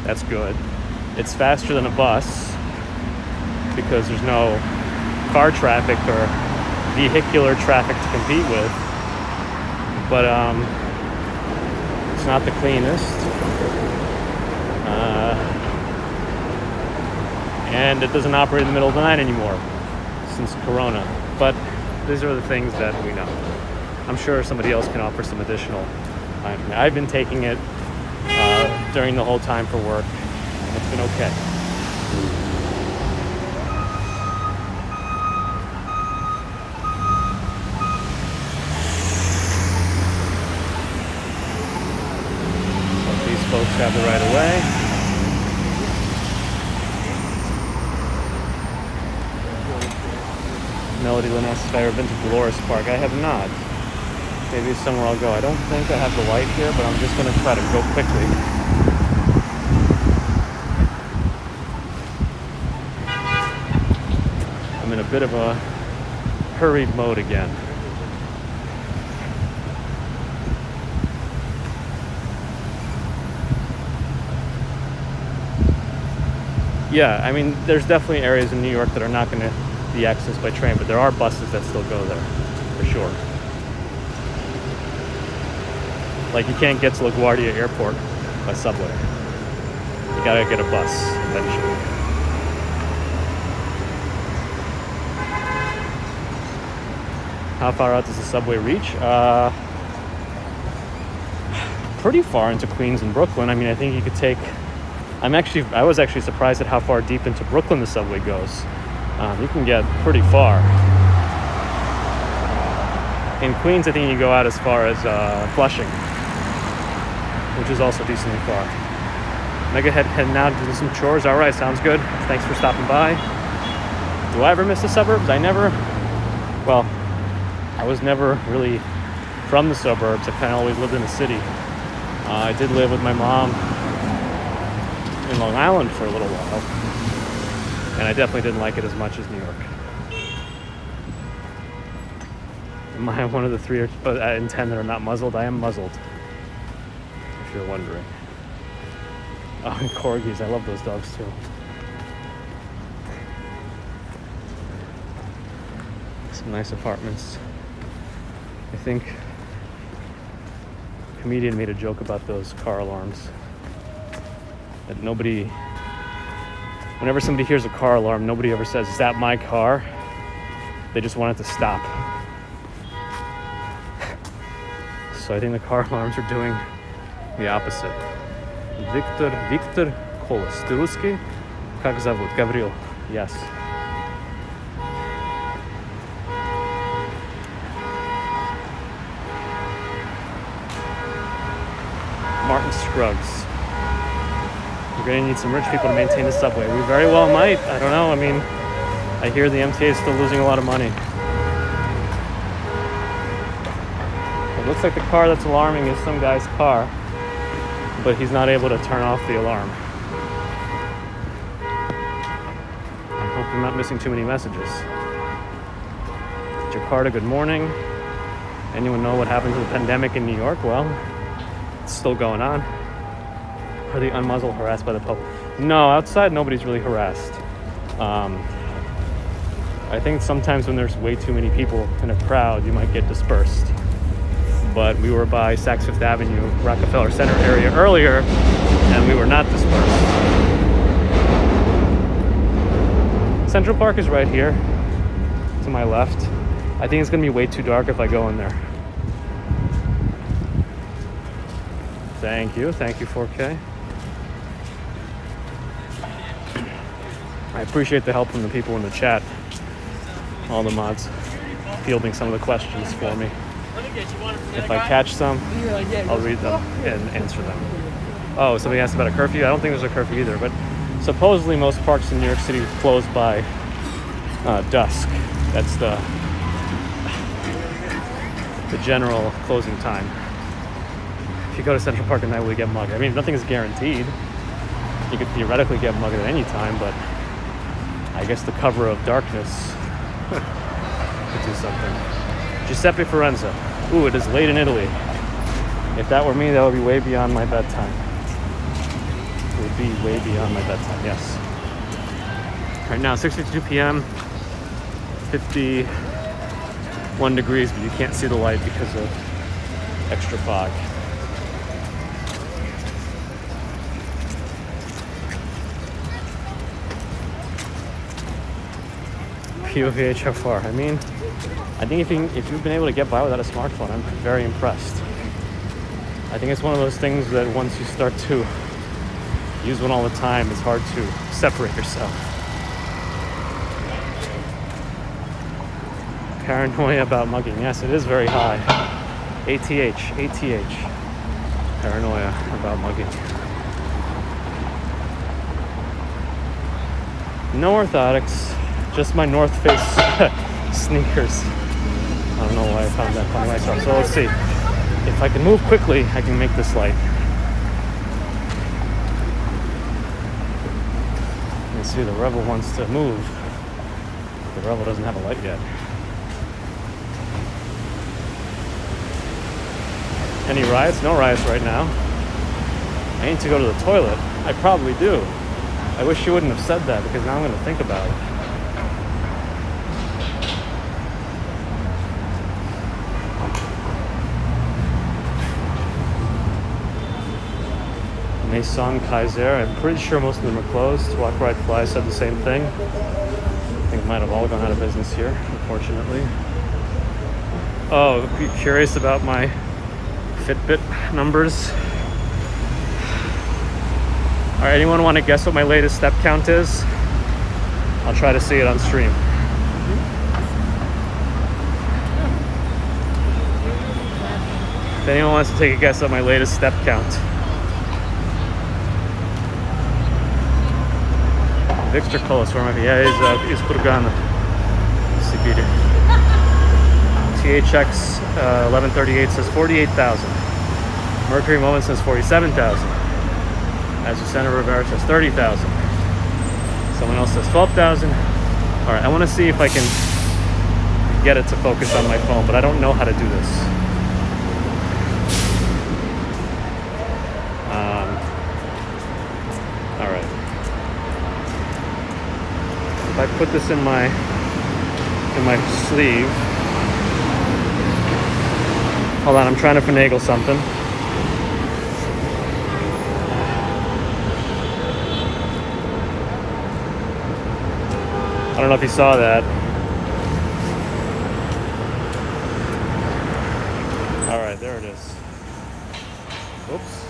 That's good. It's faster than a bus because there's no car traffic or vehicular traffic to compete with. But it's not the cleanest. And it doesn't operate in the middle of the night anymore since Corona. But these are the things that we know. I'm sure somebody else can offer some additional. I've been taking it during the whole time for work, and it's been okay. So these folks have the right of way. Melody Lynn asks if I've ever been to Dolores Park. I have not. Maybe it's somewhere I'll go. I don't think I have the light here, but I'm just going to try to go quickly. I'm in a bit of a hurried mode again. Yeah, I mean, there's definitely areas in New York that are not going to be accessed by train, but there are buses that still go there, for sure. Like, you can't get to LaGuardia Airport by subway. You gotta get a bus eventually. How far out does the subway reach? Pretty far into Queens and Brooklyn. I mean, I think you could take... I was actually surprised at how far deep into Brooklyn the subway goes. You can get pretty far. In Queens, I think you go out as far as Flushing, which is also decently far. Megahead heading out to do some chores. All right, sounds good. Thanks for stopping by. Do I ever miss the suburbs? I was never really from the suburbs. I kind of always lived in the city. I did live with my mom in Long Island for a little while, and I definitely didn't like it as much as New York. Am I one of the 3 in 10 that are not muzzled? I am muzzled, if you're wondering. Oh, and corgis. I love those dogs too. Some nice apartments. I think a comedian made a joke about those car alarms. That nobody, whenever somebody hears a car alarm, nobody ever says, "Is that my car?" They just want it to stop. So I think the car alarms are doing the opposite. Victor Kolos. Ты русский? Как зовут? Gavril. Yes. Martin Scruggs. We're going to need some rich people to maintain the subway. We very well might. I don't know. I mean, I hear the MTA is still losing a lot of money. It looks like the car that's alarming is some guy's car, but he's not able to turn off the alarm. I hope I'm not missing too many messages. Jakarta, good morning. Anyone know what happened to the pandemic in New York? Well, it's still going on. Are the unmuzzled harassed by the public? No, outside nobody's really harassed. I think sometimes when there's way too many people in a crowd, you might get dispersed. But we were by Saks Fifth Avenue, Rockefeller Center area earlier, and we were not dispersed. Central Park is right here, to my left. I think it's gonna be way too dark if I go in there. Thank you 4K. I appreciate the help from the people in the chat, all the mods, fielding some of the questions for me. If I catch some, I'll read them and answer them. Oh, somebody asked about a curfew. I don't think there's a curfew either, but supposedly most parks in New York City close by dusk. That's the general closing time. If you go to Central Park at night, will you get mugged? I mean, nothing is guaranteed. You could theoretically get mugged at any time, but I guess the cover of darkness could do something. Giuseppe Forenza. Ooh, it is late in Italy. If that were me, that would be way beyond my bedtime. It would be way beyond my bedtime, yes. Right now, 6:52 p.m., 51 degrees, but you can't see the light because of extra fog. POVH, how far? I mean, I think if you've been able to get by without a smartphone, I'm very impressed. I think it's one of those things that once you start to use one all the time, it's hard to separate yourself. Paranoia about mugging. Yes, it is very high. ATH. Paranoia about mugging. No orthotics. Just my North Face sneakers. I don't know why I found that funny myself. So let's see. If I can move quickly, I can make this light. Let's see, the Rebel wants to move. The Rebel doesn't have a light yet. Any riots? No riots right now. I need to go to the toilet. I probably do. I wish you wouldn't have said that because now I'm going to think about it. Maison Kaiser, I'm pretty sure most of them are closed. Walk Right Fly said the same thing. I think might have all gone out of business here, unfortunately. Oh, be curious about my Fitbit numbers? Alright, anyone want to guess what my latest step count is? I'll try to see it on stream. If anyone wants to take a guess at my latest step count. Victor Kolos, where am I? Yeah, he's Kurgana. Sibiri. THX 1138 says 48,000. Mercury Moment says 47,000. As Senator Rivera says 30,000. Someone else says 12,000. All right, I want to see if I can get it to focus on my phone, but I don't know how to do this. if I put this in my sleeve. Hold on, I'm trying to finagle something. I don't know if you saw that. All right, there it is. Oops.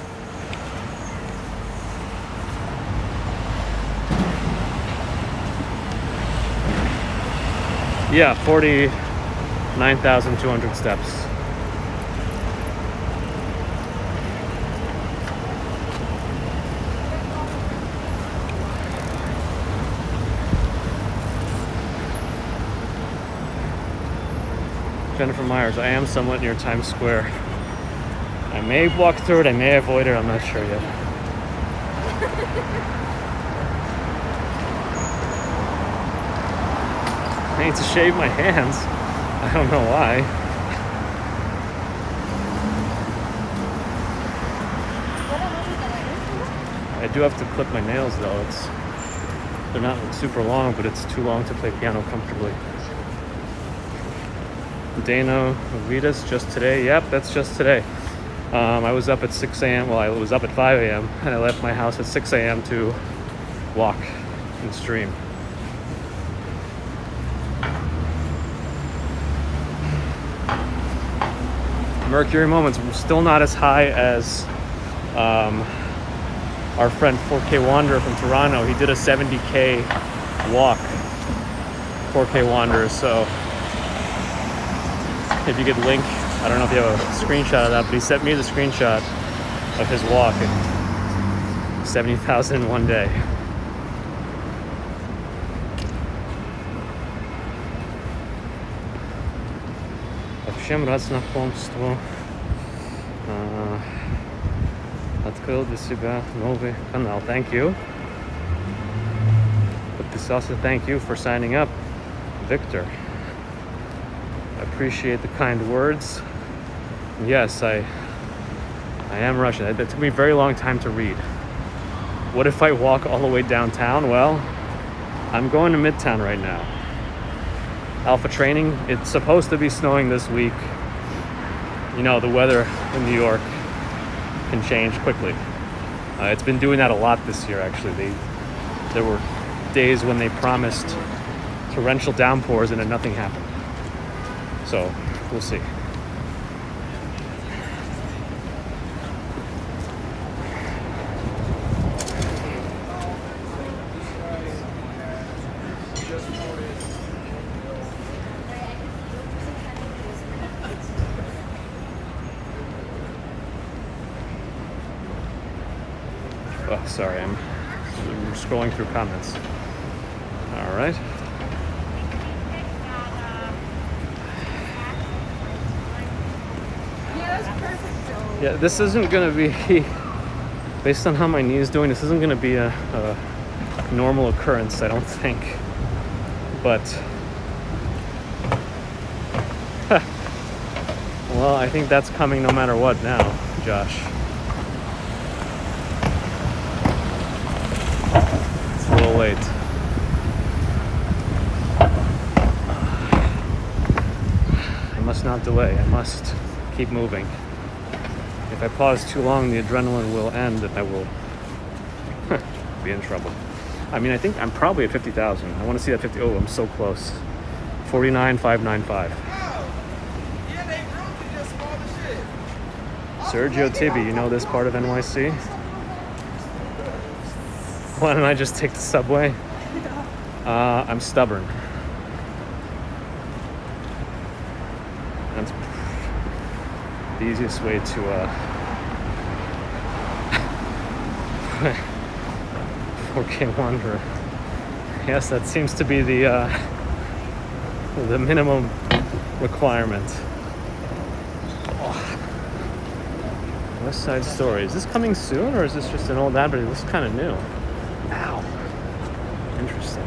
Yeah, 49,200 steps. Jennifer Myers, I am somewhat near Times Square. I may walk through it, I may avoid it, I'm not sure yet. I need to shave my hands. I don't know why. I do have to clip my nails though. They're not super long, but it's too long to play piano comfortably. Dano Vitas, just today. Yep, that's just today. I was up at 6 a.m. Well, I was up at 5 a.m. and I left my house at 6 a.m. to walk and stream. Mercury Moments, we're still not as high as our friend 4K Wanderer from Toronto. He did a 70K walk, 4K Wanderer, so if you could link, I don't know if you have a screenshot of that, but he sent me the screenshot of his walk at 70,000 in one day. Всем рад знакомству. Открыл для себя новый канал. Thank you. Подписался. Thank you for signing up, Victor. I appreciate the kind words. Yes, I am Russian. It took me a very long time to read. What if I walk all the way downtown? Well, I'm going to Midtown right now. Alpha training. It's supposed to be snowing this week. You know, the weather in New York can change quickly. It's been doing that a lot this year, actually. There were days when they promised torrential downpours and then nothing happened. So, we'll see. Oh, sorry, I'm scrolling through comments. All right. Yeah, this isn't going to be, based on how my knee is doing, this isn't going to be a normal occurrence, I don't think. But, well, I think that's coming no matter what now, Josh. It's a little late. I must not delay, I must keep moving. If I pause too long, the adrenaline will end and I will be in trouble. I mean, I think I'm probably at 50,000. I want to see that 50. Oh, I'm so close. 49,595. Sergio Tibi, you know this part of NYC? Why don't I just take the subway? I'm stubborn. That's the easiest way to 4K Wanderer. Yes, that seems to be the minimum requirement. Oh. West Side Story. Is this coming soon, or is this just an old advert? It looks kind of new. Ow. Interesting.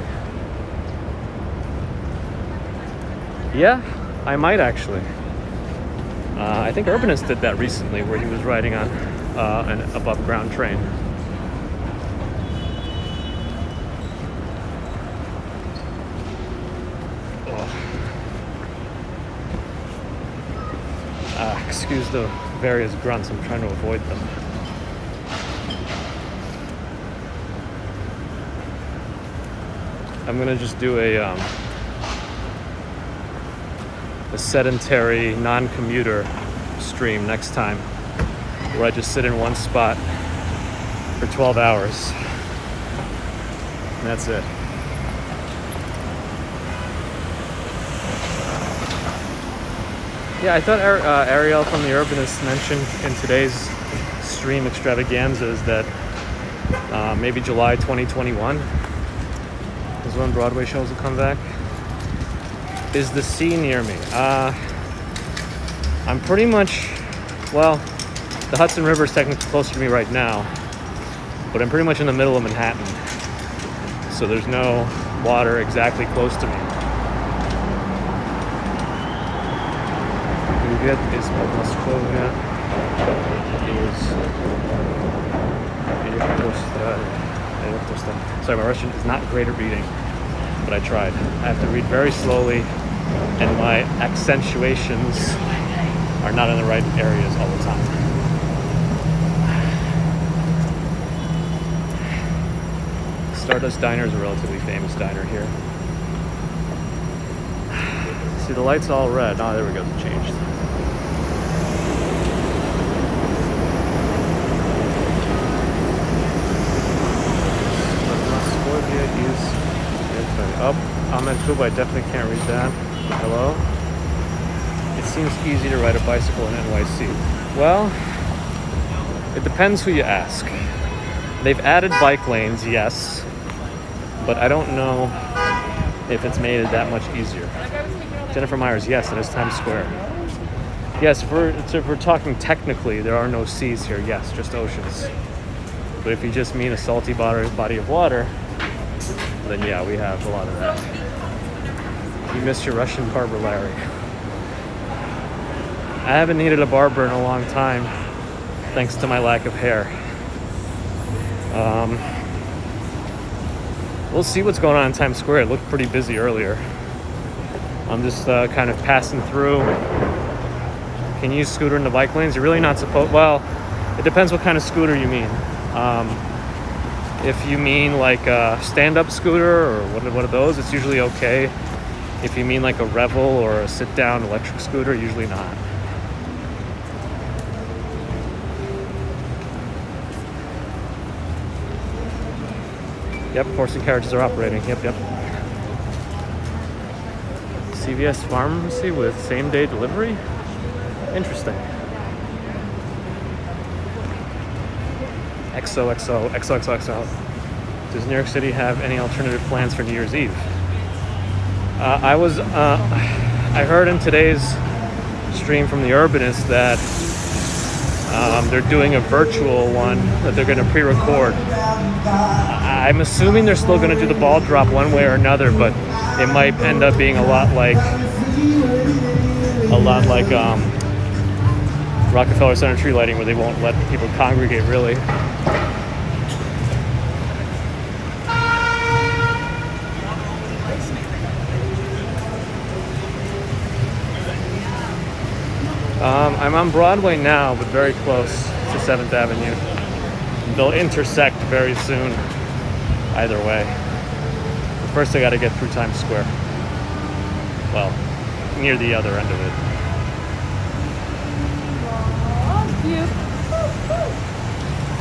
Yeah, I might actually. I think Urbanist did that recently, where he was riding on an above-ground train. excuse the various grunts. I'm trying to avoid them. I'm gonna just do a sedentary, non-commuter stream next time, where I just sit in one spot for 12 hours. And that's it. Yeah, I thought Ariel from the Urbanist mentioned in today's stream extravaganzas that maybe July 2021 is when Broadway shows will come back. Is the sea near me? I'm pretty much, well, the Hudson River is technically closer to me right now, but I'm pretty much in the middle of Manhattan, so there's no water exactly close to me. Is Podmoskovia Sorry, my Russian is not great at reading, but I tried. I have to read very slowly, and my accentuations are not in the right areas all the time. Stardust Diner is a relatively famous diner here. See, the light's all red. Oh, there we go, it changed. Oh, I'm in Cuba. I definitely can't read that. Hello? It seems easy to ride a bicycle in NYC. Well, it depends who you ask. They've added bike lanes, yes, but I don't know if it's made it that much easier. Jennifer Myers, yes, it is Times Square. Yes, if we're talking technically, there are no seas here. Yes, just oceans. But if you just mean a salty body of water, then yeah, we have a lot of that. You missed your Russian barber, Larry. I haven't needed a barber in a long time, thanks to my lack of hair. We'll see what's going on in Times Square. It looked pretty busy earlier. I'm just kind of passing through. Can you use scooter in the bike lanes? You're really not supposed. Well, it depends what kind of scooter you mean. If you mean like a stand-up scooter or what are those, it's usually okay. If you mean like a Revel or a sit-down electric scooter, usually not. Yep, horse and carriages are operating. Yep. CVS pharmacy with same-day delivery? Interesting. XOXO. Does New York City have any alternative plans for New Year's Eve? I heard in today's stream from the Urbanist that they're doing a virtual one that they're going to pre-record. I'm assuming they're still going to do the ball drop one way or another, but it might end up being a lot like Rockefeller Center tree lighting, where they won't let people congregate really. I'm on Broadway now, but very close to 7th Avenue. They'll intersect very soon, either way. But first I gotta get through Times Square. Well, near the other end of it.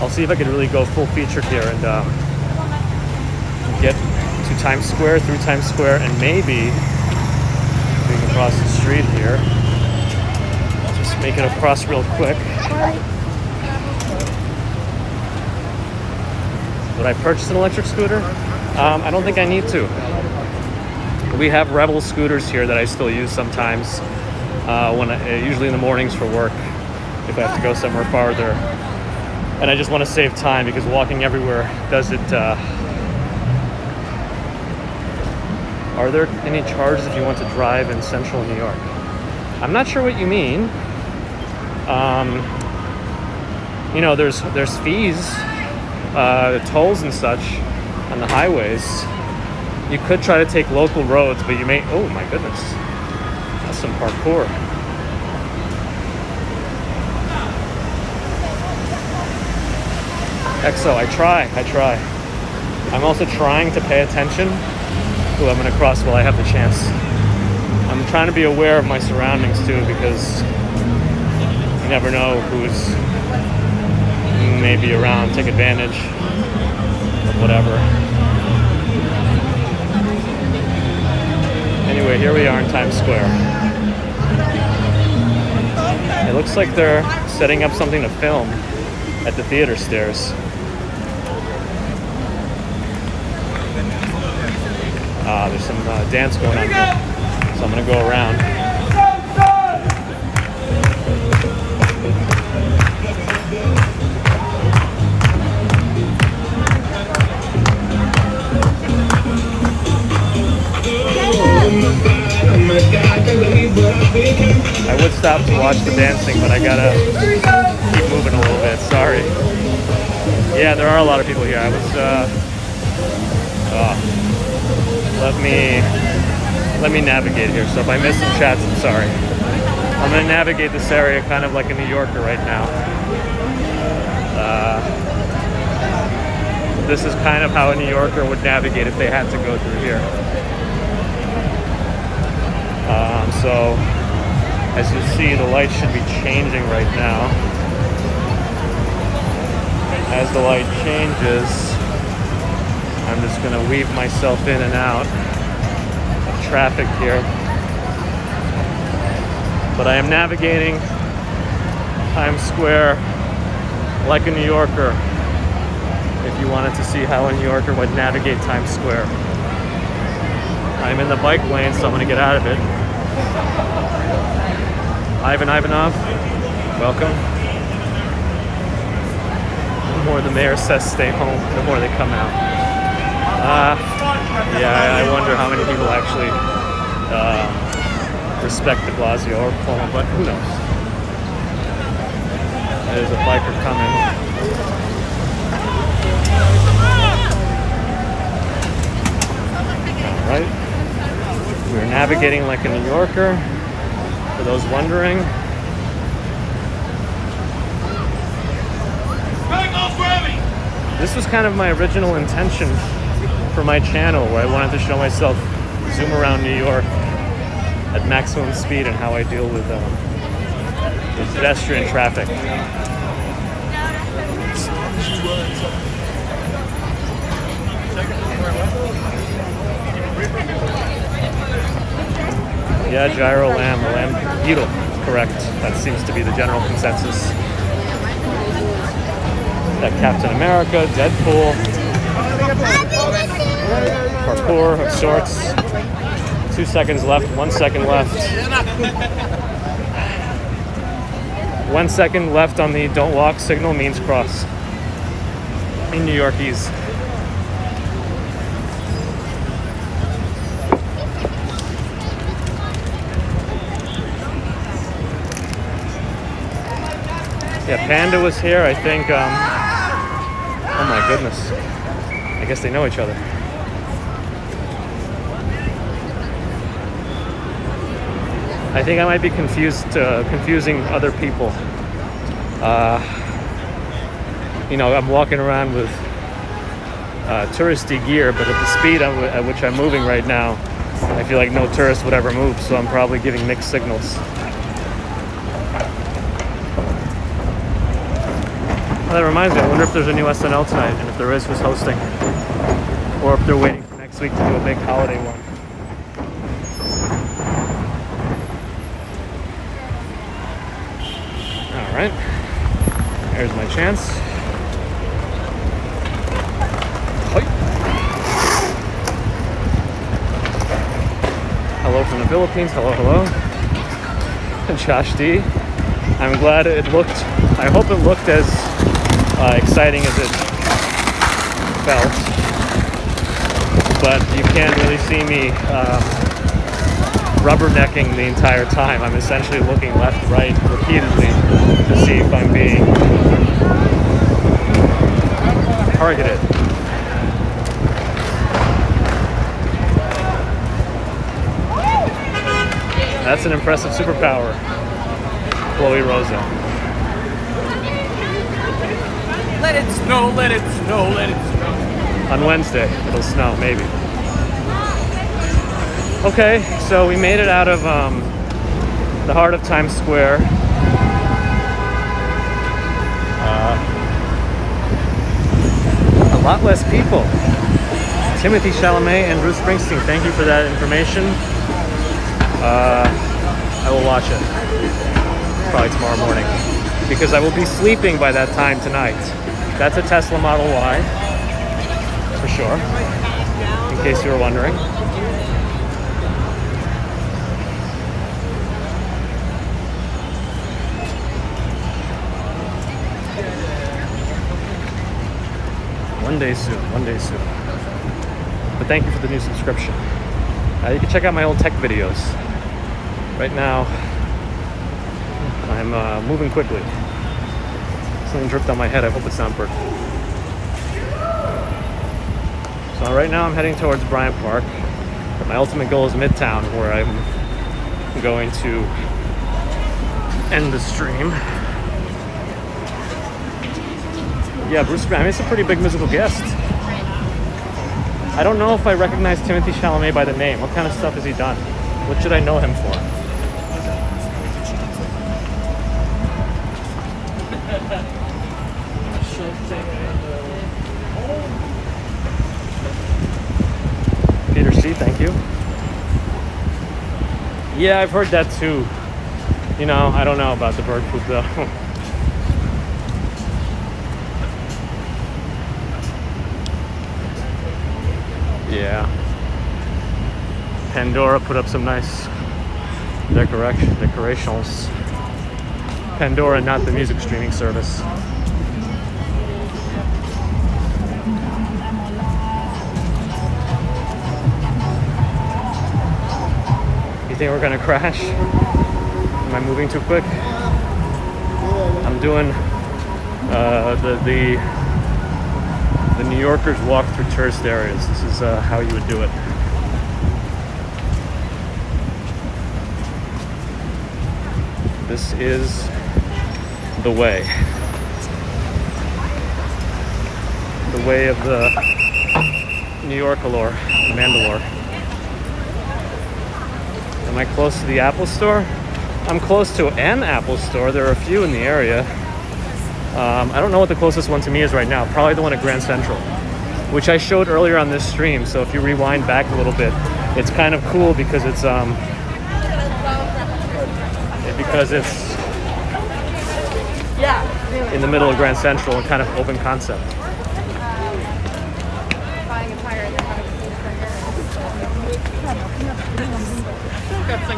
I'll see if I can really go full featured here and get to Times Square, through Times Square, and maybe we can cross the street here. Just make it across real quick. Would I purchase an electric scooter? I don't think I need to. We have Revel scooters here that I still use sometimes, usually in the mornings for work, if I have to go somewhere farther. And I just want to save time because walking everywhere does it. Are there any charges if you want to drive in central New York? I'm not sure what you mean. There's fees, tolls and such on the highways. You could try to take local roads, but you may. Oh my goodness, that's some parkour. EXO, I try. I'm also trying to pay attention who I'm gonna cross while I have the chance. I'm trying to be aware of my surroundings too, because you never know who's maybe around, take advantage of whatever. Anyway, here we are in Times Square. It looks like they're setting up something to film at the theater stairs. There's some dance going on here, so I'm gonna go around. I would stop to watch the dancing, but I gotta keep moving a little bit. Sorry. Yeah, there are a lot of people here. I was. Let me navigate here. So if I miss some chats, I'm sorry. I'm gonna navigate this area kind of like a New Yorker right now. This is kind of how a New Yorker would navigate if they had to go through here. So, as you see, the light should be changing right now. As the light changes, I'm just going to weave myself in and out of traffic here. But I am navigating Times Square like a New Yorker, if you wanted to see how a New Yorker would navigate Times Square. I'm in the bike lane, so I'm going to get out of it. Ivan Ivanov, welcome. The more the mayor says stay home, the more they come out. Yeah, I wonder how many people actually respect de Blasio or Cuomo, but who knows? There's a biker coming. All right. We're navigating like a New Yorker, for those wondering. This was kind of my original intention for my channel, where I wanted to show myself zoom around New York at maximum speed and how I deal with pedestrian traffic. Yeah, gyro lamb, or lamb beetle, correct. That seems to be the general consensus. That Captain America, Deadpool, parkour of sorts. 2 seconds left, 1 second left. 1 second left on the don't walk signal means cross. In New Yorkies. Yeah, Panda was here, I think, oh my goodness. I guess they know each other. I think I might be confusing other people. You know, I'm walking around with touristy gear, but at the speed at which I'm moving right now, I feel like no tourist would ever move, so I'm probably giving mixed signals. Well, that reminds me, I wonder if there's a new SNL tonight, and if there is, who's hosting? Or if they're waiting for next week to do a big holiday one. Alright, here's my chance. Hoi. Hello from the Philippines, hello. Josh D. I'm glad it looked, I hope it looked as exciting as it felt, but you can't really see me rubbernecking the entire time. I'm essentially looking left, right, repeatedly to see if I'm being targeted. That's an impressive superpower, Chloe Rosa. Let it snow, let it snow, let it snow. On Wednesday, it'll snow, maybe. Okay, so we made it out of the heart of Times Square. A lot less people. Timothy Chalamet and Bruce Springsteen, thank you for that information. I will watch it probably tomorrow morning because I will be sleeping by that time tonight. That's a Tesla Model Y, for sure, in case you were wondering. One day soon, one day soon. But thank you for the new subscription. You can check out my old tech videos. Right now, I'm moving quickly. Something dripped on my head. I hope it's not burnt. So right now I'm heading towards Bryant Park. But my ultimate goal is Midtown, where I'm going to end the stream. Yeah, Bruce Springsteen. I mean, it's a pretty big musical guest. I don't know if I recognize Timothy Chalamet by the name. What kind of stuff has he done? What should I know him for? Peter C, thank you. Yeah, I've heard that too. You know, I don't know about the bird poop though. Yeah. Pandora put up some nice decorations. Pandora, not the music streaming service. You think we're gonna crash? Am I moving too quick? I'm doing the New Yorkers walk through tourist areas. This is how you would do it. This is the way. The way of the New Yorkalore, the Mandalore. Am I close to the Apple Store? I'm close to an Apple Store. There are a few in the area. I don't know what the closest one to me is right now. Probably the one at Grand Central, which I showed earlier on this stream. So if you rewind back a little bit, it's kind of cool because it's in the middle of Grand Central and kind of open concept.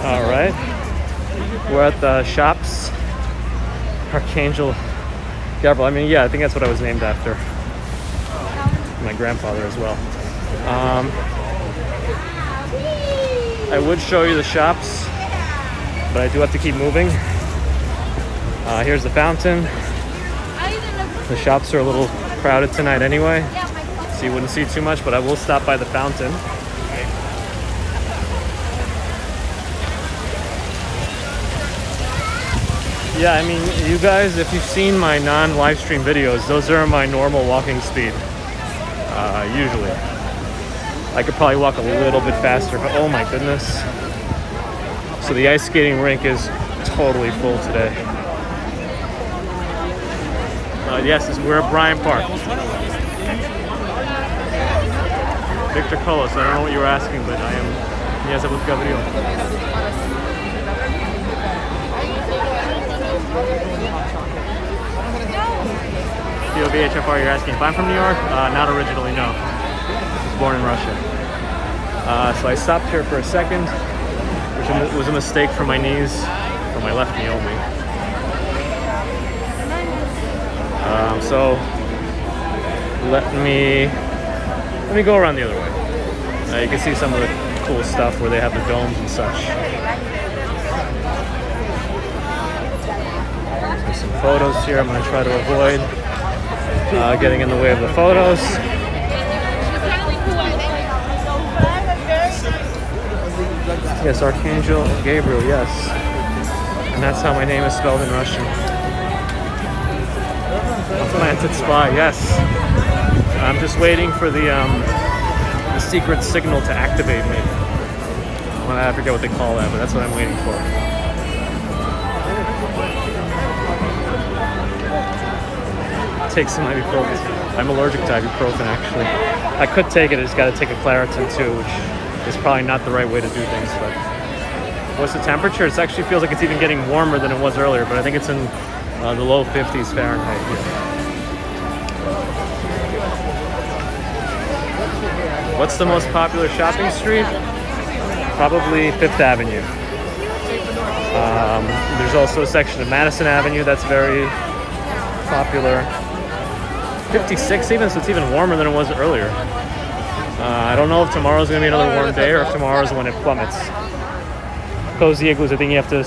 All right, we're at the shops. Archangel Gabriel. I mean, yeah, I think that's what I was named after. My grandfather as well. I would show you the shops, but I do have to keep moving. Here's the fountain. The shops are a little crowded tonight anyway, so you wouldn't see too much, but I will stop by the fountain. Yeah, I mean, you guys, if you've seen my non-live stream videos, those are my normal walking speed, usually. I could probably walk a little bit faster, but oh my goodness. So the ice skating rink is totally full today. Yes, we're at Bryant Park. Victor Colos, I don't know what you were asking, but I am... Yes, I will go video. VHFR, you're asking if I'm from New York? Not originally, no. I was born in Russia. So I stopped here for a second, which was a mistake for my knees, for my left knee only. So let me go around the other way. You can see some of the cool stuff where they have the domes and such. There's some photos here. I'm going to try to avoid getting in the way of the photos. Yes, Archangel Gabriel, yes. And that's how my name is spelled in Russian. A planted spy, yes. I'm just waiting for the secret signal to activate me. Well, I forget what they call that, but that's what I'm waiting for. Take some ibuprofen. I'm allergic to ibuprofen, actually. I could take it, I just got to take a Claritin too, which is probably not the right way to do things. But what's the temperature? It actually feels like it's even getting warmer than it was earlier, but I think it's in the low 50s Fahrenheit here. What's the most popular shopping street? Probably Fifth Avenue. There's also a section of Madison Avenue that's very popular. 56 even, so it's even warmer than it was earlier. I don't know if tomorrow's going to be another warm day or if tomorrow's when it plummets. Cozy Igloos, I think you have to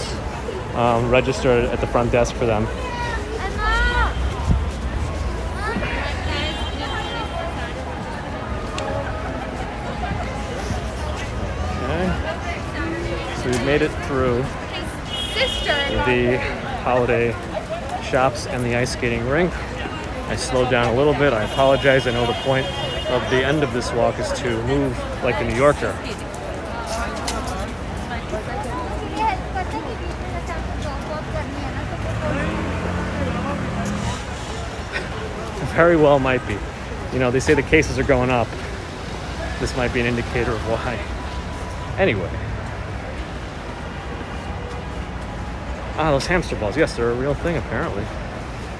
register at the front desk for them. Okay. So we've made it through the holiday shops and the ice skating rink. I slowed down a little bit. I apologize. I know the point of the end of this walk is to move like a New Yorker. Very well might be. You know, they say the cases are going up. This might be an indicator of why. Anyway. Ah, those hamster balls. Yes, they're a real thing, apparently.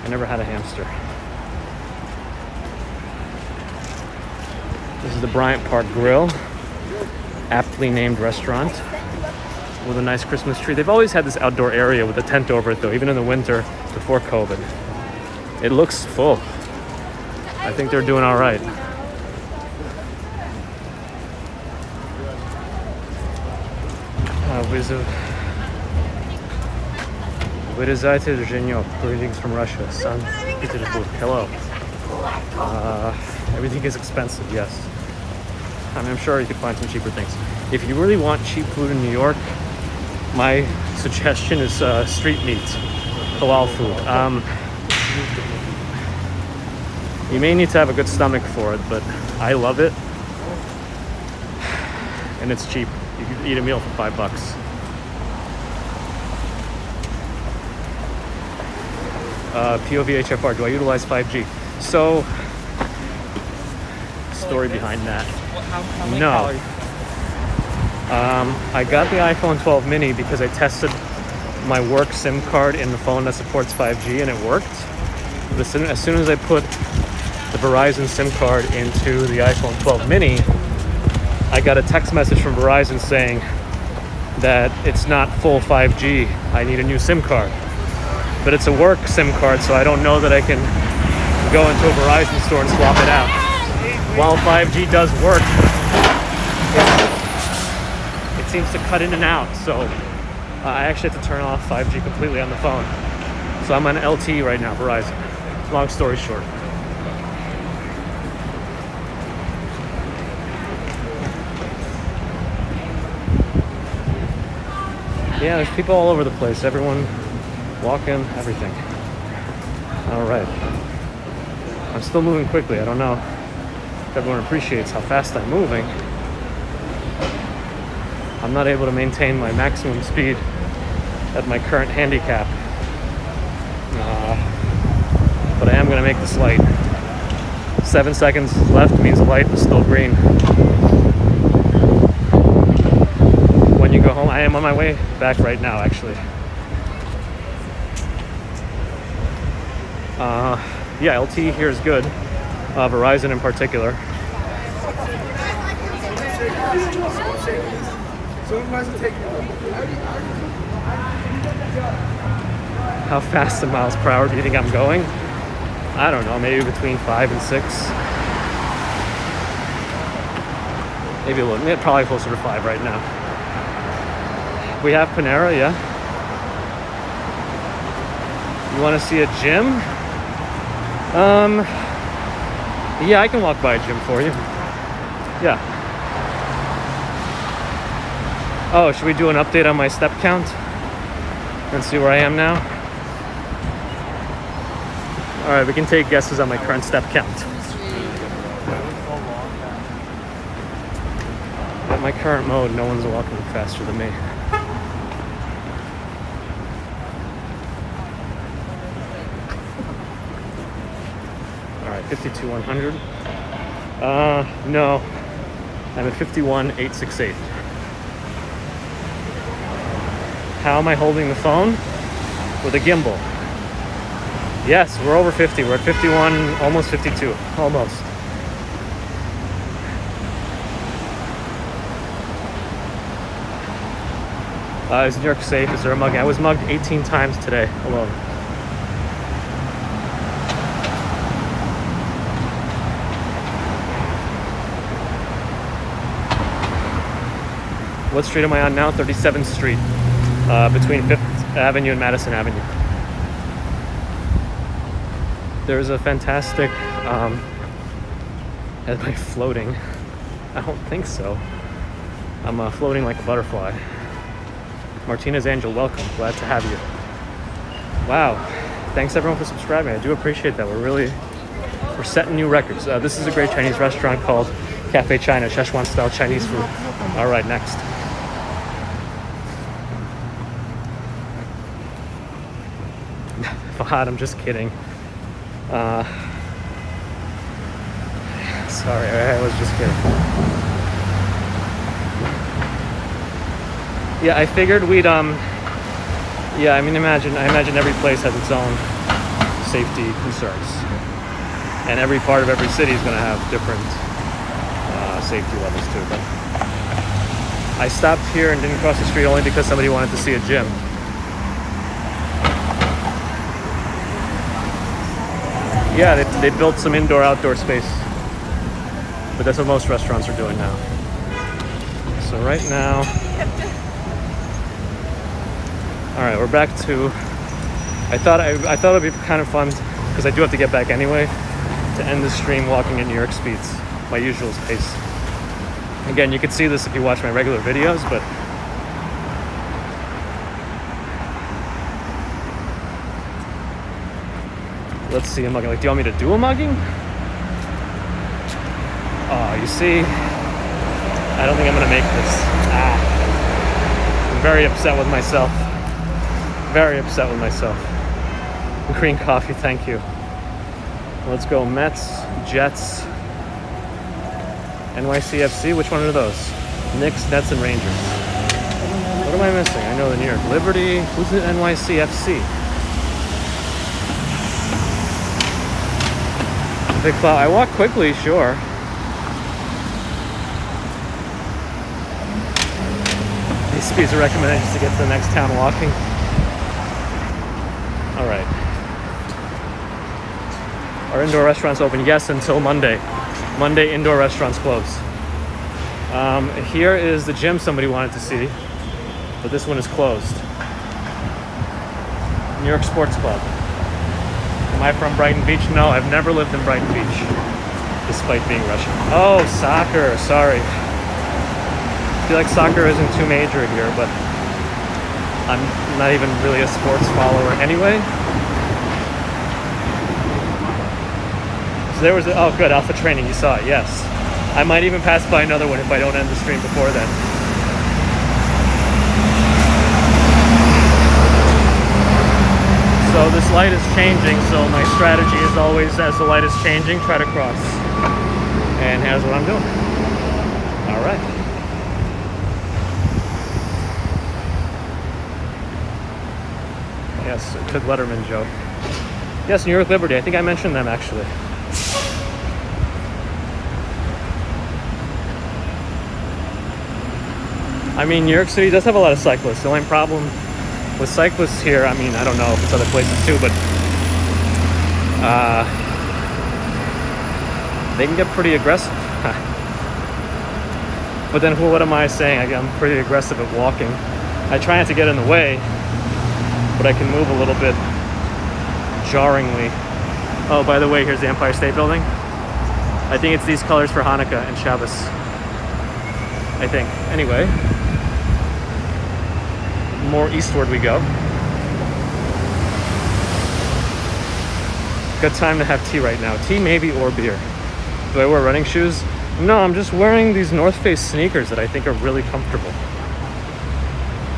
I never had a hamster. This is the Bryant Park Grill, aptly named restaurant with a nice Christmas tree. They've always had this outdoor area with a tent over it, though, even in the winter before COVID. It looks full. I think they're doing all right. Вырезайте Женек, greetings from Russia. St. Petersburg, hello. Everything is expensive, yes. I mean, I'm sure you could find some cheaper things. If you really want cheap food in New York, my suggestion is street meat, halal food. You may need to have a good stomach for it, but I love it. And it's cheap. You can eat a meal for $5. POV HFR, do I utilize 5G? So, story behind that. No. I got the iPhone 12 mini because I tested my work SIM card in the phone that supports 5G and it worked. But as soon as I put the Verizon SIM card into the iPhone 12 mini, I got a text message from Verizon saying that it's not full 5G. I need a new SIM card. But it's a work SIM card, so I don't know that I can go into a Verizon store and swap it out. While 5G does work, it seems to cut in and out. So I actually have to turn off 5G completely on the phone. So I'm on LTE right now, Verizon. Long story short. Yeah, there's people all over the place. Everyone walking, everything. All right. I'm still moving quickly. I don't know if everyone appreciates how fast I'm moving. I'm not able to maintain my maximum speed at my current handicap. But I am going to make this light. 7 seconds left means the light is still green. When you go home, I am on my way back right now, actually. Yeah, LTE here is good. Verizon in particular. How fast in miles per hour do you think I'm going? I don't know, maybe between 5 and 6. Maybe a little, probably closer to 5 right now. We have Panera, yeah. You want to see a gym? Yeah, I can walk by a gym for you. Yeah. Oh, should we do an update on my step count? And see where I am now? All right, we can take guesses on my current step count. At my current mode, no one's walking faster than me. All right, 52,100. No, I'm at 51,868. How am I holding the phone? With a gimbal. Yes, we're over 50. We're at 51, almost 52. Almost. Is New York safe? Is there a mugging? I was mugged 18 times today alone. What street am I on now? 37th Street, between 5th Avenue and Madison Avenue. There's a fantastic, am I floating? I don't think so. I'm floating like a butterfly. Martinez Angel, welcome. Glad to have you. Wow. Thanks everyone for subscribing. I do appreciate that. We're setting new records. This is a great Chinese restaurant called Cafe China, Szechuan style Chinese food. All right, next. Fahad, I'm just kidding. Sorry, I was just kidding. Yeah, I figured we'd I imagine every place has its own safety concerns. And every part of every city is going to have different safety levels too. But I stopped here and didn't cross the street only because somebody wanted to see a gym. Yeah, they built some indoor-outdoor space. But that's what most restaurants are doing now. So right now... Alright, we're back to... I thought it'd be kind of fun, because I do have to get back anyway, to end the stream walking at New York speeds, my usual pace. Again, you can see this if you watch my regular videos, but... Let's see a mugging. Like, do you want me to do a mugging? Oh, you see? I don't think I'm gonna make this. I'm very upset with myself. Very upset with myself. Green coffee, thank you. Let's go Mets, Jets, NYCFC. Which one are those? Knicks, Nets, and Rangers. What am I missing? I know the New York Liberty. Who's the NYCFC? Big cloud. I walk quickly, sure. These speeds are recommended to get to the next town walking. All right. Are indoor restaurants open? Yes, until Monday. Monday, indoor restaurants close. Here is the gym somebody wanted to see, but this one is closed. New York Sports Club. Am I from Brighton Beach? No, I've never lived in Brighton Beach, despite being Russian. Oh, soccer, sorry. I feel like soccer isn't too major here, but I'm not even really a sports follower anyway. So there was, oh good, Alpha Training, you saw it, yes. I might even pass by another one if I don't end the stream before then. So this light is changing, so my strategy is always, as the light is changing, try to cross. And here's what I'm doing. All right. Yes, a good Letterman joke. Yes, New York Liberty. I think I mentioned them, actually. I mean, New York City does have a lot of cyclists. The only problem with cyclists here, I mean, I don't know if it's other places too, but they can get pretty aggressive. But then what am I saying? I'm pretty aggressive at walking. I try not to get in the way, but I can move a little bit jarringly. Oh, by the way, here's the Empire State Building. I think it's these colors for Hanukkah and Shabbos. I think. Anyway, more eastward we go. Good time to have tea right now. Tea maybe or beer. Do I wear running shoes? No, I'm just wearing these North Face sneakers that I think are really comfortable.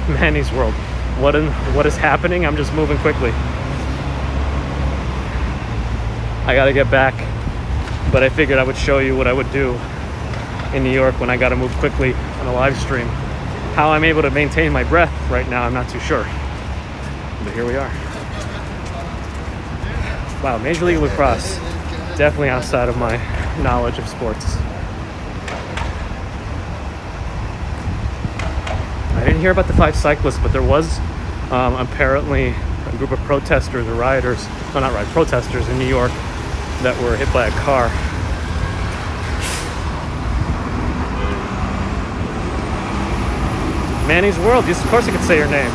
Manny's World. What is happening? I'm just moving quickly. I gotta get back, but I figured I would show you what I would do in New York when I gotta move quickly on a live stream. How I'm able to maintain my breath right now, I'm not too sure. But here we are. Wow, Major League Lacrosse. Definitely outside of my knowledge of sports. I didn't hear about the 5 cyclists, but there was apparently a group of protesters or rioters, well, not rioters, protesters in New York that were hit by a car. Manny's World. Yes, of course I could say your name.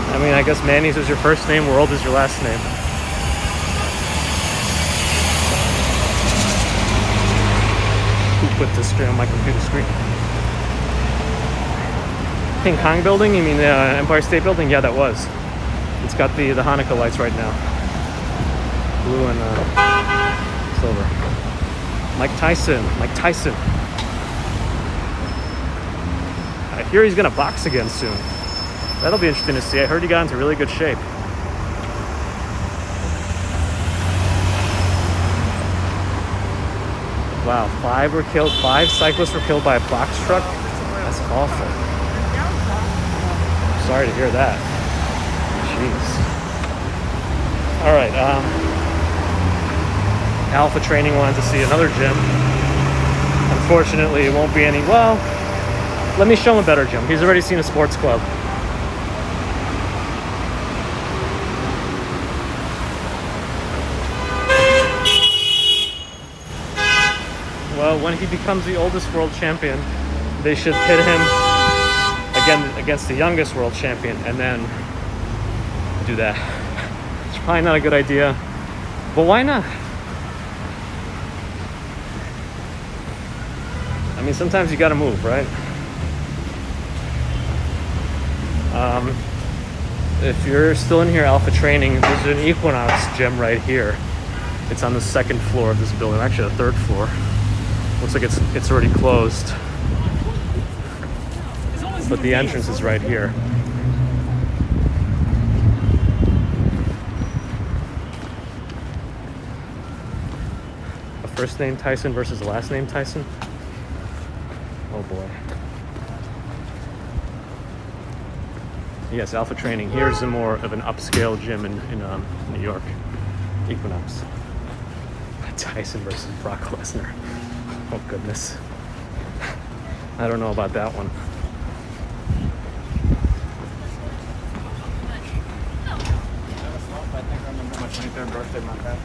I mean, I guess Manny's is your first name, World is your last name. Who put this screen on my computer screen? King Kong building? You mean the Empire State Building? Yeah, that was. It's got the Hanukkah lights right now. Blue and silver. Mike Tyson. I hear he's gonna box again soon. That'll be interesting to see. I heard he got into really good shape. Wow, 5 were killed. 5 cyclists were killed by a box truck. That's awful. Sorry to hear that. Jeez. All right. Alpha Training wanted to see another gym. Unfortunately, it won't be any. Well, let me show him a better gym. He's already seen a sports club. Well, when he becomes the oldest world champion, they should pit him again against the youngest world champion and then do that. It's probably not a good idea, but why not? I mean, sometimes you gotta move, right? If you're still in here, Alpha Training, there's an Equinox gym right here. It's on the 2nd floor of this building, actually the 3rd floor. Looks like it's already closed, but the entrance is right here. A first name Tyson versus a last name Tyson? Oh boy. Yes, Alpha Training. Here's a more of an upscale gym in New York. Equinox. Tyson versus Brock Lesnar. Oh goodness. I don't know about that one. I think I remember my 23rd birthday, my bad.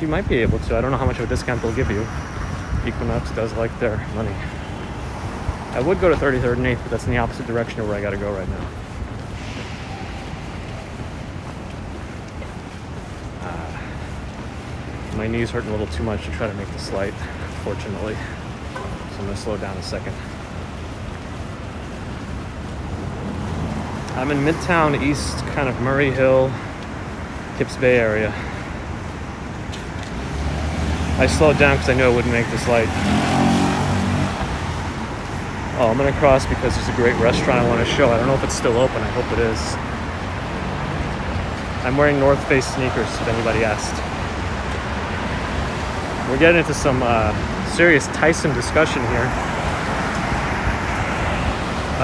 You might be able to. I don't know how much of a discount they'll give you. Equinox does like their money. I would go to 33rd and 8th, but that's in the opposite direction of where I gotta go right now. My knee's hurting a little too much to try to make this light, fortunately. So I'm gonna slow down a second. I'm in Midtown East, kind of Murray Hill, Kips Bay area. I slowed down because I knew I wouldn't make this light. Oh, I'm gonna cross because there's a great restaurant I want to show. I don't know if it's still open. I hope it is. I'm wearing North Face sneakers, if anybody asked. We're getting into some serious Tyson discussion here.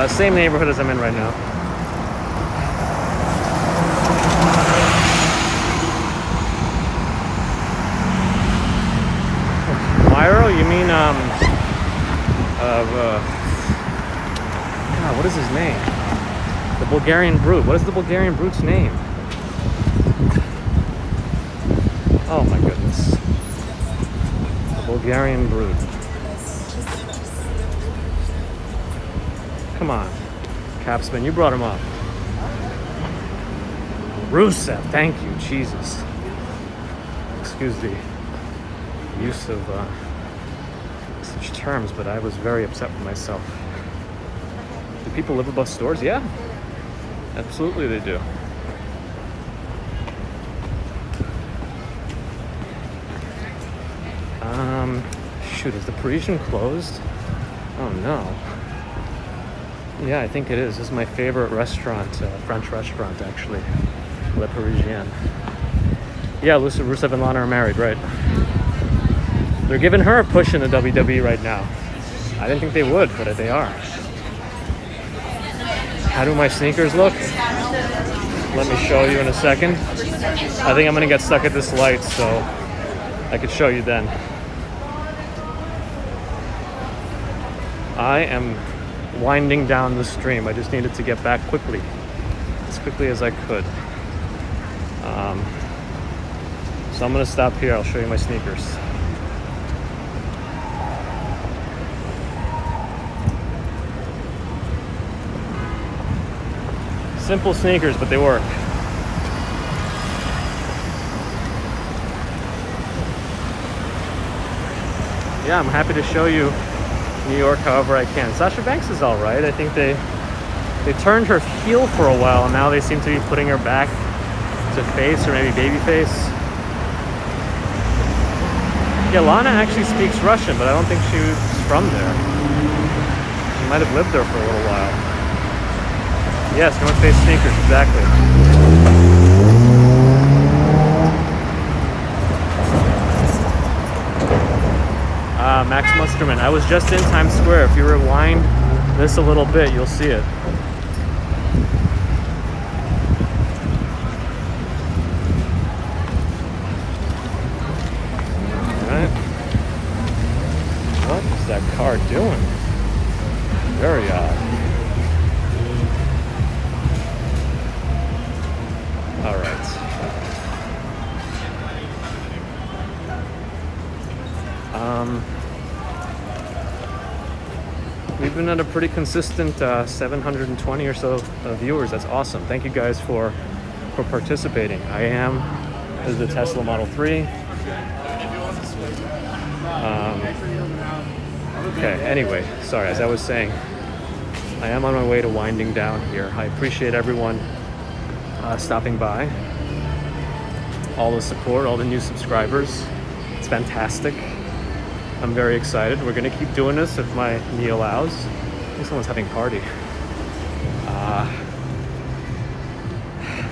Same neighborhood as I'm in right now. Myro, you mean God, what is his name? The Bulgarian Brute. What is the Bulgarian Brute's name? Oh my goodness. The Bulgarian Brute. Come on, Capsman, you brought him up. Rusev, thank you, Jesus. Excuse the use of such terms, but I was very upset with myself. Do people live above stores? Yeah, absolutely they do. Shoot, is the Parisian closed? Oh no. Yeah, I think it is. This is my favorite restaurant, French restaurant actually, Le Parisien. Yeah, Rusev and Lana are married, right? They're giving her a push in the WWE right now. I didn't think they would, but they are. How do my sneakers look? Let me show you in a second. I think I'm gonna get stuck at this light, so I could show you then. I am winding down the stream. I just needed to get back quickly, as quickly as I could. So I'm gonna stop here. I'll show you my sneakers. Simple sneakers, but they work. Yeah, I'm happy to show you New York however I can. Sasha Banks is all right. I think they turned her heel for a while, and now they seem to be putting her back to face, or maybe baby face. Yeah, Lana actually speaks Russian, but I don't think she's from there. She might have lived there for a little while. Yes, North Face sneakers, exactly. Max Musterman. I was just in Times Square. If you rewind this a little bit, you'll see it. Alright. What is that car doing? Very odd. Alright. We've been at a pretty consistent 720 or so viewers. That's awesome. Thank you guys for participating. This is the Tesla Model 3. Okay, anyway, sorry, as I was saying, I am on my way to winding down here. I appreciate everyone stopping by, all the support, all the new subscribers. It's fantastic. I'm very excited. We're gonna keep doing this if my knee allows. I think someone's having a party.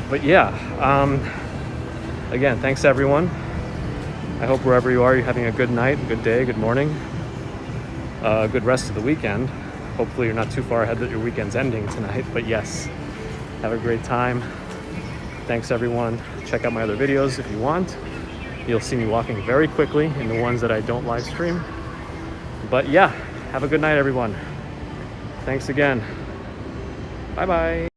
But yeah, again, thanks everyone. I hope wherever you are, you're having a good night, good day, good morning, a good rest of the weekend. Hopefully you're not too far ahead that your weekend's ending tonight, but yes, have a great time. Thanks everyone. Check out my other videos if you want. You'll see me walking very quickly in the ones that I don't live stream. But yeah, have a good night everyone. Thanks again. Bye-bye.